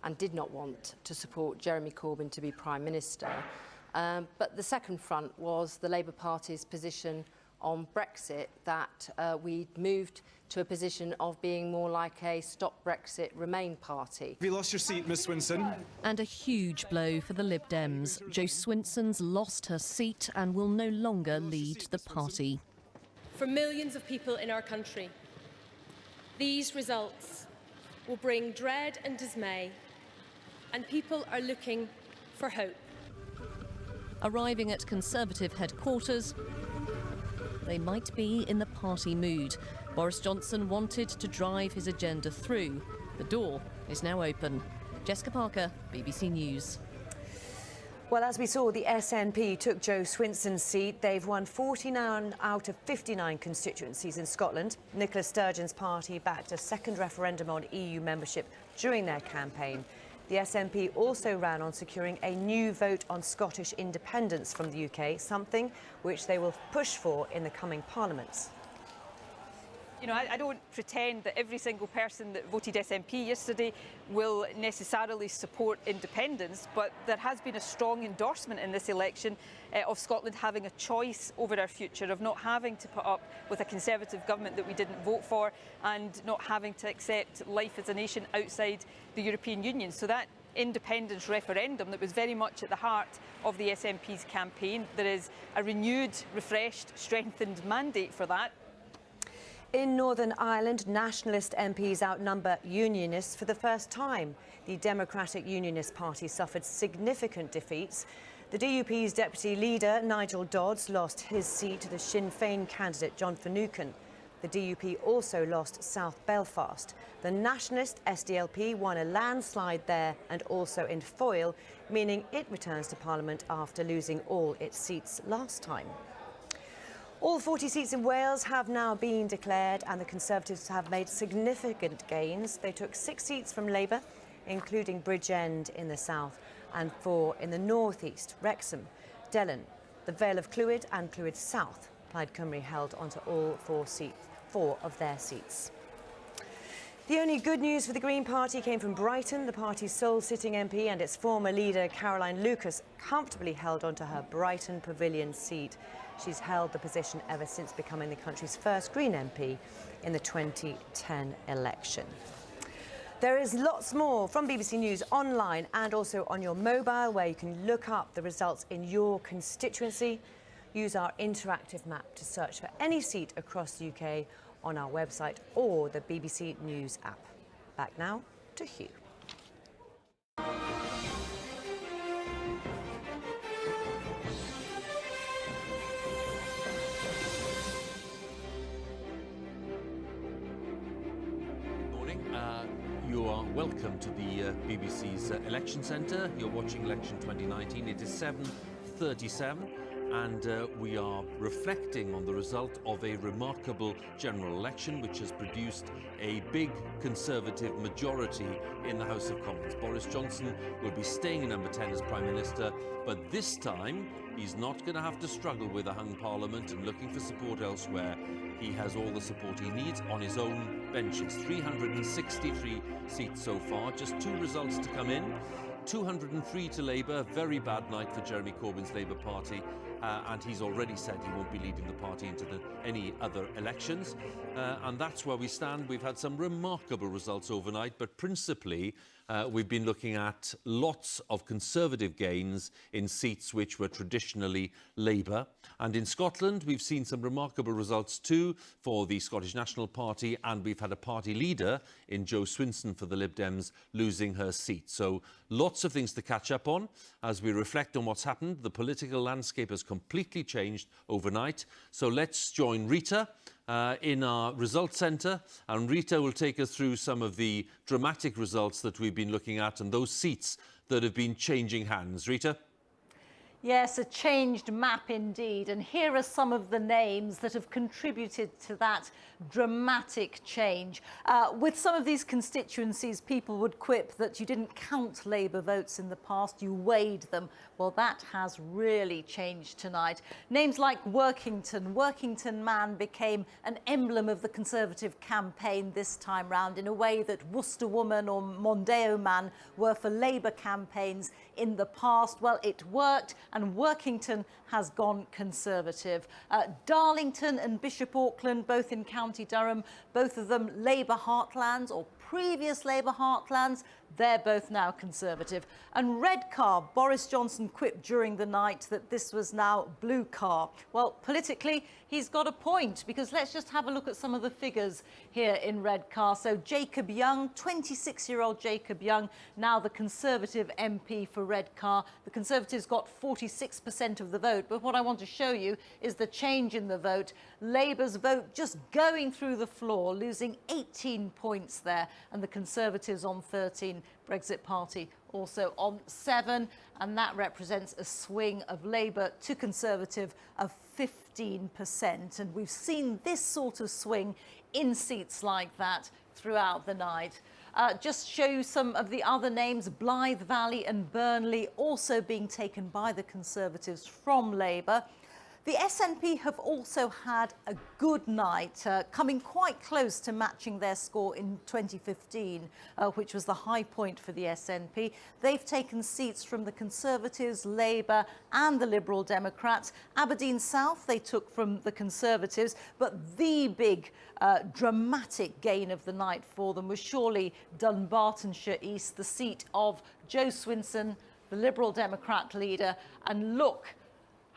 and did not want to support Jeremy Corbyn to be Prime Minister. But the second front was the Labour Party's position on Brexit, that we moved to a position of being more like a Stop Brexit Remain party. Have you lost your seat, Miss Swinson? And a huge blow for the Lib Dems. Jo Swinson's lost her seat and will no longer lead the party. For millions of people in our country, these results will bring dread and dismay, and people are looking for hope. Arriving at Conservative headquarters, they might be in the party mood. Boris Johnson wanted to drive his agenda through. The door is now open. Jessica Parker, BBC News. Well, as we saw, the SNP took Jo Swinson's seat. They've won 49 out of 59 constituencies in Scotland. Nicola Sturgeon's party backed a second referendum on EU membership during their campaign. The SNP also ran on securing a new vote on Scottish independence from the UK, something which they will push for in the coming parliaments. You know, I don't pretend that every single person that voted SNP yesterday will necessarily support independence, but there has been a strong endorsement in this election of Scotland having a choice over our future, of not having to put up with a Conservative government that we didn't vote for and not having to accept life as a nation outside the European Union. So that independence referendum that was very much at the heart of the SNP's campaign, there is a renewed, refreshed, strengthened mandate for that. In Northern Ireland, nationalist MPs outnumber unionists for the first time. The Democratic Unionist Party suffered significant defeats. The DUP's deputy leader, Nigel Dodds, lost his seat to the Sinn Féin candidate, John Finucane. The DUP also lost South Belfast. The nationalist SDLP won a landslide there and also in Foyle, meaning it returns to Parliament after losing all its seats last time. All 40 seats in Wales have now been declared, and the Conservatives have made significant gains. They took 6 seats from Labour, including Bridgend in the south, and 4 in the northeast: Wrexham, Dellen, the Vale of Clwyd and Clwyd South. Plaid Cymru held onto all 4 of their seats. The only good news for the Green Party came from Brighton. The party's sole sitting MP and its former leader, Caroline Lucas, comfortably held onto her Brighton Pavilion seat. She's held the position ever since becoming the country's first Green MP in the 2010 election. There is lots more from BBC News online and also on your mobile, where you can look up the results in your constituency. Use our interactive map to search for any seat across the UK on our website or the BBC News app. Back now to Hugh. You are welcome to the BBC's Election Centre. You're watching Election 2019. It is 7:37 and we are reflecting on the result of a remarkable general election which has produced a big Conservative majority in the House of Commons. Boris Johnson will be staying in number 10 as Prime Minister, but this time he's not going to have to struggle with a hung Parliament and looking for support elsewhere. He has all the support he needs on his own benches. 363 seats so far, just 2 results to come in. 203 to Labour, a very bad night for Jeremy Corbyn's Labour Party, and he's already said he won't be leading the party into any other elections. And that's where we stand. We've had some remarkable results overnight, but principally we've been looking at lots of Conservative gains in seats which were traditionally Labour. And in Scotland, we've seen some remarkable results too for the Scottish National Party, and we've had a party leader in Jo Swinson for the Lib Dems losing her seat. So lots of things to catch up on as we reflect on what's happened. The political landscape has completely changed overnight. So let's join Reeta in our results centre, and Reeta will take us through some of the dramatic results that we've been looking at and those seats that have been changing hands. Reeta? Yes, a changed map indeed. And here are some of the names that have contributed to that dramatic change. With some of these constituencies, people would quip that you didn't count Labour votes in the past, you weighed them. Well, that has really changed tonight. Names like Workington Man became an emblem of the Conservative campaign this time round in a way that Worcester Woman or Mondeo Man were for Labour campaigns in the past. Well, it worked, and Workington has gone Conservative. Darlington and Bishop Auckland, both in County Durham, both of them Labour heartlands or previous Labour heartlands, they're both now Conservative. And Redcar, Boris Johnson quipped during the night that this was now Blue Car. Well, politically, he's got a point, because let's just have a look at some of the figures here in Redcar. So Jacob Young, 26-year-old Jacob Young, now the Conservative MP for Redcar. The Conservatives got 46% of the vote, but what I want to show you is the change in the vote. Labour's vote just going through the floor, losing 18 points there, and the Conservatives on 13. Brexit Party also on 7, and that represents a swing of Labour to Conservative of 15%. And we've seen this sort of swing in seats like that throughout the night. Just show you some of the other names. Blythe Valley and Burnley also being taken by the Conservatives from Labour. The SNP have also had a good night, coming quite close to matching their score in 2015, which was the high point for the SNP. They've taken seats from the Conservatives, Labour and the Liberal Democrats. Aberdeen South they took from the Conservatives, but the big dramatic gain of the night for them was surely Dunbartonshire East, the seat of Jo Swinson, the Liberal Democrat leader. And look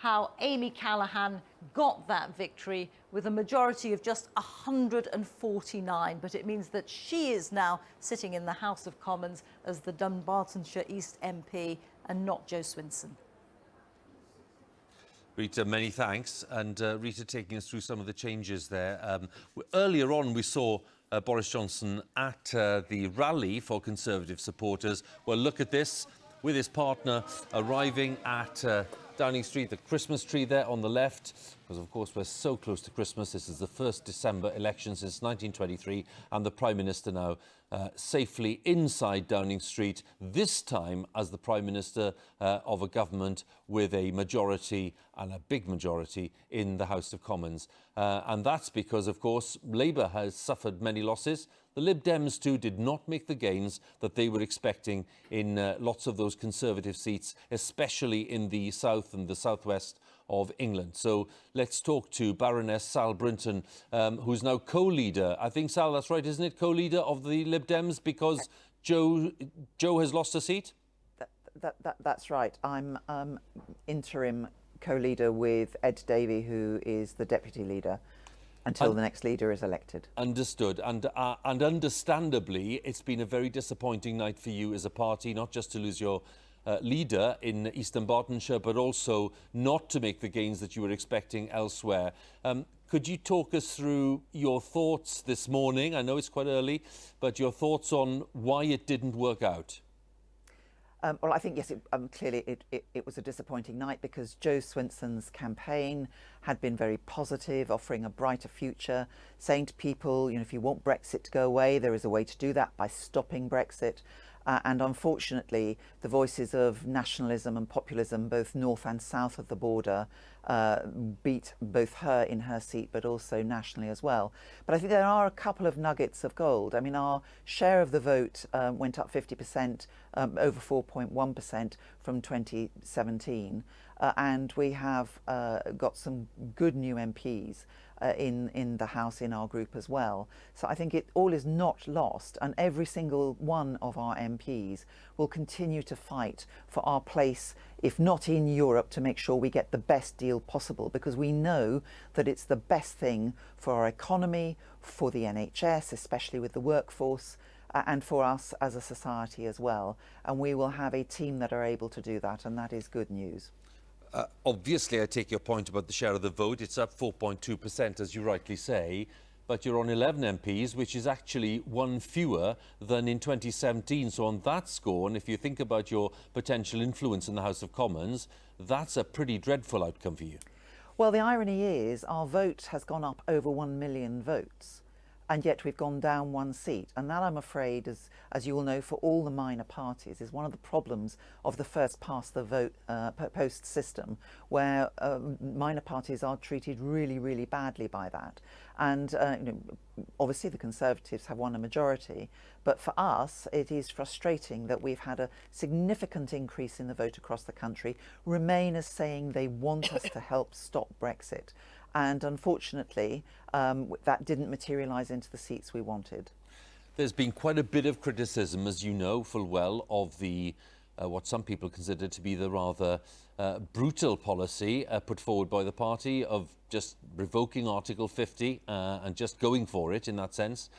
how Amy Callaghan got that victory with a majority of just 149, but it means that she is now sitting in the House of Commons as the Dunbartonshire East MP and not Jo Swinson. Reeta, many thanks. And Reeta taking us through some of the changes there. Earlier on, we saw Boris Johnson at the rally for Conservative supporters. Well, look at this, with his partner arriving at Downing Street, the Christmas tree there on the left, because of course we're so close to Christmas. This is the first December election since 1923, and the Prime Minister now safely inside Downing Street, this time as the Prime Minister of a government with a majority, and a big majority, in the House of Commons. And that's because, of course, Labour has suffered many losses. The Lib Dems too did not make the gains that they were expecting in lots of those Conservative seats, especially in the south and the southwest of England. So let's talk to Baroness Sal Brinton, who's now co-leader. I think, Sal, that's right, isn't it? Co-leader of the Lib Dems, because Jo has lost a seat? That's right. I'm interim co-leader with Ed Davey, who is the deputy leader, until the next leader is elected. Understood. And understandably, it's been a very disappointing night for you as a party, not just to lose your leader in East Dunbartonshire, but also not to make the gains that you were expecting elsewhere. Could you talk us through your thoughts this morning? I know it's quite early, but your thoughts on why it didn't work out? Well, I think, yes, clearly it was a disappointing night because Jo Swinson's campaign had been very positive, offering a brighter future, saying to people, you know, if you want Brexit to go away, there is a way to do that by stopping Brexit. And unfortunately, the voices of nationalism and populism, both north and south of the border, beat both her in her seat, but also nationally as well. But I think there are a couple of nuggets of gold. I mean, our share of the vote went up 50%, over 4.1% from 2017. And we have got some good new MPs in the House, in our group as well. So I think it all is not lost, and every single one of our MPs will continue to fight for our place, if not in Europe, to make sure we get the best deal possible, because we know that it's the best thing for our economy, for the NHS, especially with the workforce, and for us as a society as well. And we will have a team that are able to do that, and that is good news. Obviously, I take your point about the share of the vote. It's up 4.2%, as you rightly say, but you're on 11 MPs, which is actually one fewer than in 2017. So on that score, and if you think about your potential influence in the House of Commons, that's a pretty dreadful outcome for you. Well, the irony is our vote has gone up over 1 million votes, and yet we've gone down one seat. And that, I'm afraid, as you all know, for all the minor parties, is one of the problems of the first past the vote post system, where minor parties are treated really, really badly by that. And you know, obviously the Conservatives have won a majority, but for us it is frustrating that we've had a significant increase in the vote across the country. Remainers saying they want us to help stop Brexit. And unfortunately, that didn't materialise into the seats we wanted. There's been quite a bit of criticism, as you know full well, of the what some people consider to be the rather brutal policy put forward by the party of just revoking Article 50 and just going for it in that sense,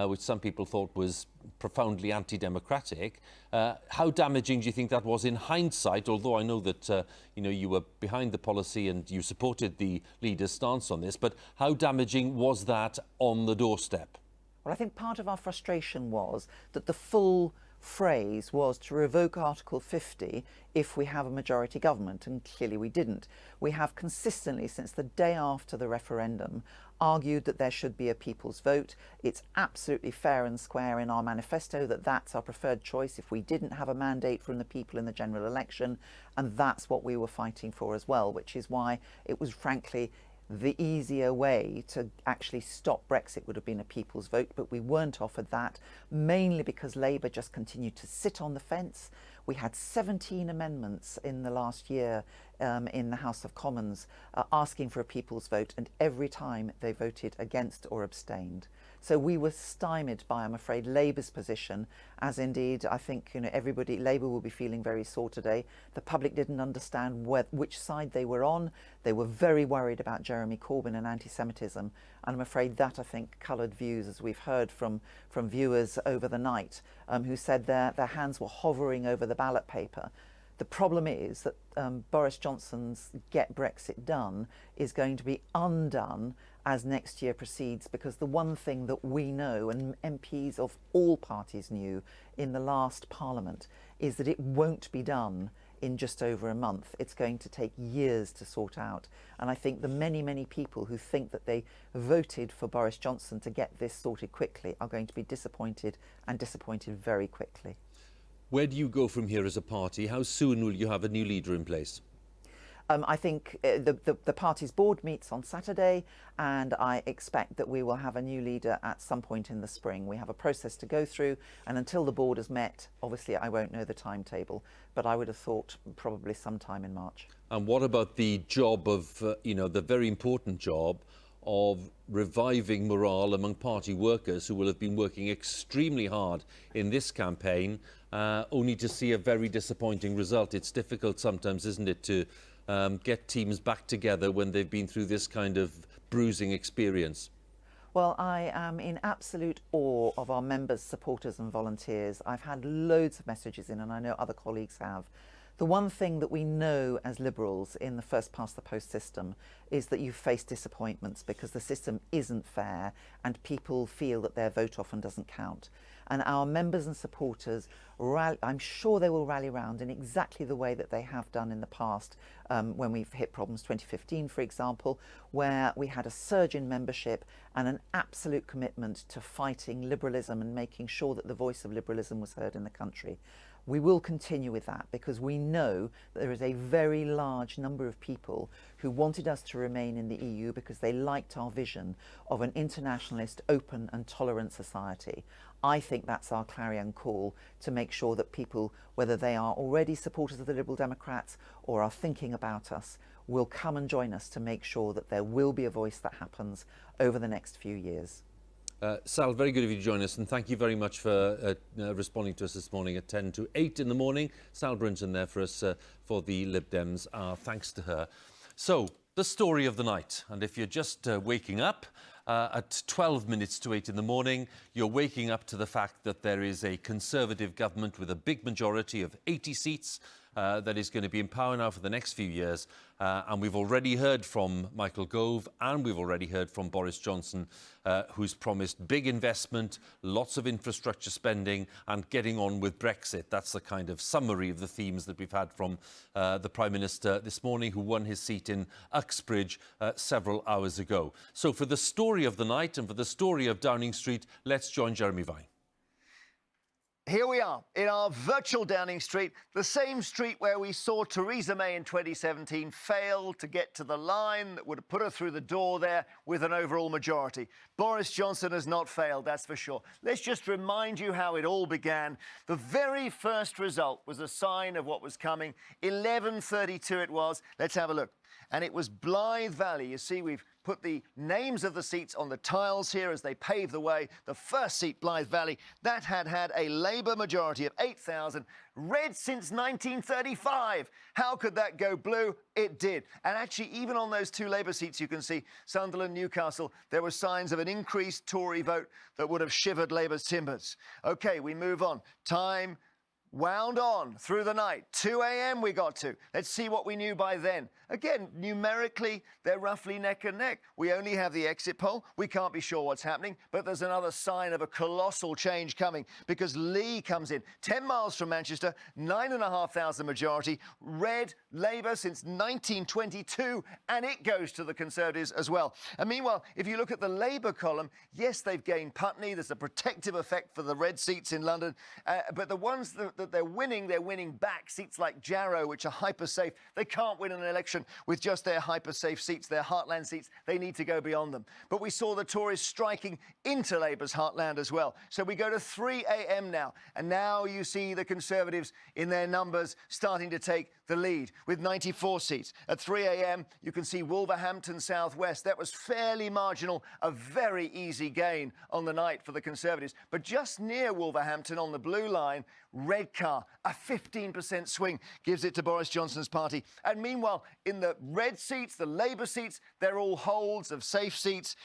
which some people thought was profoundly anti-democratic. How damaging do you think that was in hindsight? Although I know that you know, you were behind the policy and you supported the leader's stance on this, but how damaging was that on the doorstep? Well, I think part of our frustration was that the full phrase was to revoke Article 50 if we have a majority government, and clearly we didn't. We have consistently, since the day after the referendum, argued that there should be a people's vote. It's absolutely fair and square in our manifesto that that's our preferred choice if we didn't have a mandate from the people in the general election, and that's what we were fighting for as well, which is why it was frankly the easier way to actually stop Brexit would have been a people's vote, but we weren't offered that, mainly because Labour just continued to sit on the fence. We had 17 amendments in the last year in the House of Commons asking for a people's vote, and every time they voted against or abstained. So we were stymied by, I'm afraid, Labour's position, as indeed I think, you know, everybody, Labour will be feeling very sore today. The public didn't understand which side they were on. They were very worried about Jeremy Corbyn and anti-Semitism, and I'm afraid that, I think, coloured views, as we've heard from viewers over the night, who said their hands were hovering over the ballot paper. The problem is that Boris Johnson's Get Brexit Done is going to be undone as next year proceeds, because the one thing that we know, and MPs of all parties knew in the last Parliament, is that it won't be done in just over a month. It's going to take years to sort out. And I think the many, many people who think that they voted for Boris Johnson to get this sorted quickly are going to be disappointed, and disappointed very quickly. Where do you go from here as a party? How soon will you have a new leader in place? I think the party's board meets on Saturday, and I expect that we will have a new leader at some point in the spring. We have a process to go through, and until the board has met, obviously I won't know the timetable, but I would have thought probably sometime in March. And what about the job of, you know, the very important job of reviving morale among party workers who will have been working extremely hard in this campaign, only to see a very disappointing result? It's difficult sometimes, isn't it, to get teams back together when they've been through this kind of bruising experience? Well, I am in absolute awe of our members, supporters and volunteers. I've had loads of messages in, and I know other colleagues have. The one thing that we know as Liberals in the first past the post system is that you face disappointments because the system isn't fair and people feel that their vote often doesn't count. And our members and supporters, I'm sure they will rally round in exactly the way that they have done in the past when we've hit problems 2015, for example, where we had a surge in membership and an absolute commitment to fighting liberalism and making sure that the voice of liberalism was heard in the country. We will continue with that because we know that there is a very large number of people who wanted us to remain in the EU because they liked our vision of an internationalist, open and tolerant society. I think that's our clarion call to make sure that people, whether they are already supporters of the Liberal Democrats or are thinking about us, will come and join us to make sure that there will be a voice that happens over the next few years. Sal, very good of you to join us, and thank you very much for responding to us this morning at 10 to 8 in the morning. Sal Brinton there for us for the Lib Dems. Thanks to her. So, the story of the night, and if you're just waking up at 12 minutes to 8 in the morning, you're waking up to the fact that there is a Conservative government with a big majority of 80 seats that is going to be in power now for the next few years. And we've already heard from Michael Gove and we've already heard from Boris Johnson, who's promised big investment, lots of infrastructure spending and getting on with Brexit. That's the kind of summary of the themes that we've had from the Prime Minister this morning, who won his seat in Uxbridge several hours ago. So for the story of the night and for the story of Downing Street, let's join Jeremy Vine. Here we are in our virtual Downing Street, the same street where we saw Theresa May in 2017 fail to get to the line that would have put her through the door there with an overall majority. Boris Johnson has not failed, that's for sure. Let's just remind you how it all began. The very first result was a sign of what was coming. 11:32 it was. Let's have a look. And it was Blythe Valley. You see, we've put the names of the seats on the tiles here as they pave the way. The first seat, Blythe Valley, that had a Labour majority of 8,000, red since 1935. How could that go blue? It did. And actually, even on those two Labour seats, you can see Sunderland, Newcastle, there were signs of an increased Tory vote that would have shivered Labour's timbers. OK, we move on. Time wound on through the night. 2 a.m. we got to. Let's see what we knew by then. Again, numerically, they're roughly neck and neck. We only have the exit poll. We can't be sure what's happening, but there's another sign of a colossal change coming because Lee comes in 10 miles from Manchester, 9,500 majority, red Labour since 1922, and it goes to the Conservatives as well. And meanwhile, if you look at the Labour column, yes, they've gained Putney. There's a protective effect for the red seats in London, but the ones that they're winning back, seats like Jarrow, which are hyper-safe. They can't win an election with just their hyper-safe seats, their heartland seats. They need to go beyond them. But we saw the Tories striking into Labour's heartland as well. So we go to 3 a.m. now. And now you see the Conservatives in their numbers starting to take the lead with 94 seats. At 3 a.m., you can see Wolverhampton South West. That was fairly marginal, a very easy gain on the night for the Conservatives. But just near Wolverhampton on the blue line, Redcar, a 15% swing, gives it to Boris Johnson's party. And meanwhile, in the red seats, the Labour seats, they're all holds of safe seats.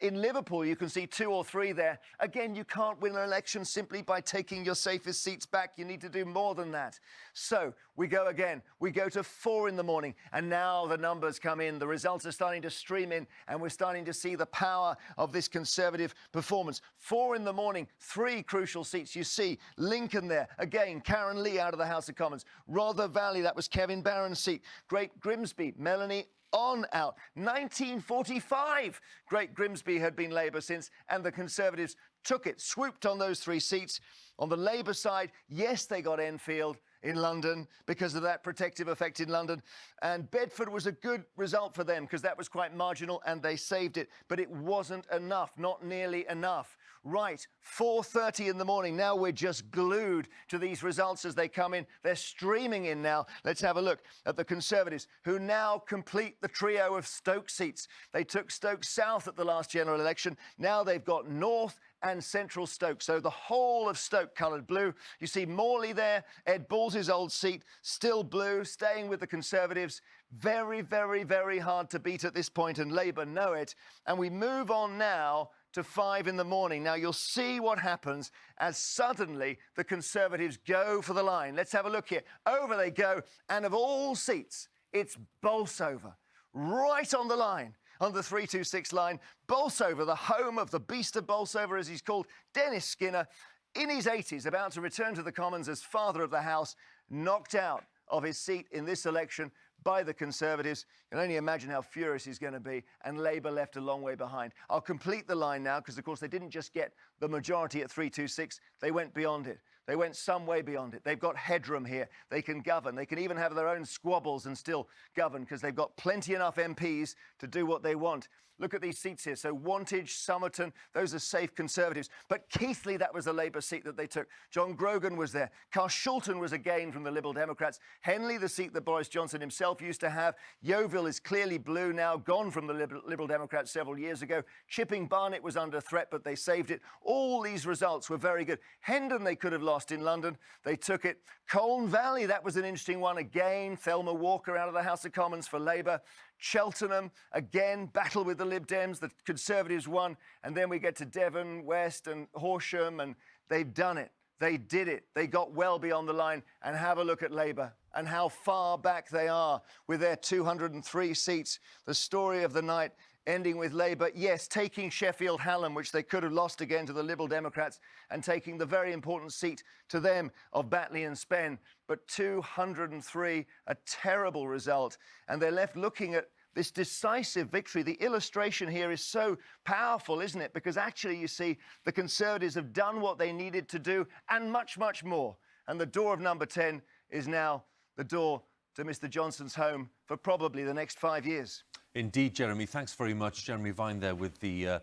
In Liverpool, you can see 2 or 3 there. Again, you can't win an election simply by taking your safest seats back. You need to do more than that. So we go again. We go to 4 in the morning, and now the numbers come in. The results are starting to stream in, and we're starting to see the power of this Conservative performance. 4 in the morning, 3 crucial seats. You see Lincoln there. Again, Karen Lee out of the House of Commons. Rother Valley, that was Kevin Barron's seat. Great Grimsby, Melanie on out. 1945, Great Grimsby had been Labour since, and the Conservatives took it, swooped on those 3 seats. On the Labour side, yes, they got Enfield in London because of that protective effect in London. And Bedford was a good result for them because that was quite marginal and they saved it. But it wasn't enough, not nearly enough. Right, 4:30 in the morning. Now we're just glued to these results as they come in. They're streaming in now. Let's have a look at the Conservatives, who now complete the trio of Stoke seats. They took Stoke South at the last general election. Now they've got North and Central Stoke. So the whole of Stoke coloured blue. You see Morley there, Ed Balls' old seat, still blue, staying with the Conservatives. Very, very, very hard to beat at this point, and Labour know it. And we move on now to 5 in the morning. Now, you'll see what happens as suddenly the Conservatives go for the line. Let's have a look here. Over they go, and of all seats, it's Bolsover, right on the line, on the 326 line. Bolsover, the home of the beast of Bolsover, as he's called, Dennis Skinner, in his 80s, about to return to the Commons as Father of the House, knocked out of his seat in this election by the Conservatives. You can only imagine how furious he's going to be, and Labour left a long way behind. I'll complete the line now, because, of course, they didn't just get the majority at 326, they went beyond it. They went some way beyond it. They've got headroom here. They can govern. They can even have their own squabbles and still govern, because they've got plenty enough MPs to do what they want. Look at these seats here. So Wantage, Somerton, those are safe Conservatives. But Keighley, that was a Labour seat that they took. John Grogan was there. Carshalton was again from the Liberal Democrats. Henley, the seat that Boris Johnson himself used to have. Yeovil is clearly blue now, gone from the Liberal Democrats several years ago. Chipping Barnet was under threat, but they saved it. All these results were very good. Hendon they could have lost in London. They took it. Colne Valley, that was an interesting one again. Thelma Walker out of the House of Commons for Labour. Cheltenham, again, battle with the Lib Dems. The Conservatives won. And then we get to Devon, West and Horsham, and they've done it. They did it. They got well beyond the line. And have a look at Labour and how far back they are with their 203 seats. The story of the night ending with Labour, yes, taking Sheffield Hallam, which they could have lost again to the Liberal Democrats, and taking the very important seat to them of Batley and Spen. But 203, a terrible result. And they're left looking at this decisive victory. The illustration here is so powerful, isn't it? Because actually, you see, the Conservatives have done what they needed to do and much, much more. And the door of number 10 is now the door to Mr. Johnson's home for probably the next 5 years. Indeed, Jeremy. Thanks very much. Jeremy Vine there with the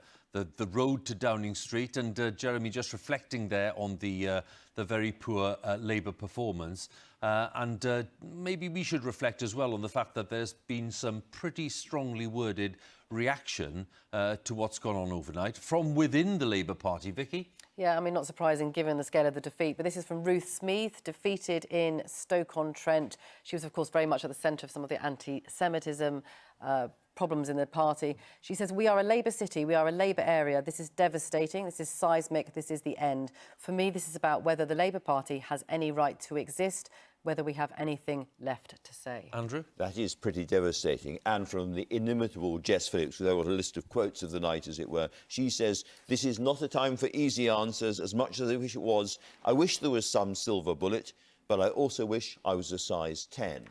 road to Downing Street, and Jeremy just reflecting there on the very poor Labour performance. And maybe we should reflect as well on the fact that there's been some pretty strongly worded reaction to what's gone on overnight from within the Labour Party. Vicky? Yeah, I mean, not surprising given the scale of the defeat, but this is from Ruth Smeeth, defeated in Stoke-on-Trent. She was, of course, very much at the centre of some of the anti-Semitism problems in the party. She says, we are a Labour city, we are a Labour area. This is devastating, this is seismic, this is the end. For me, this is about whether the Labour Party has any right to exist, whether we have anything left to say. Andrew? That is pretty devastating. And from the inimitable Jess Phillips, with a list of quotes of the night, as it were, she says, this is not a time for easy answers, as much as I wish it was. I wish there was some silver bullet, but I also wish I was a size 10.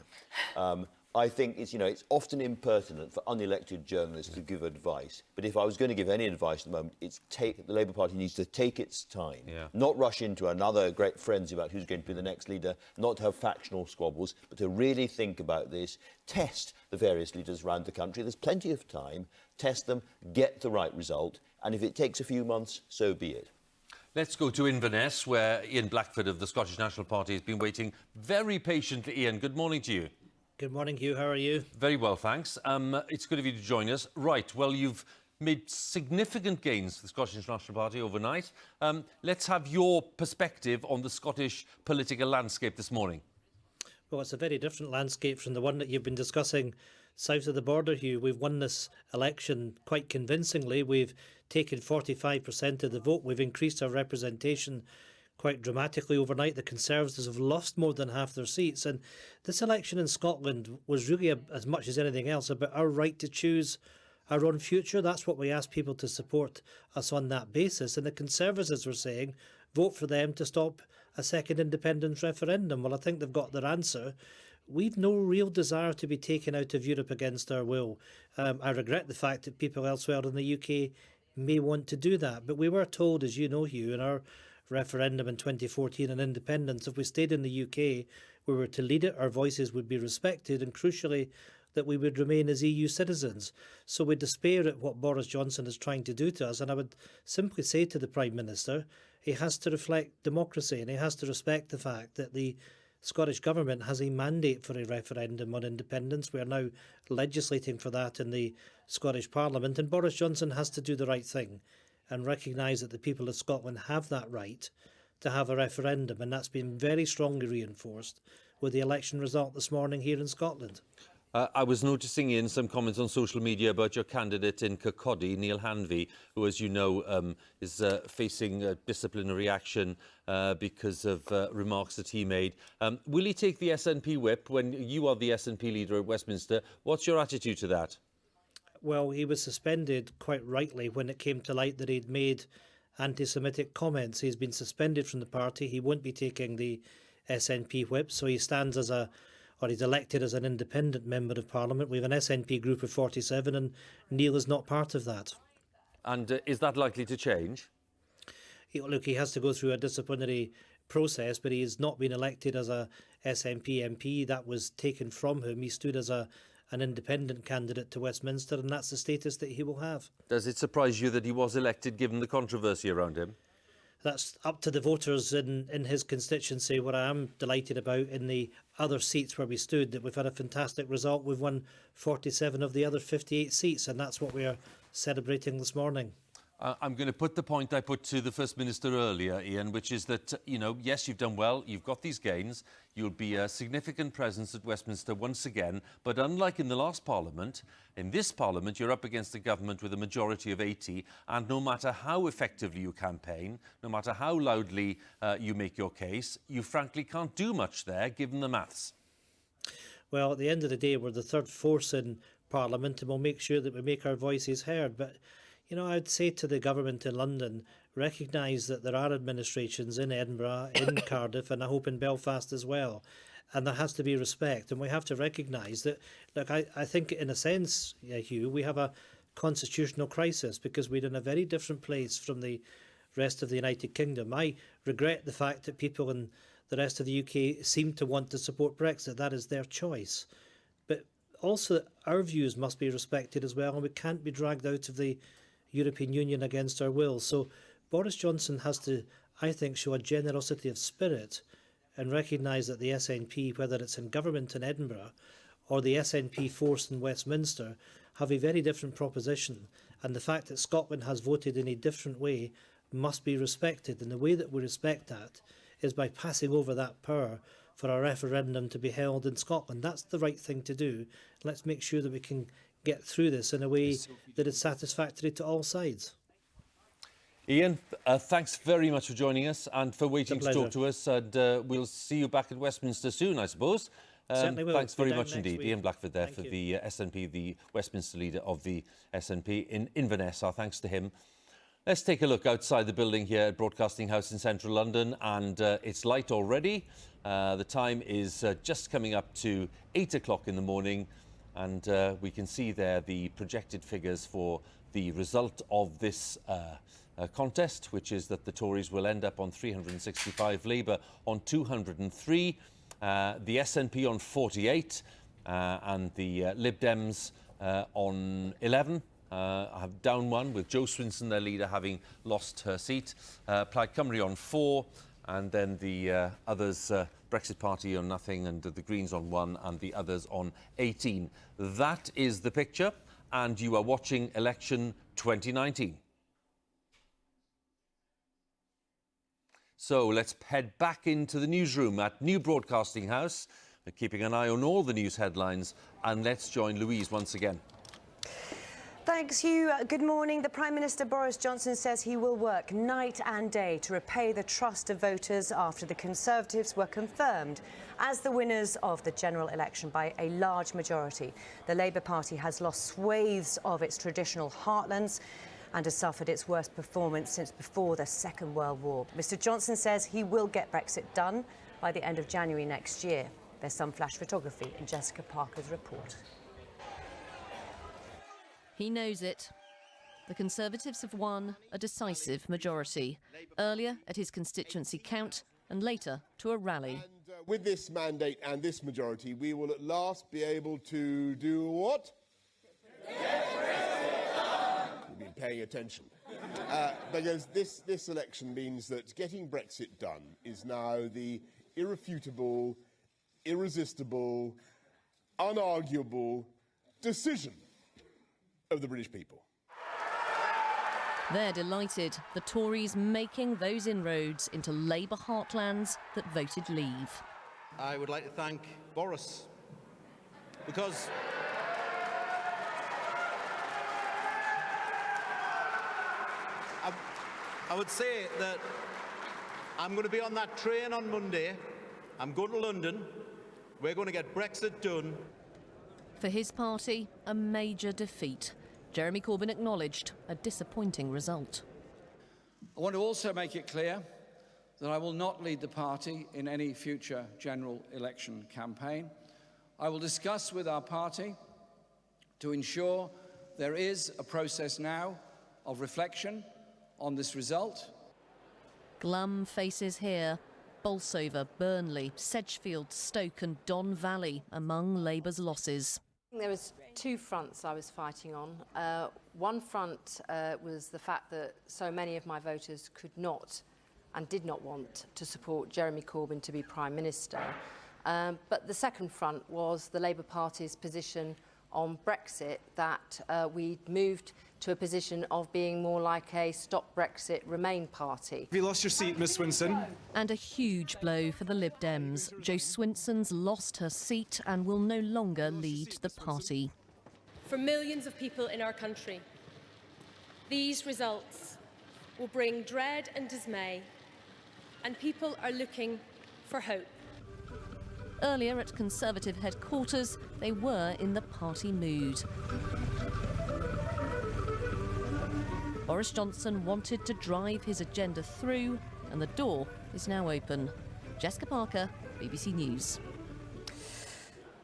I think it's, it's often impertinent for unelected journalists to give advice. But if I was going to give any advice at the moment, it's the Labour Party needs to take its time, not rush into another great frenzy about who's going to be the next leader, not to have factional squabbles, but to really think about this, test the various leaders around the country. There's plenty of time. Test them, get the right result, and if it takes a few months, so be it. Let's go to Inverness, where Ian Blackford of the Scottish National Party has been waiting very patiently. Ian, good morning to you. Good morning, Hugh. How are you? Very well, thanks. It's good of you to join us. Right, well, you've made significant gains for the Scottish National Party overnight. Let's have your perspective on the Scottish political landscape this morning. Well, it's a very different landscape from the one that you've been discussing south of the border, Hugh. We've won this election quite convincingly. We've taken 45% of the vote. We've increased our representation quite dramatically overnight. The Conservatives have lost more than half their seats, and this election in Scotland was really, as much as anything else, about our right to choose our own future. That's what we asked people to support us on that basis, and the Conservatives were saying vote for them to stop a second independence referendum. Well, I think they've got their answer. We've no real desire to be taken out of Europe against our will. I regret the fact that people elsewhere in the UK may want to do that, but we were told, as you know, Hugh, in our referendum in 2014 on independence, if we stayed in the UK, we were to lead it, our voices would be respected, and crucially, that we would remain as EU citizens. So we despair at what Boris Johnson is trying to do to us, and I would simply say to the Prime Minister, he has to reflect democracy, and he has to respect the fact that the Scottish Government has a mandate for a referendum on independence. We are now legislating for that in the Scottish Parliament, and Boris Johnson has to do the right thing and recognise that the people of Scotland have that right to have a referendum, and that's been very strongly reinforced with the election result this morning here in Scotland. I was noticing in some comments on social media about your candidate in Kirkcaldy, Neil Hanvey, who, as you know, is facing disciplinary action because of remarks that he made. Will he take the SNP whip when you are the SNP leader at Westminster? What's your attitude to that? Well, he was suspended quite rightly when it came to light that he'd made anti-Semitic comments. He's been suspended from the party. He won't be taking the SNP whip, so he stands as he's elected as an independent member of Parliament. We have an SNP group of 47 and Neil is not part of that. And is that likely to change? Look, he has to go through a disciplinary process, but he has not been elected as a SNP MP. That was taken from him. He stood as an independent candidate to Westminster, and that's the status that he will have. Does it surprise you that he was elected given the controversy around him? That's up to the voters in his constituency. What I am delighted about in the other seats where we stood, that we've had a fantastic result. We've won 47 of the other 58 seats, and that's what we are celebrating this morning. I'm going to put the point I put to the First Minister earlier, Ian, which is that, yes, you've done well, you've got these gains, you'll be a significant presence at Westminster once again, but unlike in the last Parliament, in this Parliament you're up against a government with a majority of 80, and no matter how effectively you campaign, no matter how loudly you make your case, you frankly can't do much there, given the maths. Well, at the end of the day, we're the third force in Parliament, and we'll make sure that we make our voices heard. But I'd say to the government in London, recognise that there are administrations in Edinburgh, in Cardiff, and I hope in Belfast as well. And there has to be respect. And we have to recognise that, look, I think in a sense, Hugh, we have a constitutional crisis because we're in a very different place from the rest of the United Kingdom. I regret the fact that people in the rest of the UK seem to want to support Brexit. That is their choice. But also our views must be respected as well, and we can't be dragged out of the European Union against our will. So Boris Johnson has to, I think, show a generosity of spirit and recognise that the SNP, whether it's in government in Edinburgh or the SNP force in Westminster, have a very different proposition. And the fact that Scotland has voted in a different way must be respected. And the way that we respect that is by passing over that power for a referendum to be held in Scotland. That's the right thing to do. Let's make sure that we can get through this in a way that is satisfactory to all sides. Ian, thanks very much for joining us and for waiting to talk to us. And we'll see you back at Westminster soon, I suppose. Certainly will. Thanks very much indeed. Ian Blackford there for the SNP, the Westminster leader of the SNP in Inverness. Our thanks to him. Let's take a look outside the building here at Broadcasting House in central London, and it's light already. The time is just coming up to 8 o'clock in the morning, and we can see there the projected figures for the result of this contest, which is that the Tories will end up on 365, Labour on 203, the SNP on 48, and the Lib Dems on 11. Have down one, with Jo Swinson, their leader, having lost her seat. Plaid Cymru on 4, and then the others, Brexit Party on nothing, and the Greens on 1, and the others on 18. That is the picture, and you are watching Election 2019. So let's head back into the newsroom at New Broadcasting House, keeping an eye on all the news headlines, and let's join Louise once again. Thanks, Hugh. Good morning. The Prime Minister Boris Johnson says he will work night and day to repay the trust of voters after the Conservatives were confirmed as the winners of the general election by a large majority. The Labour Party has lost swathes of its traditional heartlands and has suffered its worst performance since before the Second World War. Mr Johnson says he will get Brexit done by the end of January next year. There's some flash photography in Jessica Parker's report. He knows it. The Conservatives have won a decisive majority, earlier at his constituency count and later to a rally. And with this mandate and this majority, we will at last be able to do what? You've been paying attention. Because this election means that getting Brexit done is now the irrefutable, irresistible, unarguable decision of the British people. They're delighted, the Tories making those inroads into Labour heartlands that voted leave. I would like to thank Boris because I would say that I'm going to be on that train on Monday. I'm going to London. We're going to get Brexit done. For his party, a major defeat. Jeremy Corbyn acknowledged a disappointing result. I want to also make it clear that I will not lead the party in any future general election campaign. I will discuss with our party to ensure there is a process now of reflection on this result. Glum faces here. Bolsover, Burnley, Sedgefield, Stoke and Don Valley among Labour's losses. There was two fronts I was fighting on. One front was the fact that so many of my voters could not and did not want to support Jeremy Corbyn to be Prime Minister. But the second front was the Labour Party's position on Brexit, that we'd moved to a position of being more like a Stop Brexit, Remain party. Have you lost your seat, Miss Swinson? And a huge blow for the Lib Dems. Jo Swinson's lost her seat and will no longer lead the party. For millions of people in our country, these results will bring dread and dismay, and people are looking for hope. Earlier at Conservative headquarters, they were in the party mood. Boris Johnson wanted to drive his agenda through, and the door is now open. Jessica Parker, BBC News.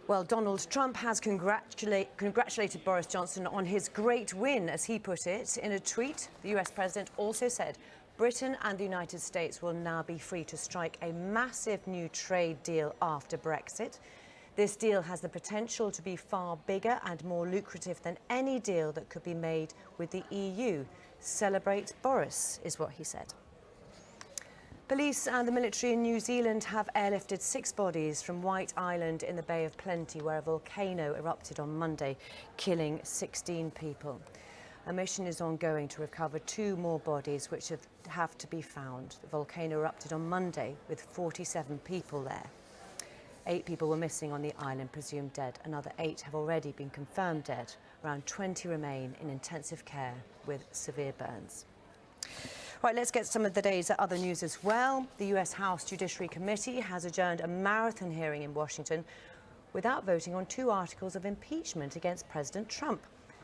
Well, Donald Trump has congratulated Boris Johnson on his great win, as he put it. In a tweet, the US president also said Britain and the United States will now be free to strike a massive new trade deal after Brexit. This deal has the potential to be far bigger and more lucrative than any deal that could be made with the EU. Celebrate Boris, is what he said. Police and the military in New Zealand have airlifted 6 bodies from White Island in the Bay of Plenty, where a volcano erupted on Monday, killing 16 people. A mission is ongoing to recover 2 more bodies which have to be found. The volcano erupted on Monday with 47 people there. 8 people were missing on the island, presumed dead. Another 8 have already been confirmed dead. Around 20 remain in intensive care with severe burns. Right, let's get some of the day's other news as well. The US House Judiciary Committee has adjourned a marathon hearing in Washington without voting on 2 articles of impeachment against President Trump.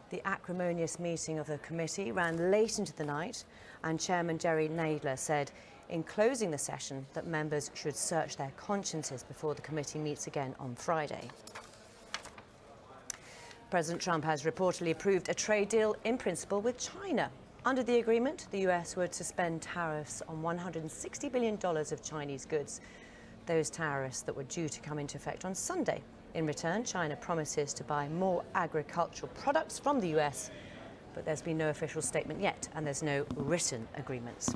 The acrimonious meeting of the committee ran late into the night, and Chairman Jerry Nadler said in closing the session that members should search their consciences before the committee meets again on Friday. President Trump has reportedly approved a trade deal in principle with China. Under the agreement, the US would suspend tariffs on $160 billion of Chinese goods, those tariffs that were due to come into effect on Sunday. In return, China promises to buy more agricultural products from the US, but there's been no official statement yet, and there's no written agreements.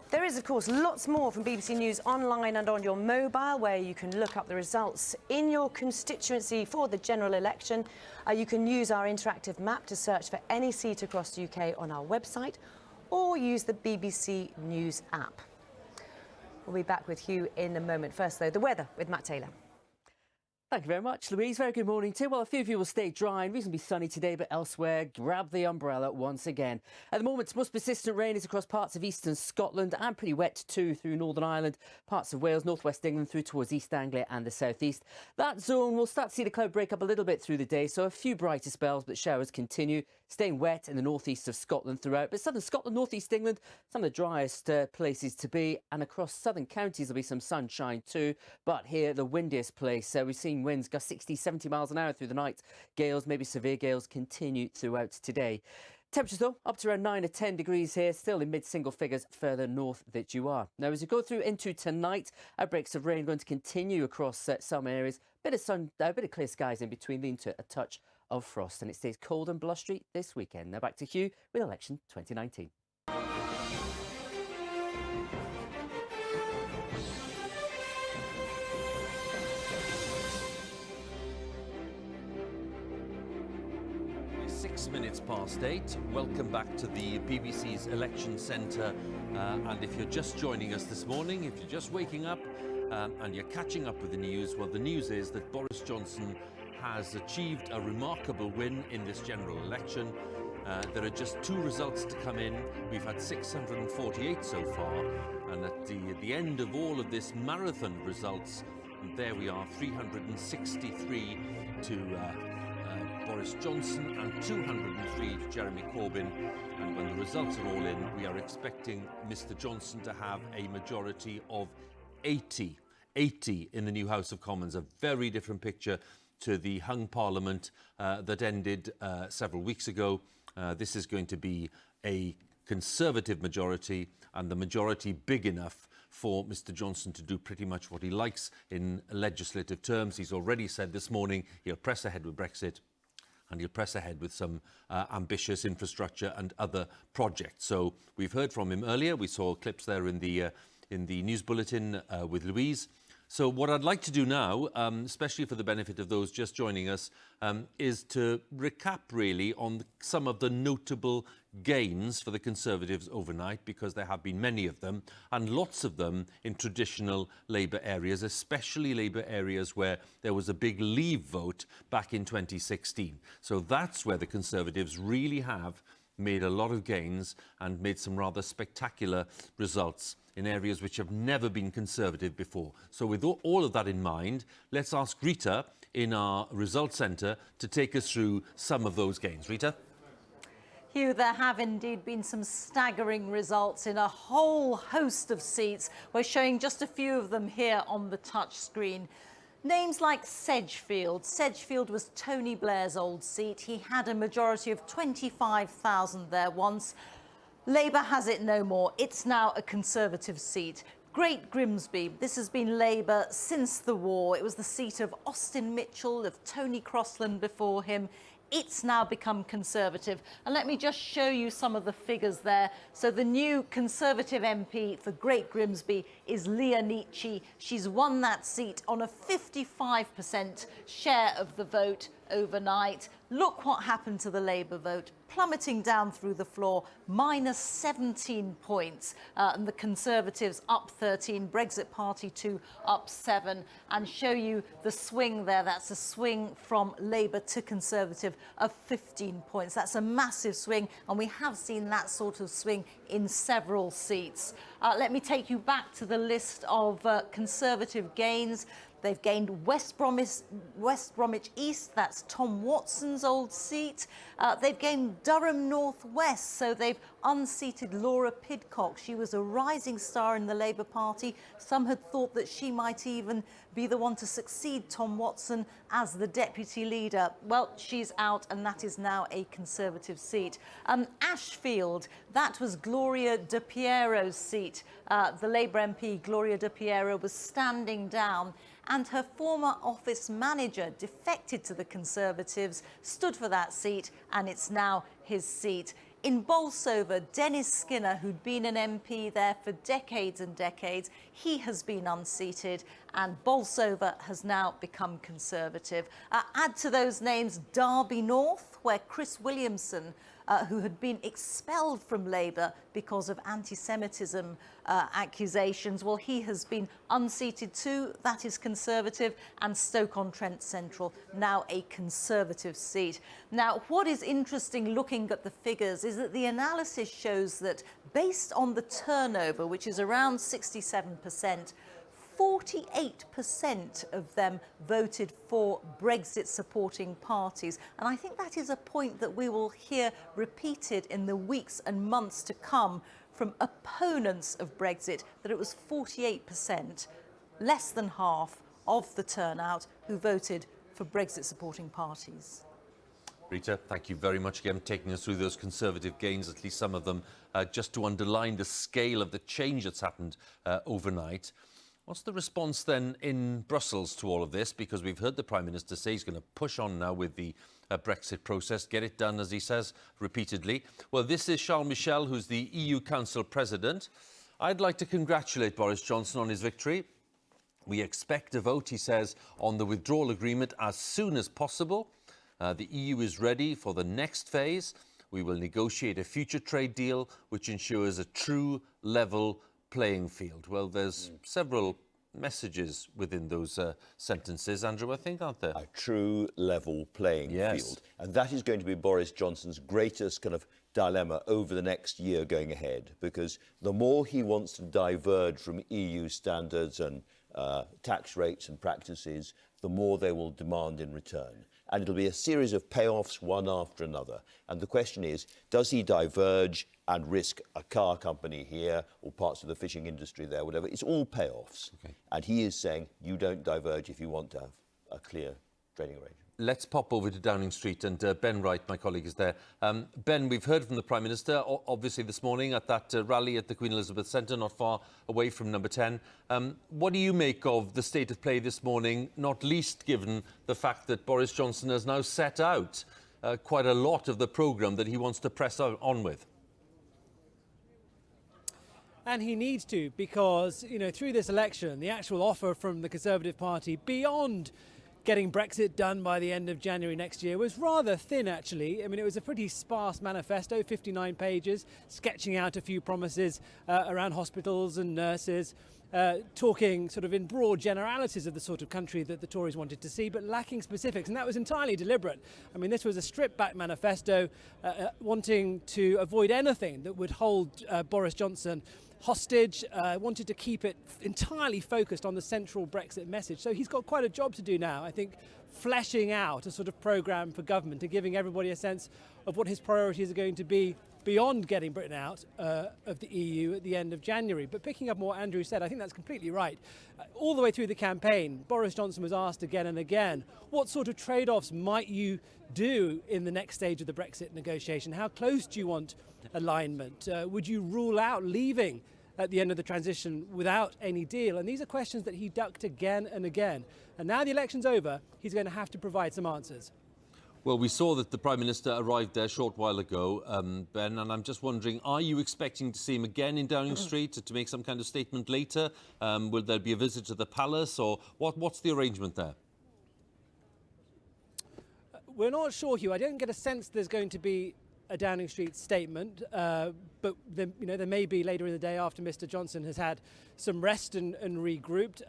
There is, of course, lots more from BBC News online and on your mobile, where you can look up the results in your constituency for the general election. You can use our interactive map to search for any seat across the UK on our website, or use the BBC News app. We'll be back with you in a moment. First, though, the weather with Matt Taylor. Thank you very much, Louise. Very good morning too. Well, a few of you will stay dry and reasonably sunny today, but elsewhere, grab the umbrella once again. At the moment, most persistent rain is across parts of eastern Scotland and pretty wet too through Northern Ireland, parts of Wales, northwest England through towards East Anglia and the southeast. That zone will start to see the cloud break up a little bit through the day, so a few brighter spells, but showers continue, staying wet in the northeast of Scotland throughout. But southern Scotland, northeast England, some of the driest places to be, and across southern counties there'll be some sunshine too. But here, the windiest place, we've seen winds gust 60, 70 miles an hour through the night. Gales, maybe severe gales, continue throughout today. Temperatures, though, up to around 9 or 10 degrees here, still in mid-single figures further north that you are. Now, as you go through into tonight, outbreaks of rain going to continue across some areas. Bit of sun, a bit of clear skies in between, leading to a touch of frost. And it stays cold and blustery this weekend. Now back to Hugh with Election 2019. -8. Welcome back to the BBC's Election Centre. And if you're just joining us this morning, if you're just waking up and you're catching up with the news, well, the news is that Boris Johnson has achieved a remarkable win in this general election. There are just 2 results to come in. We've had 648 so far, and at the end of all of this marathon of results, there we are, 363 to Boris Johnson and 203 to Jeremy Corbyn. And when the results are all in, we are expecting Mr Johnson to have a majority of 80 in the new House of Commons, a very different picture to the hung parliament that ended several weeks ago. This is going to be a Conservative majority, and the majority big enough for Mr Johnson to do pretty much what he likes in legislative terms. He's already said this morning he'll press ahead with Brexit, and he'll press ahead with some ambitious infrastructure and other projects. So we've heard from him earlier. We saw clips there in the news bulletin with Louise. So what I'd like to do now, especially for the benefit of those just joining us, is to recap really on some of the notable gains for the Conservatives overnight, because there have been many of them, and lots of them in traditional Labour areas, especially Labour areas where there was a big Leave vote back in 2016. So that's where the Conservatives really have made a lot of gains and made some rather spectacular results in areas which have never been Conservative before. So with all of that in mind, let's ask Reeta in our results centre to take us through some of those gains. Reeta? Hugh, there have indeed been some staggering results in a whole host of seats. We're showing just a few of them here on the touch screen. Names like Sedgefield. Sedgefield was Tony Blair's old seat. He had a majority of 25,000 there once. Labour has it no more. It's now a Conservative seat. Great Grimsby. This has been Labour since the war. It was the seat of Austin Mitchell, of Tony Crossland before him. It's now become Conservative. And let me just show you some of the figures there. So the new Conservative MP for Great Grimsby is Leah Nietzsche. She's won that seat on a 55% share of the vote overnight. Look what happened to the Labour vote, plummeting down through the floor, minus 17 points. And the Conservatives up 13, Brexit Party 2 up 7, and show you the swing there. That's a swing from Labour to Conservative of 15 points. That's a massive swing, and we have seen that sort of swing in several seats. Let me take you back to the list of Conservative gains. They've gained West Bromwich East, that's Tom Watson's old seat. They've gained Durham North West, so they've unseated Laura Pidcock. She was a rising star in the Labour Party. Some had thought that she might even be the one to succeed Tom Watson as the deputy leader. Well, she's out, and that is now a Conservative seat. Ashfield, that was Gloria De Piero's seat. The Labour MP, Gloria De Piero, was standing down, and her former office manager defected to the Conservatives, stood for that seat, and it's now his seat. In Bolsover, Dennis Skinner, who'd been an MP there for decades and decades, he has been unseated, and Bolsover has now become Conservative. Add to those names Derby North, where Chris Williamson, who had been expelled from Labour because of anti-Semitism accusations, well, he has been unseated too. That is Conservative. And Stoke-on-Trent Central, now a Conservative seat. Now, what is interesting looking at the figures is that the analysis shows that based on the turnover, which is around 67%, 48% of them voted for Brexit-supporting parties. And I think that is a point that we will hear repeated in the weeks and months to come from opponents of Brexit, that it was 48%, less than half of the turnout, who voted for Brexit-supporting parties. Reeta, thank you very much again for taking us through those Conservative gains, at least some of them, just to underline the scale of the change that's happened overnight. What's the response then in Brussels to all of this? Because we've heard the Prime Minister say he's going to push on now with the Brexit process, get it done, as he says repeatedly. Well, this is Charles Michel, who's the EU Council President. I'd like to congratulate Boris Johnson on his victory. We expect a vote, he says, on the withdrawal agreement as soon as possible. The EU is ready for the next phase. We will negotiate a future trade deal which ensures a true level playing field. Well, there's several messages within those sentences, Andrew, I think, aren't there? A true level playing field. And that is going to be Boris Johnson's greatest kind of dilemma over the next year going ahead, because the more he wants to diverge from EU standards and tax rates and practices, the more they will demand in return. And it'll be a series of payoffs, one after another. And the question is, does he diverge and risk a car company here or parts of the fishing industry there, whatever? It's all payoffs. Okay. And he is saying, you don't diverge if you want to have a clear trading arrangement. Let's pop over to Downing Street, and Ben Wright, my colleague, is there. Ben, we've heard from the Prime Minister, obviously this morning at that rally at the Queen Elizabeth Centre, not far away from Number 10. What do you make of the state of play this morning, not least given the fact that Boris Johnson has now set out quite a lot of the programme that he wants to press on with? And he needs to, because, you know, through this election, the actual offer from the Conservative Party beyond getting Brexit done by the end of January next year was rather thin, actually. I mean, it was a pretty sparse manifesto, 59 pages, sketching out a few promises around hospitals and nurses, talking sort of in broad generalities of the sort of country that the Tories wanted to see, but lacking specifics. And that was entirely deliberate. I mean, this was a stripped-back manifesto wanting to avoid anything that would hold Boris Johnson hostage, wanted to keep it entirely focused on the central Brexit message. So he's got quite a job to do now, I think, fleshing out a sort of programme for government and giving everybody a sense of what his priorities are going to be beyond getting Britain out of the EU at the end of January. But picking up on what Andrew said, I think that's completely right. All the way through the campaign, Boris Johnson was asked again and again, what sort of trade-offs might you do in the next stage of the Brexit negotiation? How close do you want alignment? Would you rule out leaving at the end of the transition without any deal? And these are questions that he ducked again and again. And now the election's over, he's going to have to provide some answers. Well, we saw that the Prime Minister arrived there a short while ago, Ben, and I'm just wondering, are you expecting to see him again in Downing Street to make some kind of statement later? Will there be a visit to the palace, or what's the arrangement there? We're not sure, Hugh. I don't get a sense there's going to be a Downing Street statement, but there may be later in the day after Mr Johnson has had some rest and regrouped.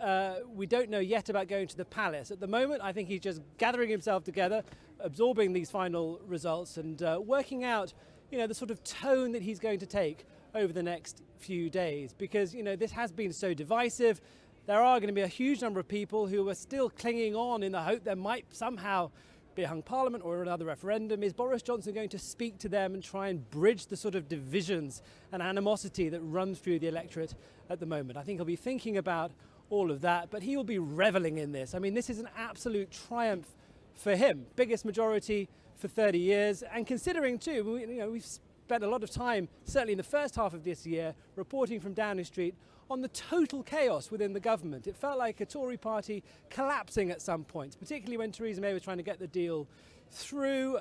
We don't know yet about going to the palace. At the moment, I think he's just gathering himself together, absorbing these final results and working out, the sort of tone that he's going to take over the next few days, because, this has been so divisive. There are going to be a huge number of people who are still clinging on in the hope there might somehow be a hung parliament or another referendum. Is Boris Johnson going to speak to them and try and bridge the sort of divisions and animosity that runs through the electorate at the moment? I think he'll be thinking about all of that, but he will be reveling in this. I mean, this is an absolute triumph for him. Biggest majority for 30 years. And considering too, we've spent a lot of time, certainly in the first half of this year, reporting from Downing Street on the total chaos within the government. It felt like a Tory party collapsing at some points, particularly when Theresa May was trying to get the deal through.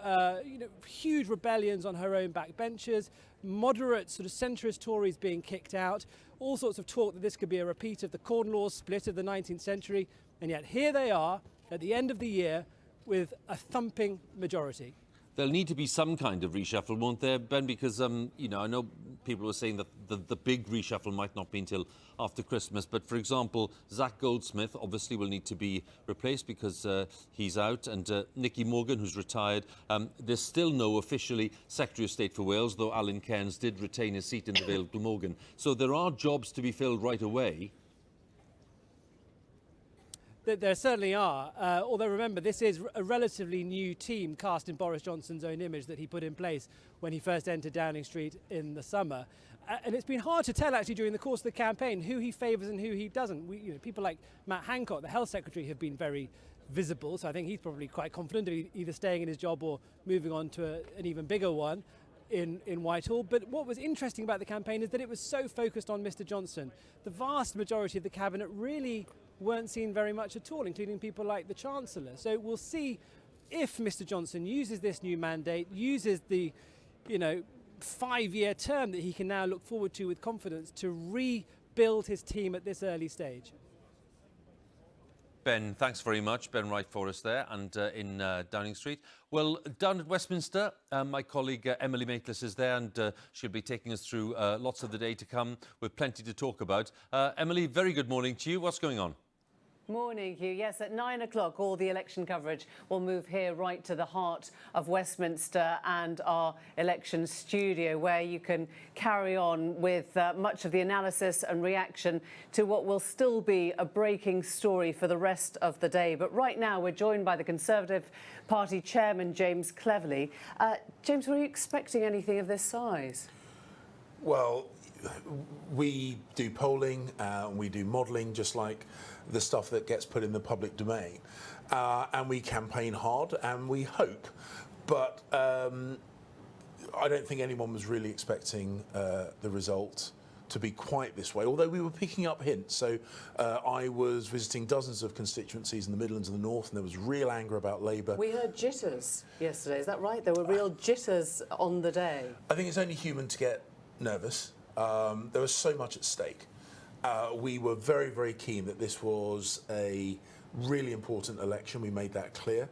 Huge rebellions on her own backbenchers, moderate sort of centrist Tories being kicked out, all sorts of talk that this could be a repeat of the Corn Laws split of the 19th century. And yet here they are at the end of the year with a thumping majority. There'll need to be some kind of reshuffle, won't there, Ben? Because, I know people were saying that the big reshuffle might not be until after Christmas. But, for example, Zach Goldsmith obviously will need to be replaced because he's out. And Nicky Morgan, who's retired. There's still no officially Secretary of State for Wales, though Alan Cairns did retain his seat in the Vale of Glamorgan. So there are jobs to be filled right away. There certainly are, although remember, this is a relatively new team cast in Boris Johnson's own image that he put in place when he first entered Downing Street in the summer. And it's been hard to tell actually during the course of the campaign who he favours and who he doesn't. People like Matt Hancock, the Health Secretary, have been very visible, so I think he's probably quite confident of either staying in his job or moving on to an even bigger one in Whitehall. But what was interesting about the campaign is that it was so focused on Mr Johnson. The vast majority of the cabinet really weren't seen very much at all, including people like the Chancellor. So we'll see if Mr Johnson uses this new mandate, uses the 5-year term that he can now look forward to with confidence to rebuild his team at this early stage. Ben, thanks very much. Ben Wright for us there and in Downing Street. Well, down at Westminster, my colleague Emily Maitlis is there and she'll be taking us through lots of the day to come with plenty to talk about. Emily, very good morning to you. What's going on? Morning, Hugh. Yes, at 9 o'clock, all the election coverage will move here right to the heart of Westminster and our election studio, where you can carry on with much of the analysis and reaction to what will still be a breaking story for the rest of the day. But right now, we're joined by the Conservative Party chairman, James Cleverly. James, were you expecting anything of this size? Well, we do polling, we do modelling, just like the stuff that gets put in the public domain. And we campaign hard and we hope. But I don't think anyone was really expecting the result to be quite this way, although we were picking up hints. So I was visiting dozens of constituencies in the Midlands and the North, and there was real anger about Labour. We heard jitters yesterday, is that right? There were real jitters on the day. I think it's only human to get nervous. There was so much at stake. We were very, very keen that this was a really important election. We made that clear.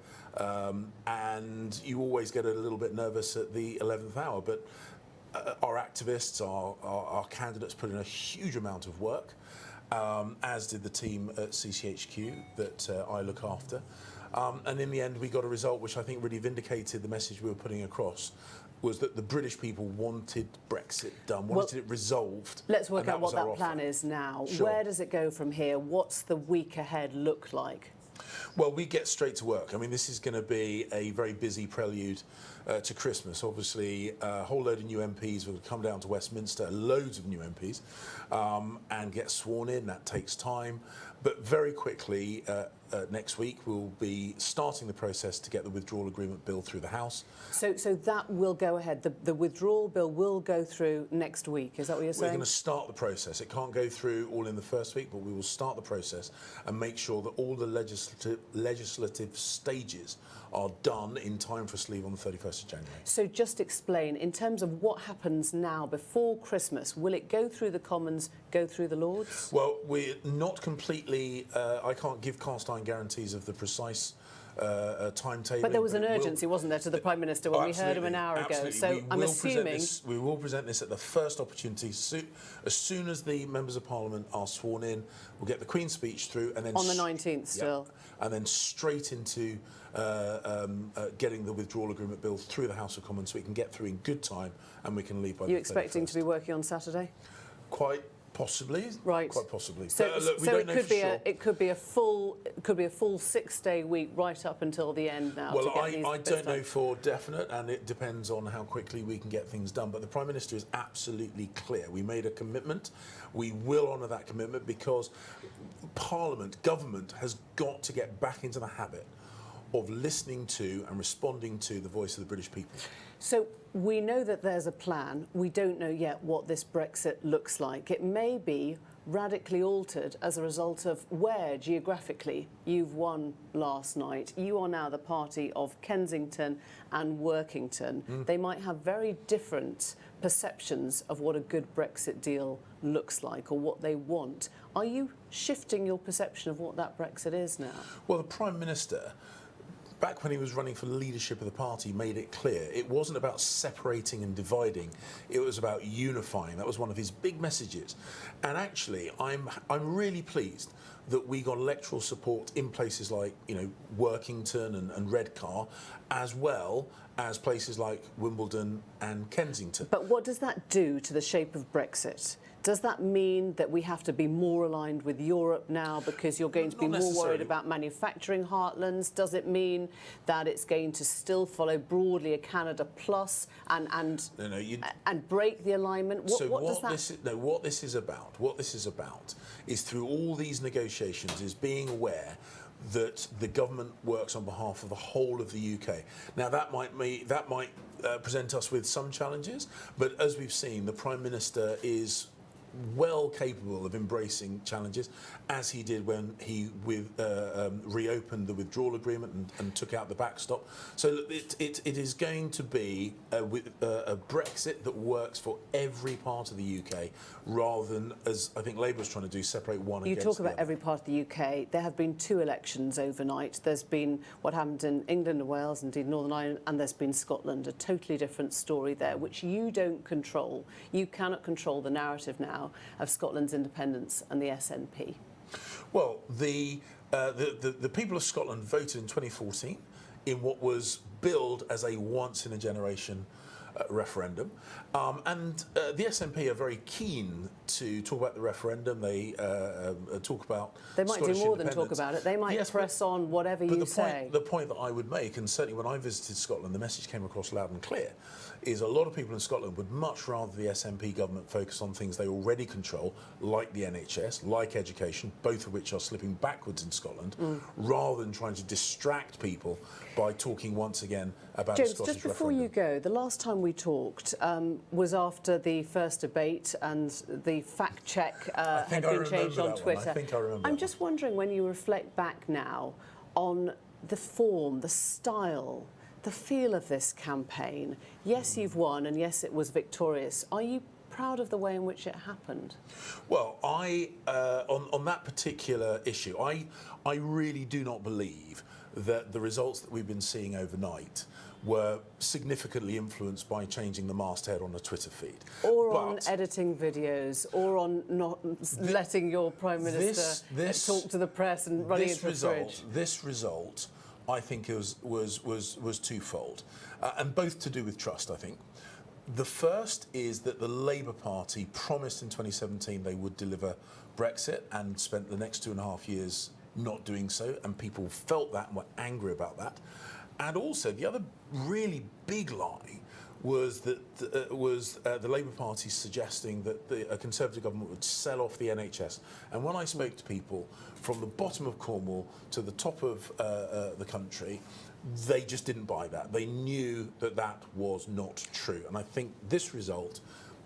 And you always get a little bit nervous at the 11th hour. But our activists, our candidates put in a huge amount of work, as did the team at CCHQ that I look after. And in the end, we got a result which I think really vindicated the message we were putting across, was that the British people wanted Brexit done, wanted it resolved. Let's work out what that plan is now. Sure. Where does it go from here? What's the week ahead look like? Well, we get straight to work. I mean, this is going to be a very busy prelude to Christmas. Obviously, a whole load of new MPs will come down to Westminster, loads of new MPs, and get sworn in. That takes time. But very quickly, next week, we'll be starting the process to get the withdrawal agreement bill through the House. So that will go ahead. The withdrawal bill will go through next week. Is that what you're saying? We're going to start the process. It can't go through all in the first week, but we will start the process and make sure that all the legislative stages are done in time for us to leave on the 31st of January. So just explain, in terms of what happens now before Christmas, will it go through the Commons, go through the Lords? Well, we're not completely, I can't give cast iron guarantees of the precise timetable. But there was an urgency, wasn't there, to the Prime Minister when we heard him an hour ago. So I'm assuming... We will present this at the first opportunity. As soon as the members of Parliament are sworn in, we'll get the Queen's speech through and then... On the 19th still. And then straight into getting the withdrawal agreement bill through the House of Commons so we can get through in good time and we can leave by the 31st. You expecting to be working on Saturday? Quite possibly. Right. Quite possibly. So, look, we so don't it know could for be sure. it could be a full 6-day week right up until the end now. Well, to get these I bits don't done. know for definite, and it depends on how quickly we can get things done. But the Prime Minister is absolutely clear. We made a commitment. We will honour that commitment because Parliament, government, has got to get back into the habit of listening to and responding to the voice of the British people. So we know that there's a plan. We don't know yet what this Brexit looks like. It may be radically altered as a result of where geographically you've won last night. You are now the party of Kensington and Workington. They might have very different perceptions of what a good Brexit deal looks like or what they want. Are you shifting your perception of what that Brexit is now? Well, the Prime Minister, back when he was running for the leadership of the party, made it clear it wasn't about separating and dividing, it was about unifying. That was one of his big messages. And actually, I'm really pleased that we got electoral support in places like, Workington and Redcar, as well as places like Wimbledon and Kensington. But what does that do to the shape of Brexit? Does that mean that we have to be more aligned with Europe now because you're going to be more worried about manufacturing heartlands? Does it mean that it's going to still follow broadly a Canada Plus and break the alignment? What this is about is through all these negotiations is being aware that the government works on behalf of the whole of the UK. Now that might present us with some challenges, but as we've seen, the Prime Minister is well capable of embracing challenges, as he did when he reopened the withdrawal agreement and took out the backstop. So it is going to be a Brexit that works for every part of the UK, rather than, as I think Labour's trying to do, separate one against the other. You talk about every part of the UK. There have been 2 elections overnight. There's been what happened in England and Wales, indeed Northern Ireland, and there's been Scotland, a totally different story there, which you don't control. You cannot control the narrative now of Scotland's independence and the SNP. Well, the people of Scotland voted in 2014 in what was billed as a once-in-a-generation referendum, and the SNP are very keen to talk about the referendum. They talk about They might Scottish do more than talk about it. They might press on whatever you say. The point that I would make, and certainly when I visited Scotland, the message came across loud and clear, is a lot of people in Scotland would much rather the SNP government focus on things they already control, like the NHS, like education, both of which are slipping backwards in Scotland, rather than trying to distract people by talking once again about James, a Scottish just before referendum. you go, the last time we talked was after the first debate and the fact check had been changed on Twitter. I think I remember. I'm just wondering, when you reflect back now on the form, the style, the feel of this campaign, yes, you've won, and yes, it was victorious. Are you proud of the way in which it happened? Well, on that particular issue, I really do not believe that the results that we've been seeing overnight were significantly influenced by changing the masthead on a Twitter feed. Or on editing videos, or on not letting your Prime Minister talk to the press and running into a fridge. This result, I think, was twofold, and both to do with trust, I think. The first is that the Labour Party promised in 2017 they would deliver Brexit and spent the next 2.5 years not doing so, and people felt that and were angry about that. And also, the other really big lie was that the Labour Party suggesting that a Conservative government would sell off the NHS. And when I spoke to people from the bottom of Cornwall to the top of the country, they just didn't buy that. They knew that that was not true. And I think this result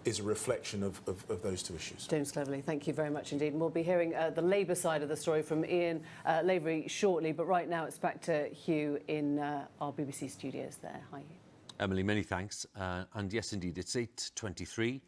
is a reflection of those two issues. James Cleverly, thank you very much indeed. And we'll be hearing the Labour side of the story from Ian Lavery shortly, but right now it's back to Hugh in our BBC studios there. Hi, Hugh. Emily, many thanks. And yes, indeed, it's 8:23.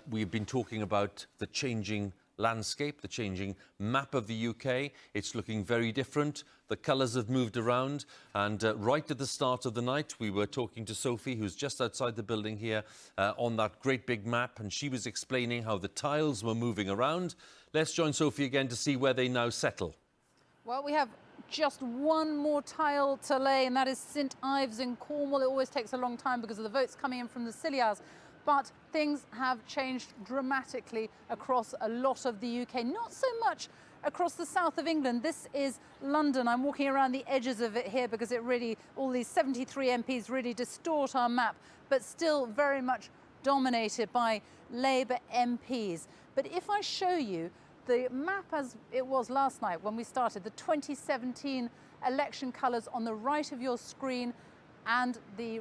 We've been talking about the changing landscape, the changing map of the UK. It's looking very different. The colours have moved around, and right at the start of the night we were talking to Sophie, who's just outside the building here, on that great big map, and she was explaining how the tiles were moving around. Let's join Sophie again to see where they now settle. Well, we have just one more tile to lay, and that is St Ives in Cornwall. It always takes a long time because of the votes coming in from the Scilliars. But things have changed dramatically across a lot of the UK, not so much across the south of England. This is London. I'm walking around the edges of it here because it really, all these 73 MPs really distort our map, but still very much dominated by Labour MPs. But if I show you the map as it was last night when we started, the 2017 election colours on the right of your screen, and the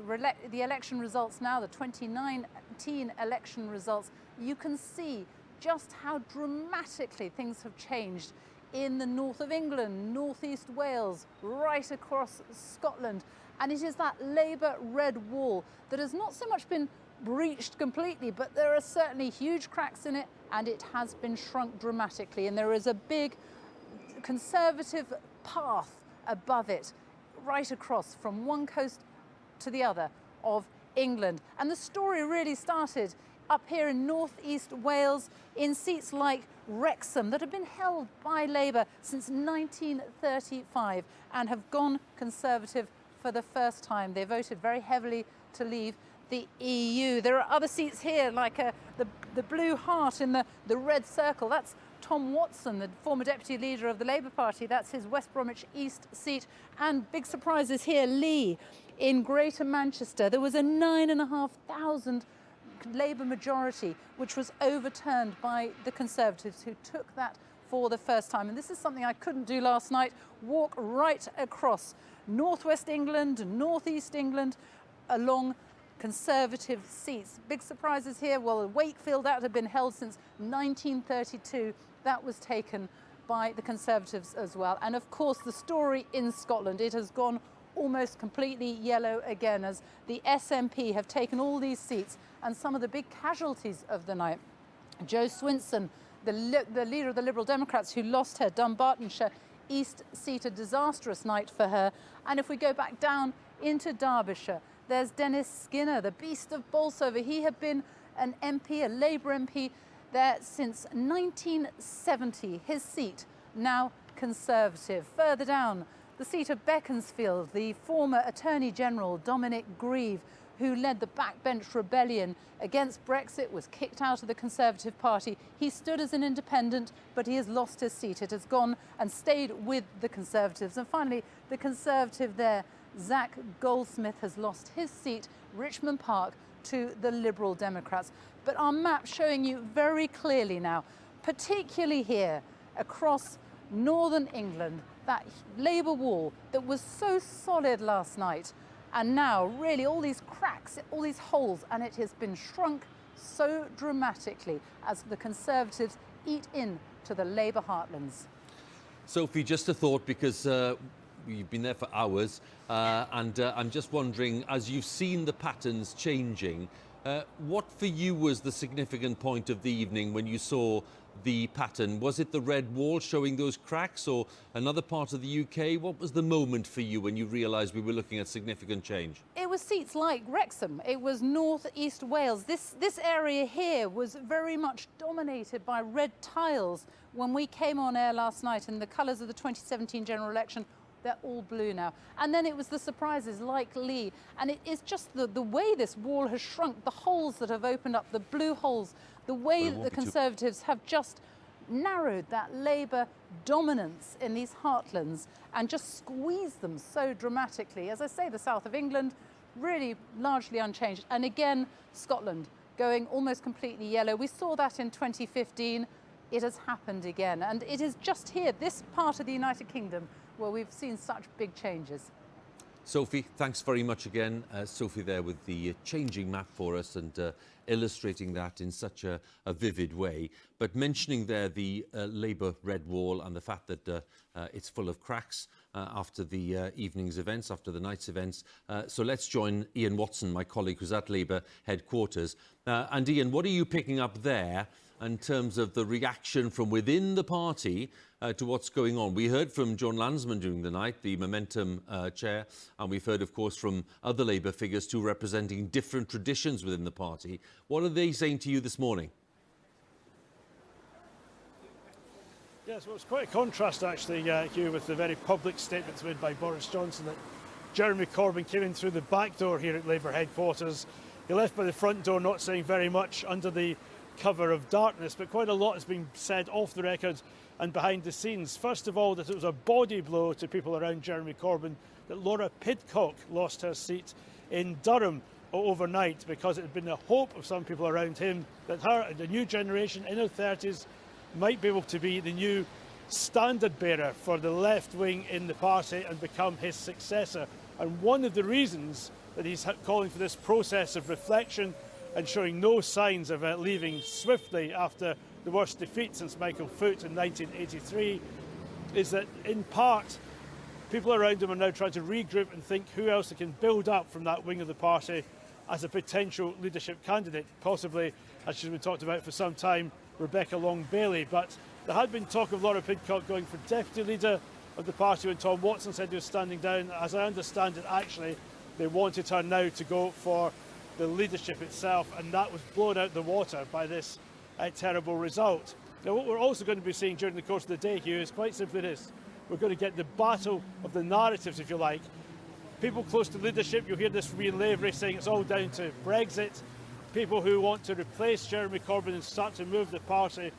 election results now, the 2019 election results, you can see just how dramatically things have changed in the north of England, northeast Wales, right across Scotland. And it is that Labour red wall that has not so much been breached completely, but there are certainly huge cracks in it, and it has been shrunk dramatically. And there is a big Conservative path above it, right across from one coast to the other of England. And the story really started up here in northeast Wales in seats like Wrexham that have been held by Labour since 1935 and have gone Conservative for the first time. They voted very heavily to leave the EU. There are other seats here like the blue heart in the red circle. That's Tom Watson, the former deputy leader of the Labour Party. That's his West Bromwich East seat. And big surprises here, Lee in Greater Manchester. There was a 9,500 Labour majority, which was overturned by the Conservatives, who took that for the first time. And this is something I couldn't do last night, walk right across northwest England, northeast England, along Conservative seats. Big surprises here. Well, Wakefield, that had been held since 1932. That was taken by the Conservatives as well. And of course, the story in Scotland, it has gone almost completely yellow again as the SNP have taken all these seats, and some of the big casualties of the night. Jo Swinson, the leader of the Liberal Democrats, who lost her Dunbartonshire East seat, a disastrous night for her. And if we go back down into Derbyshire, there's Dennis Skinner, the beast of Bolsover. He had been an MP, a Labour MP, there since 1970. His seat now Conservative. Further down, the seat of Beaconsfield, the former Attorney General Dominic Grieve, who led the backbench rebellion against Brexit, was kicked out of the Conservative Party. He stood as an independent, but he has lost his seat. It has gone and stayed with the Conservatives. And finally, the Conservative there, Zach Goldsmith, has lost his seat, Richmond Park, to the Liberal Democrats. But our map showing you very clearly now, particularly here across northern England, that Labour wall that was so solid last night, and now really all these cracks, all these holes, and it has been shrunk so dramatically as the Conservatives eat into the Labour heartlands. Sophie, just a thought, because you've been there for hours, and I'm just wondering, as you've seen the patterns changing, what for you was the significant point of the evening when you saw the pattern? Was it the red wall showing those cracks, or another part of the UK? What was the moment for you when you realised we were looking at significant change? It was seats like Wrexham. It was North East Wales. This area here was very much dominated by red tiles when we came on air last night, and the colours of the 2017 general election, they're all blue now. And then it was the surprises like Lee. And it is just the way this wall has shrunk, the holes that have opened up, the blue holes, the way that the Conservatives have just narrowed that Labour dominance in these heartlands and just squeezed them so dramatically. As I say, the south of England, really largely unchanged. And again, Scotland going almost completely yellow. We saw that in 2015. It has happened again. And it is just here, this part of the United Kingdom, where we've seen such big changes. Sophie, thanks very much again. Sophie there with the changing map for us, and illustrating that in such a vivid way. But mentioning there the Labour red wall and the fact that it's full of cracks after the evening's events, after the night's events. So let's join Ian Watson, my colleague who's at Labour headquarters. And Ian, what are you picking up there in terms of the reaction from within the party to what's going on? We heard from John Lansman during the night, the Momentum chair, and we've heard, of course, from other Labour figures too, representing different traditions within the party. What are they saying to you this morning? Yes, well, it's quite a contrast, actually, Hugh, with the very public statements made by Boris Johnson that Jeremy Corbyn came in through the back door here at Labour headquarters. He left by the front door, not saying very much under the cover of darkness, but quite a lot has been said off the record and behind the scenes. First of all, that it was a body blow to people around Jeremy Corbyn that Laura Pidcock lost her seat in Durham overnight, because it had been the hope of some people around him that her, the new generation in her 30s, might be able to be the new standard bearer for the left wing in the party and become his successor. And one of the reasons that he's calling for this process of reflection and showing no signs of leaving swiftly after the worst defeat since Michael Foot in 1983 is that, in part, people around him are now trying to regroup and think who else they can build up from that wing of the party as a potential leadership candidate, possibly, as she's been talked about for some time, Rebecca Long-Bailey. But there had been talk of Laura Pidcock going for deputy leader of the party when Tom Watson said he was standing down. As I understand it, actually, they wanted her now to go for the leadership itself, and that was blown out the water by this terrible result. Now, what we're also going to be seeing during the course of the day, Hugh, is quite simply this. We're going to get the battle of the narratives, if you like. People close to leadership, you'll hear this from Ian Lavery saying it's all down to Brexit. People who want to replace Jeremy Corbyn and start to move the party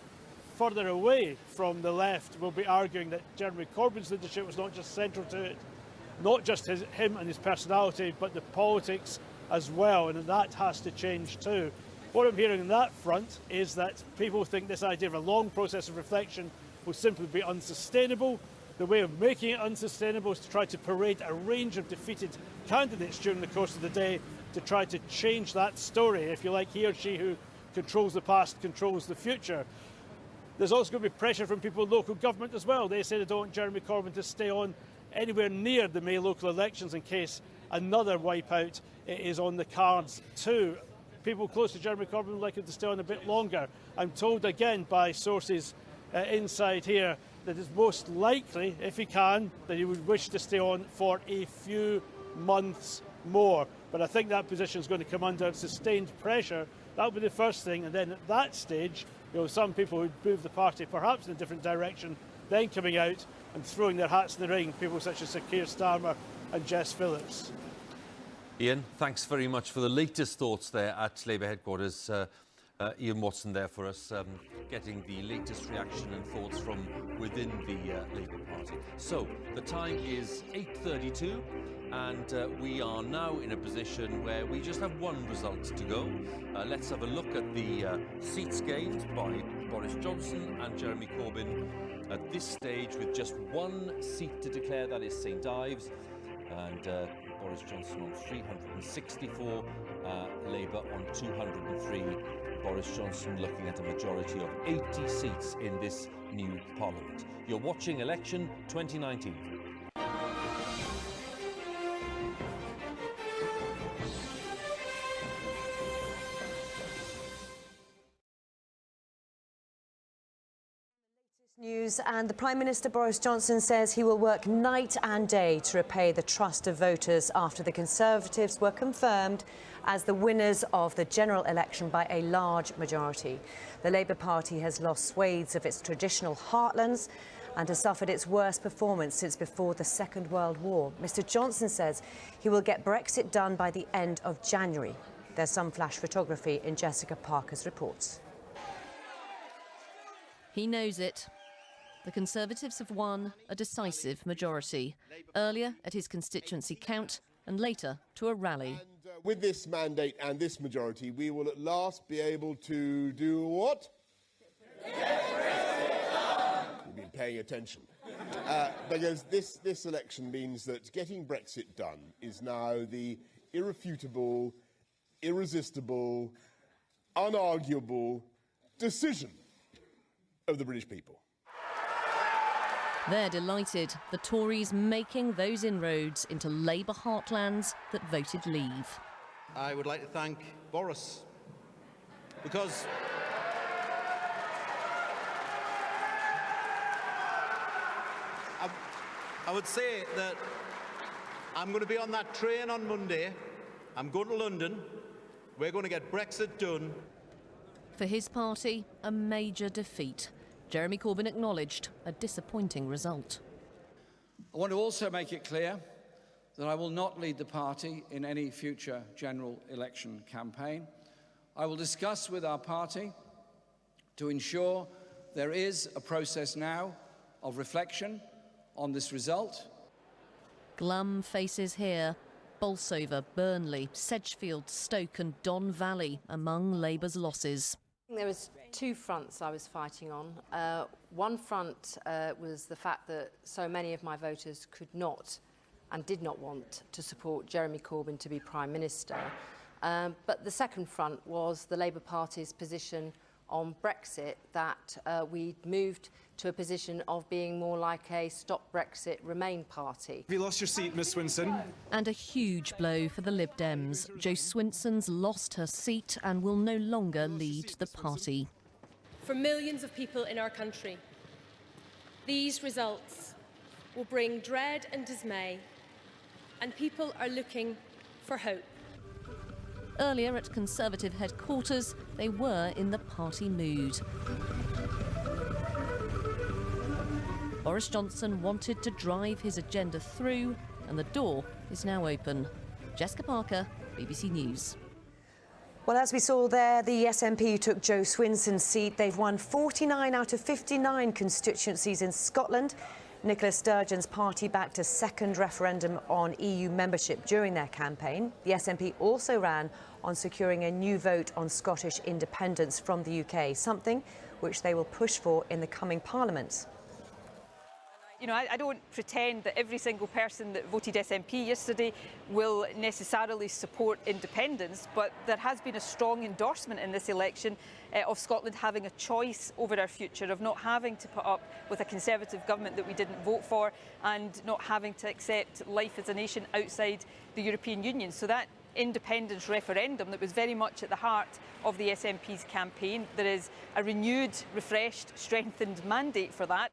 further away from the left will be arguing that Jeremy Corbyn's leadership was not just central to it, not just him and his personality, but the politics as well, and that has to change too. What I'm hearing on that front is that people think this idea of a long process of reflection will simply be unsustainable. The way of making it unsustainable is to try to parade a range of defeated candidates during the course of the day to try to change that story. If you like, he or she who controls the past controls the future. There's also going to be pressure from people in local government as well. They say they don't want Jeremy Corbyn to stay on anywhere near the May local elections in case another wipeout is on the cards too. People close to Jeremy Corbyn would like him to stay on a bit longer. I'm told again by sources inside here that it's most likely, if he can, that he would wish to stay on for a few months more. But I think that position is going to come under sustained pressure. That would be the first thing, and then at that stage, some people would move the party perhaps in a different direction, then coming out and throwing their hats in the ring, people such as Sir Keir Starmer and Jess Phillips. Ian, thanks very much for the latest thoughts there at Labour headquarters. Ian Watson there for us, getting the latest reaction and thoughts from within the Labour Party. So, the time is 8:32 and we are now in a position where we just have one result to go. Let's have a look at the seats gained by Boris Johnson and Jeremy Corbyn at this stage with just one seat to declare, that is St Ives, and Boris Johnson on 364, Labour on 203. Boris Johnson looking at a majority of 80 seats in this new parliament. You're watching Election 2019. News, and the Prime Minister Boris Johnson says he will work night and day to repay the trust of voters after the Conservatives were confirmed as the winners of the general election by a large majority. The Labour Party has lost swathes of its traditional heartlands and has suffered its worst performance since before the Second World War. Mr Johnson says he will get Brexit done by the end of January. There's some flash photography in Jessica Parker's reports. He knows it. The Conservatives have won a decisive majority, earlier at his constituency count and later to a rally. And with this mandate and this majority, we will at last be able to do what? You've been paying attention. Because this election means that getting Brexit done is now the irrefutable, irresistible, unarguable decision of the British people. They're delighted, the Tories making those inroads into Labour heartlands that voted leave. I would like to thank Boris, because I would say that I'm going to be on that train on Monday. I'm going to London. We're going to get Brexit done. For his party, a major defeat. Jeremy Corbyn acknowledged a disappointing result. I want to also make it clear that I will not lead the party in any future general election campaign. I will discuss with our party to ensure there is a process now of reflection on this result. Glum faces here. Bolsover, Burnley, Sedgefield, Stoke and Don Valley among Labour's losses. There was two fronts I was fighting on. One front was the fact that so many of my voters could not and did not want to support Jeremy Corbyn to be Prime Minister. But the second front was the Labour Party's position on Brexit, that we'd moved to a position of being more like a Stop Brexit Remain party. Have you lost your seat, Miss Swinson? And a huge blow for the Lib Dems. Jo Swinson's lost her seat and will no longer lead the party. For millions of people in our country, these results will bring dread and dismay, and people are looking for hope. Earlier at Conservative headquarters, they were in the party mood. Boris Johnson wanted to drive his agenda through, and the door is now open. Jessica Parker, BBC News. Well, as we saw there, the SNP took Jo Swinson's seat. They've won 49 out of 59 constituencies in Scotland. Nicola Sturgeon's party backed a second referendum on EU membership during their campaign. The SNP also ran on securing a new vote on Scottish independence from the UK, something which they will push for in the coming Parliament. you know, I don't pretend that every single person that voted SNP yesterday will necessarily support independence, but there has been a strong endorsement in this election of Scotland having a choice over our future, of not having to put up with a Conservative government that we didn't vote for, and not having to accept life as a nation outside the European Union. So that independence referendum that was very much at the heart of the SNP's campaign, there is a renewed, refreshed, strengthened mandate for that.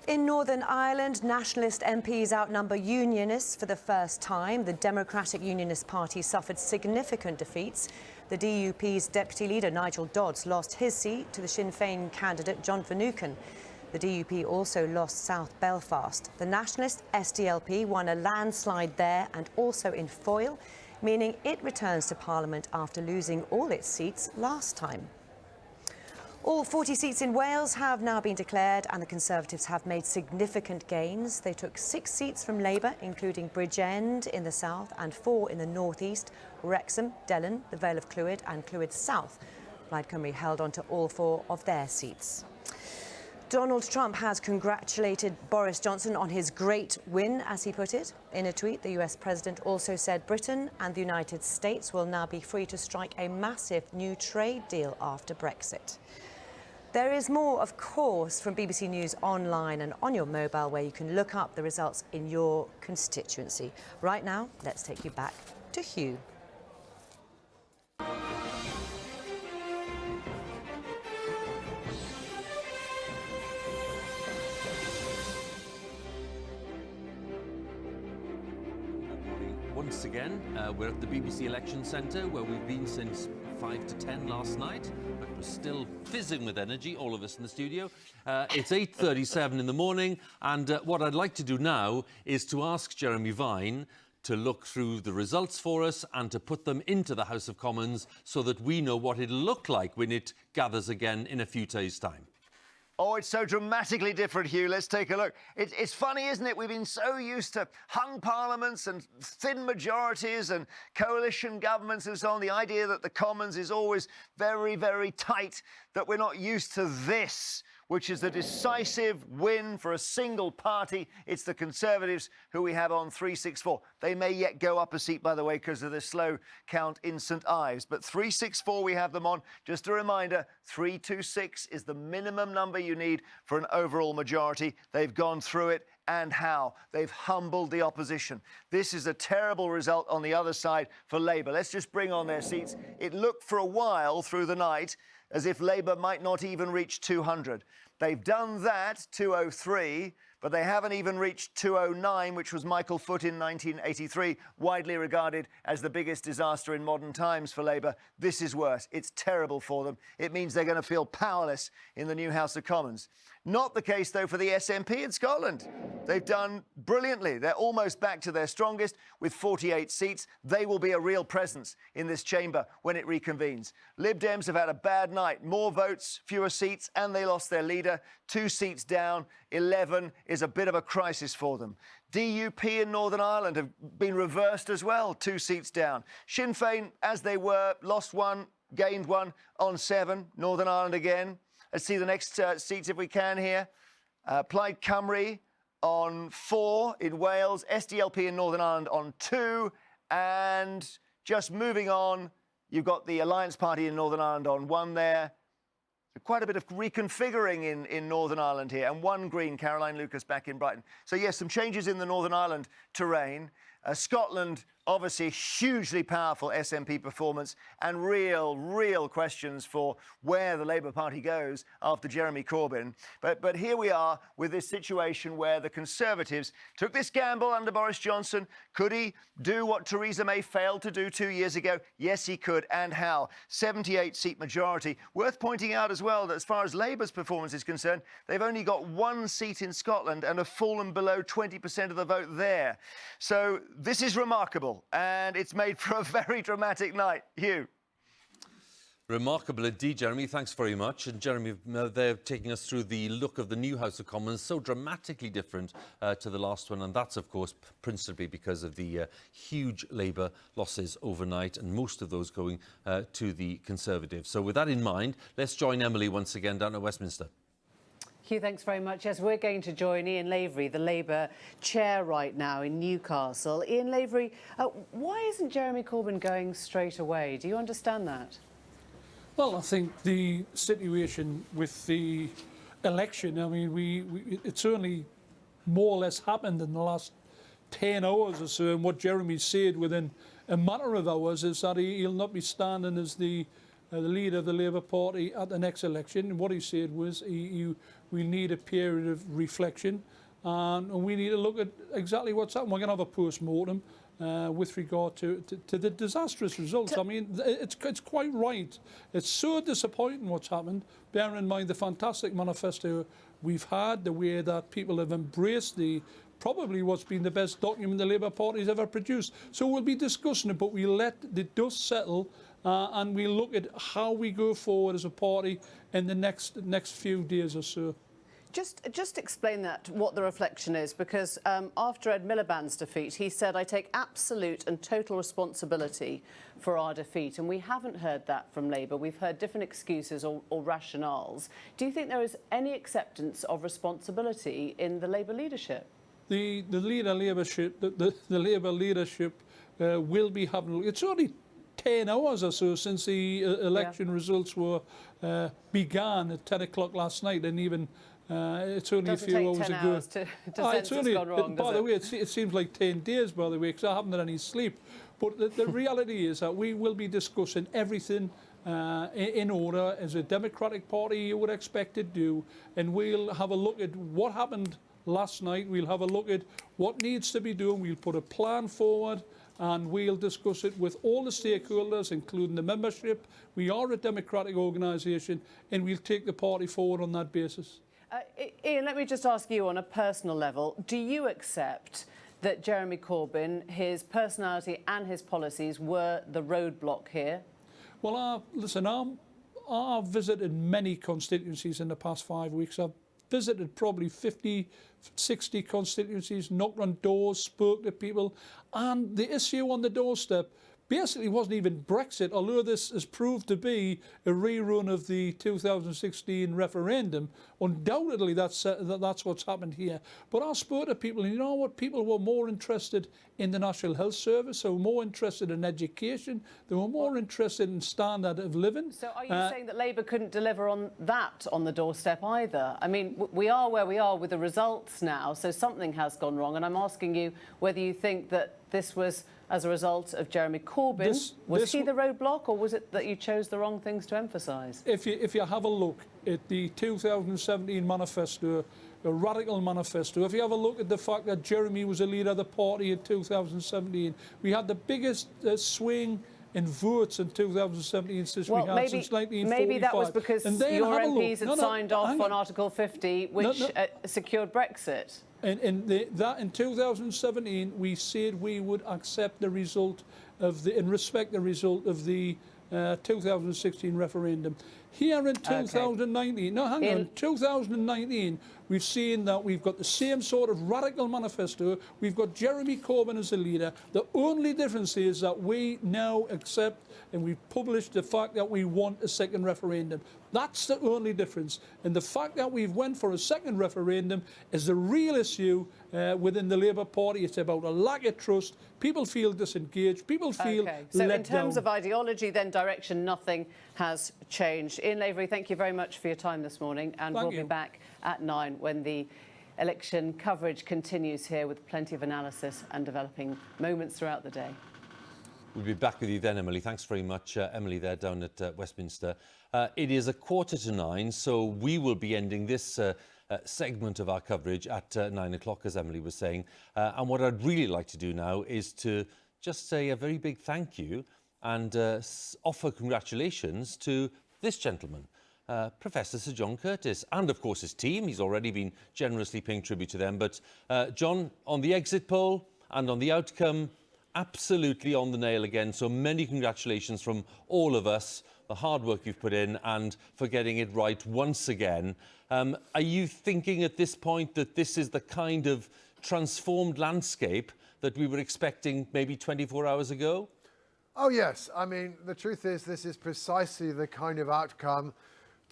In Northern Ireland, nationalist MPs outnumber unionists for the first time. The Democratic Unionist Party suffered significant defeats. The DUP's deputy leader, Nigel Dodds, lost his seat to the Sinn Féin candidate, John Finucane. The DUP also lost South Belfast. The nationalist SDLP won a landslide there and also in Foyle, meaning it returns to Parliament after losing all its seats last time. All 40 seats in Wales have now been declared, and the Conservatives have made significant gains. They took 6 seats from Labour, including Bridgend in the south and 4 in the northeast, Wrexham, Dellen, the Vale of Clwyd and Clwyd South. Plaid Cymru held on to all 4 of their seats. Donald Trump has congratulated Boris Johnson on his great win, as he put it. In a tweet, the US president also said Britain and the United States will now be free to strike a massive new trade deal after Brexit. There is more, of course, from BBC News online and on your mobile, where you can look up the results in your constituency. Right now, let's take you back to Hugh. Once again, we're at the BBC Election Centre, where we've been since 5 to 10 last night, but we're still fizzing with energy, all of us in the studio. It's 8:37 in the morning, and what I'd like to do now is to ask Jeremy Vine to look through the results for us and to put them into the House of Commons so that we know what it'll look like when it gathers again in a few days' time. Oh, it's so dramatically different, Hugh. Let's take a look. It's funny, isn't it? We've been so used to hung parliaments and thin majorities and coalition governments and so on. The idea that the Commons is always very, very tight, that we're not used to this, which is the decisive win for a single party. It's the Conservatives who we have on 364. They may yet go up a seat, by the way, because of the slow count in St Ives. But 364 we have them on. Just a reminder, 326 is the minimum number you need for an overall majority. They've gone through it. And how? They've humbled the opposition. This is a terrible result on the other side for Labour. Let's just bring on their seats. It looked for a while through the night as if Labour might not even reach 200. They've done that, 203, but they haven't even reached 209, which was Michael Foot in 1983, widely regarded as the biggest disaster in modern times for Labour. This is worse. It's terrible for them. It means they're going to feel powerless in the new House of Commons. Not the case, though, for the SNP in Scotland. They've done brilliantly. They're almost back to their strongest with 48 seats. They will be a real presence in this chamber when it reconvenes. Lib Dems have had a bad night. More votes, fewer seats, and they lost their leader. 2 seats down. 11 is a bit of a crisis for them. DUP in Northern Ireland have been reversed as well. 2 seats down. Sinn Féin, as they were, lost 1, gained 1 on 7. Northern Ireland again. Let's see the next seats if we can here. Plaid Cymru on 4 in Wales. SDLP in Northern Ireland on 2. And just moving on, you've got the Alliance Party in Northern Ireland on 1 there. Quite a bit of reconfiguring in Northern Ireland here. And 1 Green, Caroline Lucas back in Brighton. So, yes, some changes in the Northern Ireland terrain. Scotland, obviously, hugely powerful SNP performance and real questions for where the Labour Party goes after Jeremy Corbyn. But here we are with this situation where the Conservatives took this gamble under Boris Johnson. Could he do what Theresa May failed to do 2 years ago? Yes, he could. And how? 78-seat majority. Worth pointing out as well that as far as Labour's performance is concerned, they've only got 1 seat in Scotland and have fallen below 20% of the vote there. So this is remarkable, and it's made for a very dramatic night. Hugh. Remarkable indeed, Jeremy. Thanks very much. And Jeremy, they're taking us through the look of the new House of Commons, so dramatically different to the last one. And that's, of course, principally because of the huge Labour losses overnight, and most of those going to the Conservatives. So with that in mind, let's join Emily once again down at Westminster. Hugh, thanks very much. Yes, we're going to join Ian Lavery, the Labour chair right now in Newcastle. Ian Lavery, why isn't Jeremy Corbyn going straight away? Do you understand that? Well, I think the situation with the election, I mean, it's only more or less happened in the last 10 hours or so, and what Jeremy said within a matter of hours is that he'll not be standing as the leader of the Labour Party at the next election. And what he said was we need a period of reflection and we need to look at exactly what's happened. We're going to have a post-mortem with regard to the disastrous results. I mean, it's quite right. It's so disappointing what's happened, bearing in mind the fantastic manifesto we've had, the way that people have embraced probably what's been the best document the Labour Party's ever produced. So we'll be discussing it, but we'll let the dust settle and we'll look at how we go forward as a party in the next few days or so. Just explain that, what the reflection is, because after Ed Miliband's defeat, he said, I take absolute and total responsibility for our defeat. And we haven't heard that from Labour. We've heard different excuses or rationales. Do you think there is any acceptance of responsibility in the Labour leadership? The Labour leadership will be having... It's only 10 hours or so since the election results were began at 10 o'clock last night, and even it's only a few hours ago. It's only, by the way, it seems like 10 days, by the way, because I haven't had any sleep. But the reality is that we will be discussing everything in order, as a Democratic Party you would expect to do, and we'll have a look at what happened last night. We'll have a look at what needs to be done. We'll put a plan forward, and we'll discuss it with all the stakeholders, including the membership. We are a democratic organisation, and we'll take the party forward on that basis. Ian, let me just ask you on a personal level, do you accept that Jeremy Corbyn, his personality and his policies were the roadblock here? Well, listen, I've visited many constituencies in the past 5 weeks. I've visited probably 50, 60 constituencies, knocked on doors, spoke to people, and the issue on the doorstep basically wasn't even Brexit, although this has proved to be a rerun of the 2016 referendum. Undoubtedly, that's what's happened here. But I spoke to people, and you know what? People were more interested in the National Health Service, they were more interested in education, they were more interested in standard of living. So are you saying that Labour couldn't deliver on that on the doorstep either? I mean, we are where we are with the results now, so something has gone wrong, and I'm asking you whether you think that this was as a result of Jeremy Corbyn. Was he the roadblock, or was it that you chose the wrong things to emphasise? If you have a look at the 2017 manifesto, a radical manifesto, if you have a look at the fact that Jeremy was a leader of the party in 2017, we had the biggest swing in votes in 2017 since we had since 1945. Maybe that was because your MPs had signed off on Article 50, which secured Brexit. In 2017, we said we would accept the result of and respect the result of the 2016 referendum. Here in 2019, no, hang on, 2019, we've seen that we've got the same sort of radical manifesto. We've got Jeremy Corbyn as the leader. The only difference is that we now accept and we've published the fact that we want a second referendum. That's the only difference. And the fact that we've went for a second referendum is the real issue within the Labour Party. It's about a lack of trust. People feel disengaged. People feel let down. So in terms of ideology, then direction, nothing has changed. Ian Lavery, thank you very much for your time this morning, and we'll be back at 9 when the election coverage continues here with plenty of analysis and developing moments throughout the day. We'll be back with you then, Emily. Thanks very much, Emily, there down at Westminster. It is 8:45, so we will be ending this segment of our coverage at 9 o'clock, as Emily was saying. And what I'd really like to do now is to just say a very big thank you and offer congratulations to this gentleman, Professor Sir John Curtice, and of course his team. He's already been generously paying tribute to them. But John, on the exit poll and on the outcome, absolutely on the nail again. So many congratulations from all of us, the hard work you've put in and for getting it right once again. Are you thinking at this point that this is the kind of transformed landscape that we were expecting maybe 24 hours ago? Oh, yes. I mean, the truth is this is precisely the kind of outcome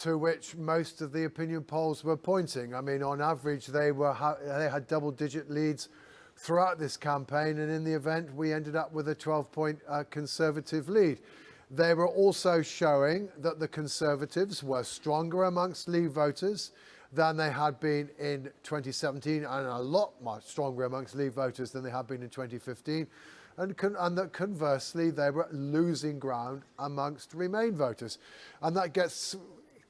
to which most of the opinion polls were pointing. I mean, on average, they had double-digit leads throughout this campaign, and in the event, we ended up with a 12-point Conservative lead. They were also showing that the Conservatives were stronger amongst Leave voters than they had been in 2017, and a lot much stronger amongst Leave voters than they had been in 2015. And that conversely, they were losing ground amongst Remain voters. And that gets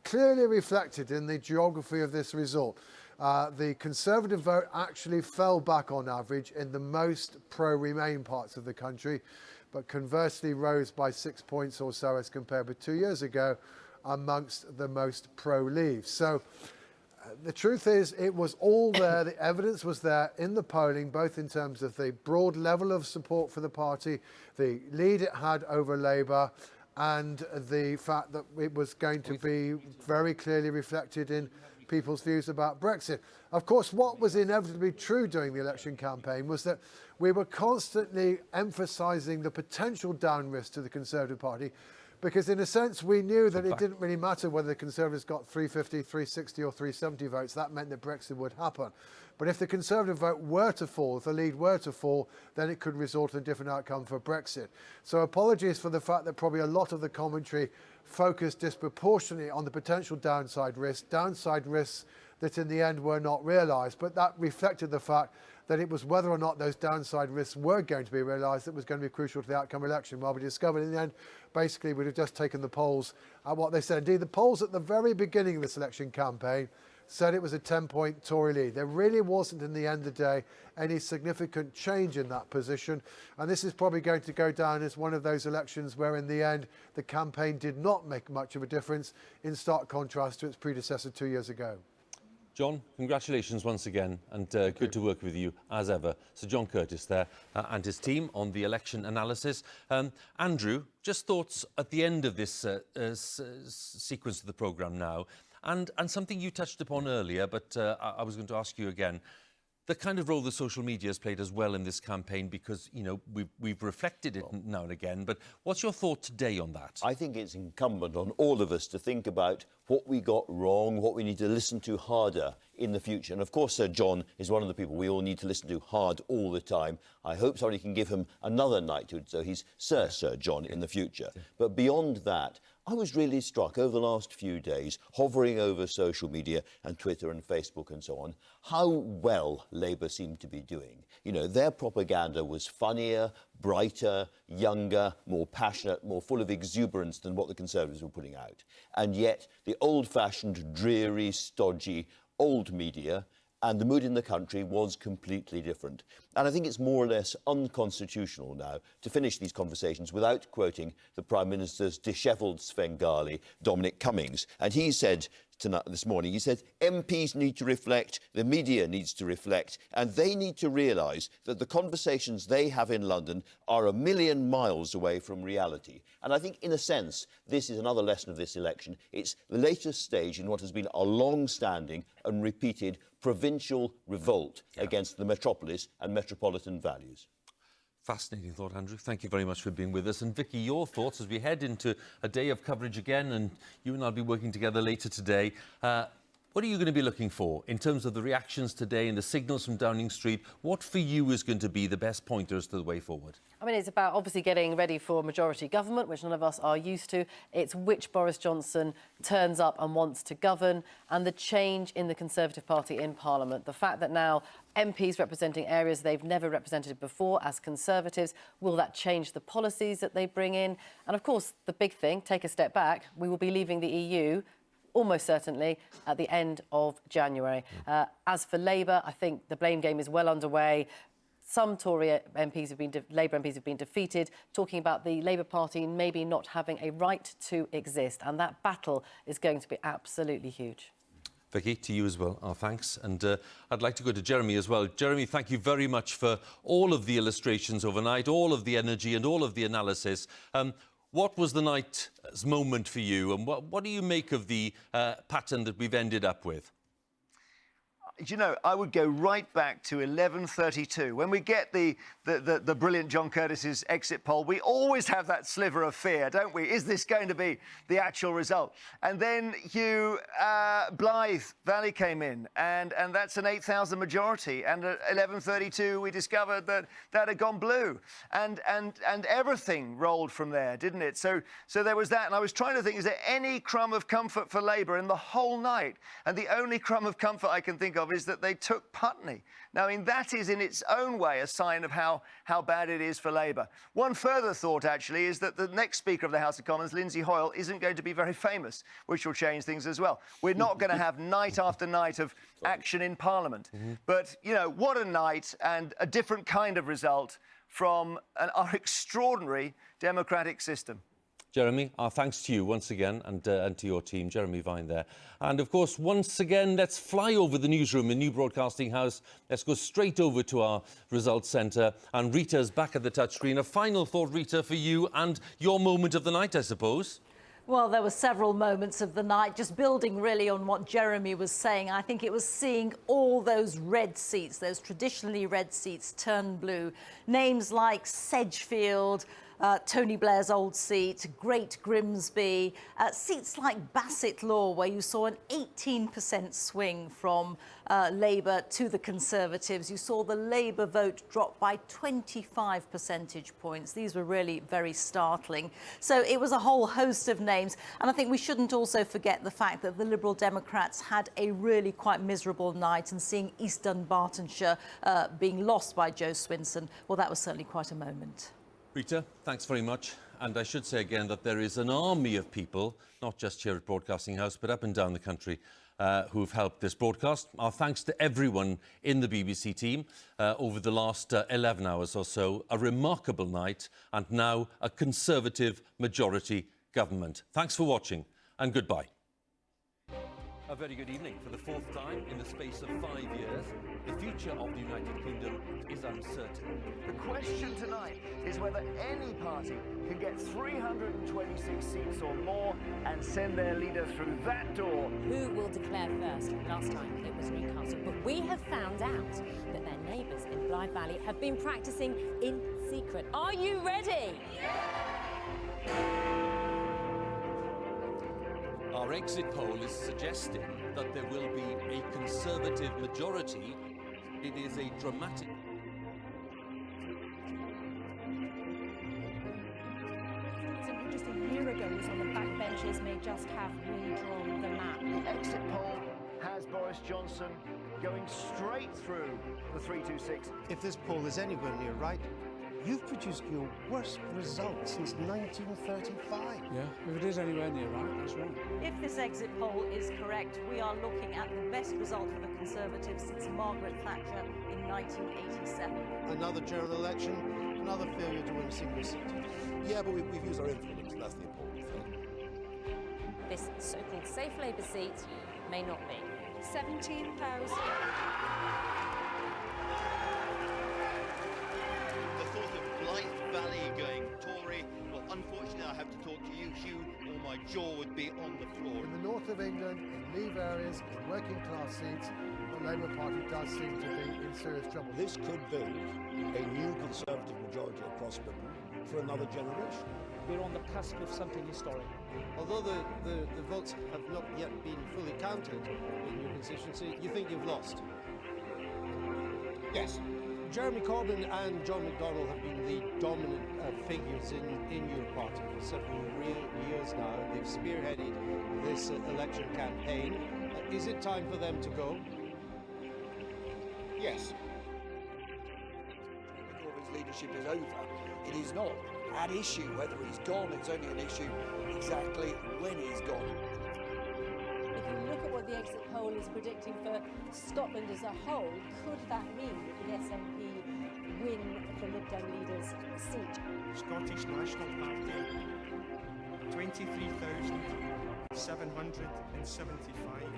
clearly reflected in the geography of this result. The Conservative vote actually fell back on average in the most pro-Remain parts of the country, but conversely rose by 6 points or so as compared with 2 years ago amongst the most pro-Leave. So the truth is, it was all there. The evidence was there in the polling, both in terms of the broad level of support for the party, the lead it had over Labour, and the fact that it was going to be very clearly reflected in people's views about Brexit. Of course, what was inevitably true during the election campaign was that we were constantly emphasising the potential down risk to the Conservative Party, because in a sense we knew that it didn't really matter whether the Conservatives got 350, 360 or 370 votes. That meant that Brexit would happen. But if the Conservative vote were to fall, if the lead were to fall, then it could result in a different outcome for Brexit. So apologies for the fact that probably a lot of the commentary focused disproportionately on the potential downside risks that in the end were not realised. But that reflected the fact that it was whether or not those downside risks were going to be realised that was going to be crucial to the outcome of the election. Well, we discovered in the end, basically, we'd have just taken the polls at what they said. Indeed, the polls at the very beginning of this election campaign said it was a 10-point Tory lead. There really wasn't, in the end of the day, any significant change in that position. And this is probably going to go down as one of those elections where, in the end, the campaign did not make much of a difference, in stark contrast to its predecessor 2 years ago. John, congratulations once again, and good to work with you as ever. So John Curtice there and his team on the election analysis. Andrew, just thoughts at the end of this sequence of the programme now, and something you touched upon earlier, but I was going to ask you again. The kind of role the social media has played as well in this campaign, because, you know, we've reflected it now and again. But what's your thought today on that? I think it's incumbent on all of us to think about what we got wrong, what we need to listen to harder in the future. And of course, Sir John is one of the people we all need to listen to hard all the time. I hope somebody can give him another knighthood, so he's Sir John in the future. But beyond that, I was really struck over the last few days, hovering over social media and Twitter and Facebook and so on, how well Labour seemed to be doing. You know, their propaganda was funnier, brighter, younger, more passionate, more full of exuberance than what the Conservatives were putting out. And yet, the old-fashioned, dreary, stodgy, old media and the mood in the country was completely different. And I think it's more or less unconstitutional now to finish these conversations without quoting the Prime Minister's dishevelled Svengali, Dominic Cummings. And he said this morning, he said, MPs need to reflect, the media needs to reflect, and they need to realise that the conversations they have in London are a million miles away from reality. And I think, in a sense, this is another lesson of this election. It's the latest stage in what has been a long-standing and repeated provincial revolt against the metropolis and metropolitan values. Fascinating thought, Andrew. Thank you very much for being with us. And Vicky, your thoughts as we head into a day of coverage again, and you and I will be working together later today. What are you going to be looking for in terms of the reactions today and the signals from Downing Street? What for you is going to be the best pointers to the way forward? I mean, it's about obviously getting ready for a majority government, which none of us are used to. It's which Boris Johnson turns up and wants to govern, and the change in the Conservative Party in Parliament. The fact that now MPs representing areas they've never represented before as Conservatives, will that change the policies that they bring in? And of course, the big thing, take a step back, we will be leaving the EU almost certainly at the end of January. As for Labour, I think the blame game is well underway. Some Tory MPs have been, Labour MPs have been defeated, talking about the Labour Party maybe not having a right to exist. And that battle is going to be absolutely huge. Vicky, to you as well, our thanks. And I'd like to go to Jeremy as well. Jeremy, thank you very much for all of the illustrations overnight, all of the energy and all of the analysis. What was the night's moment for you, and what do you make of the pattern that we've ended up with? you know, I would go right back to 11:32. When we get the brilliant John Curtice's exit poll, we always have that sliver of fear, don't we? Is this going to be the actual result? And then Hugh, Blythe Valley came in, and that's an 8,000 majority. And at 11:32, we discovered that had gone blue, and everything rolled from there, didn't it? So there was that, and I was trying to think, is there any crumb of comfort for Labour in the whole night? And the only crumb of comfort I can think of is that they took Putney. Now, I mean, that is in its own way a sign of how bad it is for Labour. One further thought, actually, is that the next Speaker of the House of Commons, Lindsay Hoyle, isn't going to be very famous, which will change things as well. We're not going to have night after night of action in Parliament. But, you know, what a night and a different kind of result from our extraordinary democratic system. Jeremy, our thanks to you once again and to your team, Jeremy Vine there. And of course, once again, let's fly over the newsroom in New Broadcasting House. Let's go straight over to our results centre. And Reeta's back at the touchscreen. A final thought, Reeta, for you and your moment of the night, I suppose. Well, there were several moments of the night, just building really on what Jeremy was saying. I think it was seeing all those red seats, those traditionally red seats, turn blue. Names like Sedgefield, Tony Blair's old seat, Great Grimsby, seats like Bassett Law, where you saw an 18% swing from Labour to the Conservatives. You saw the Labour vote drop by 25 percentage points. These were really very startling. So it was a whole host of names. And I think we shouldn't also forget the fact that the Liberal Democrats had a really quite miserable night, and seeing East Dunbartonshire being lost by Joe Swinson, well, that was certainly quite a moment. Reeta, thanks very much. And I should say again that there is an army of people, not just here at Broadcasting House, but up and down the country, who've helped this broadcast. Our thanks to everyone in the BBC team over the last 11 hours or so. A remarkable night, and now a Conservative majority government. Thanks for watching, and goodbye. A very good evening. For the fourth time in the space of 5 years, the future of the United Kingdom is uncertain. The question tonight is whether any party can get 326 seats or more and send their leader through that door. Who will declare first? Last time it was Newcastle, but we have found out that their neighbours in Blythe Valley have been practising in secret. Are you ready? Our exit poll is suggesting that there will be a Conservative majority. It is a dramatic... Simply just a year ago was on the backbenches may just have redrawn the map. The exit poll has Boris Johnson going straight through the 326. If this poll is anywhere near right, you've produced your worst result since 1935. Yeah, if it is anywhere near right, that's right. If this exit poll is correct, we are looking at the best result for the Conservatives since Margaret Thatcher in 1987. Another general election, another failure to win a single seat. Yeah, but we've used our influence, that's the important thing. This so-called safe Labour seat may not be. 17,000. The thought of Blythe Valley going Tory, well, unfortunately I have to talk to you, Hugh, or my jaw would be on the floor. In the north of England, in Leave areas, in working class seats, the Labour Party does seem to be in serious trouble. This could build a new Conservative majority across Britain for another generation. We're on the cusp of something historic. Although the votes have not yet been fully counted in your constituency, you think you've lost? Yes. Jeremy Corbyn and John McDonnell have been the dominant figures in your party for several years now. They've spearheaded this election campaign. Is it time for them to go? Yes. Corbyn's leadership is over. It is not at issue whether he's gone, it's only an issue exactly when he's gone. If you look at what the exit poll is predicting for Scotland as a whole, could that mean that the SNP win the Lib Dem leader's seat? Scottish National Party, 23,775.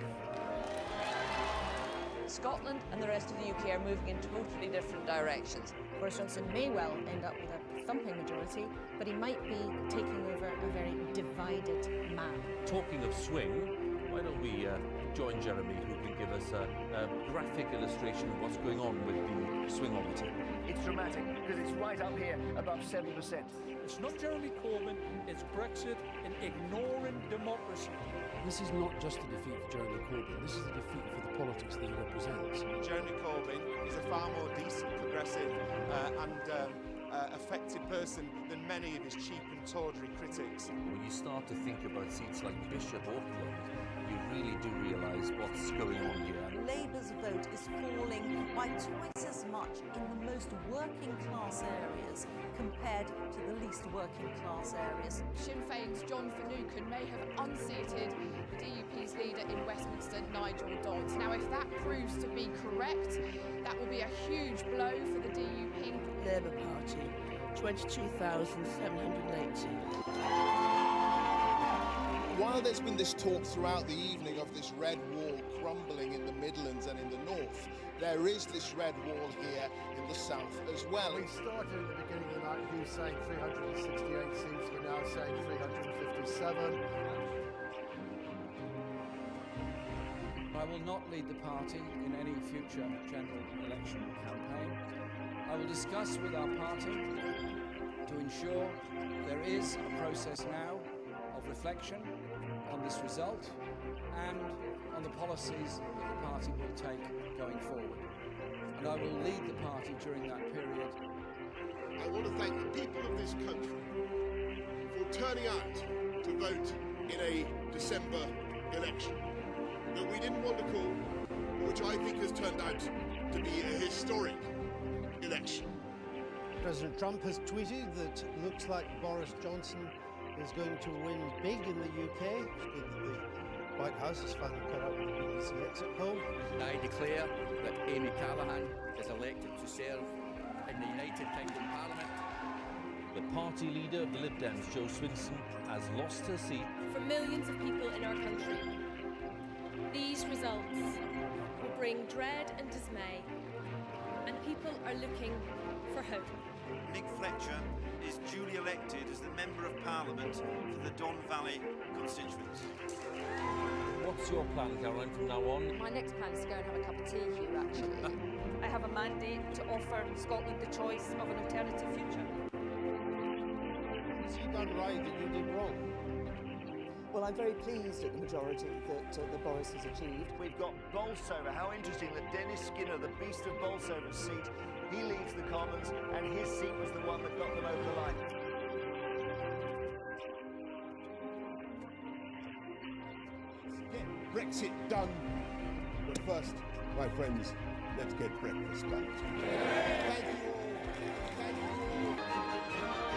Scotland and the rest of the UK are moving in totally different directions. Boris Johnson may well end up with a thumping majority, but he might be taking over a very divided map. Talking of swing, why don't we join Jeremy, who can give us a graphic illustration of what's going on with the swingometer. It's dramatic because it's right up here above 7%. It's not Jeremy Corbyn, it's Brexit and ignoring democracy. This is not just a defeat for Jeremy Corbyn, this is a defeat for the politics that he represents. Jeremy Corbyn is a far more decent, progressive and effective person than many of his cheap and tawdry critics. When you start to think about seats like Bishop Auckland, you really do realise what's going on here. Labour's vote is falling by twice as much in the most working class areas compared to the least working class areas. Sinn Féin's John Finucane may have unseated the DUP's leader in Westminster, Nigel Dodds. Now, if that proves to be correct, that will be a huge blow for the DUP. Labour Party, 22,780. While there's been this talk throughout the evening of this red wall crumbling in the Midlands and in the north, there is this red wall here in the south as well. We started at the beginning of the night, he was saying 368 seats, we're now saying 357. I will not lead the party in any future general election campaign. I will discuss with our party to ensure there is a process now of reflection on this result and on the policies that the party will take going forward. And I will lead the party during that period. I want to thank the people of this country for turning out to vote in a December election that we didn't want to call, but which I think has turned out to be a historic election. President Trump has tweeted that it looks like Boris Johnson is going to win big in the UK. It's good that the White House has finally cut out the BBC exit poll. I declare that Amy Callaghan is elected to serve in the United Kingdom Parliament. The party leader of the Lib Dems, Jo Swinson, has lost her seat. For millions of people in our country, these results will bring dread and dismay, and people are looking for hope. Nick Fletcher is duly elected as the Member of Parliament for the Don Valley constituency. What's your plan, Caroline, from now on? My next plan is to go and have a cup of tea, Hugh, actually. I have a mandate to offer Scotland the choice of an alternative future. Has he done right that you did wrong? Well, I'm very pleased at the majority that Boris has achieved. We've got Bolsover. How interesting that Dennis Skinner, the beast of Bolsover's seat, he leaves the Commons, and his seat was the one that got them over the line. Get Brexit done. But first, my friends, let's get breakfast done. Thank you all. Thank you all.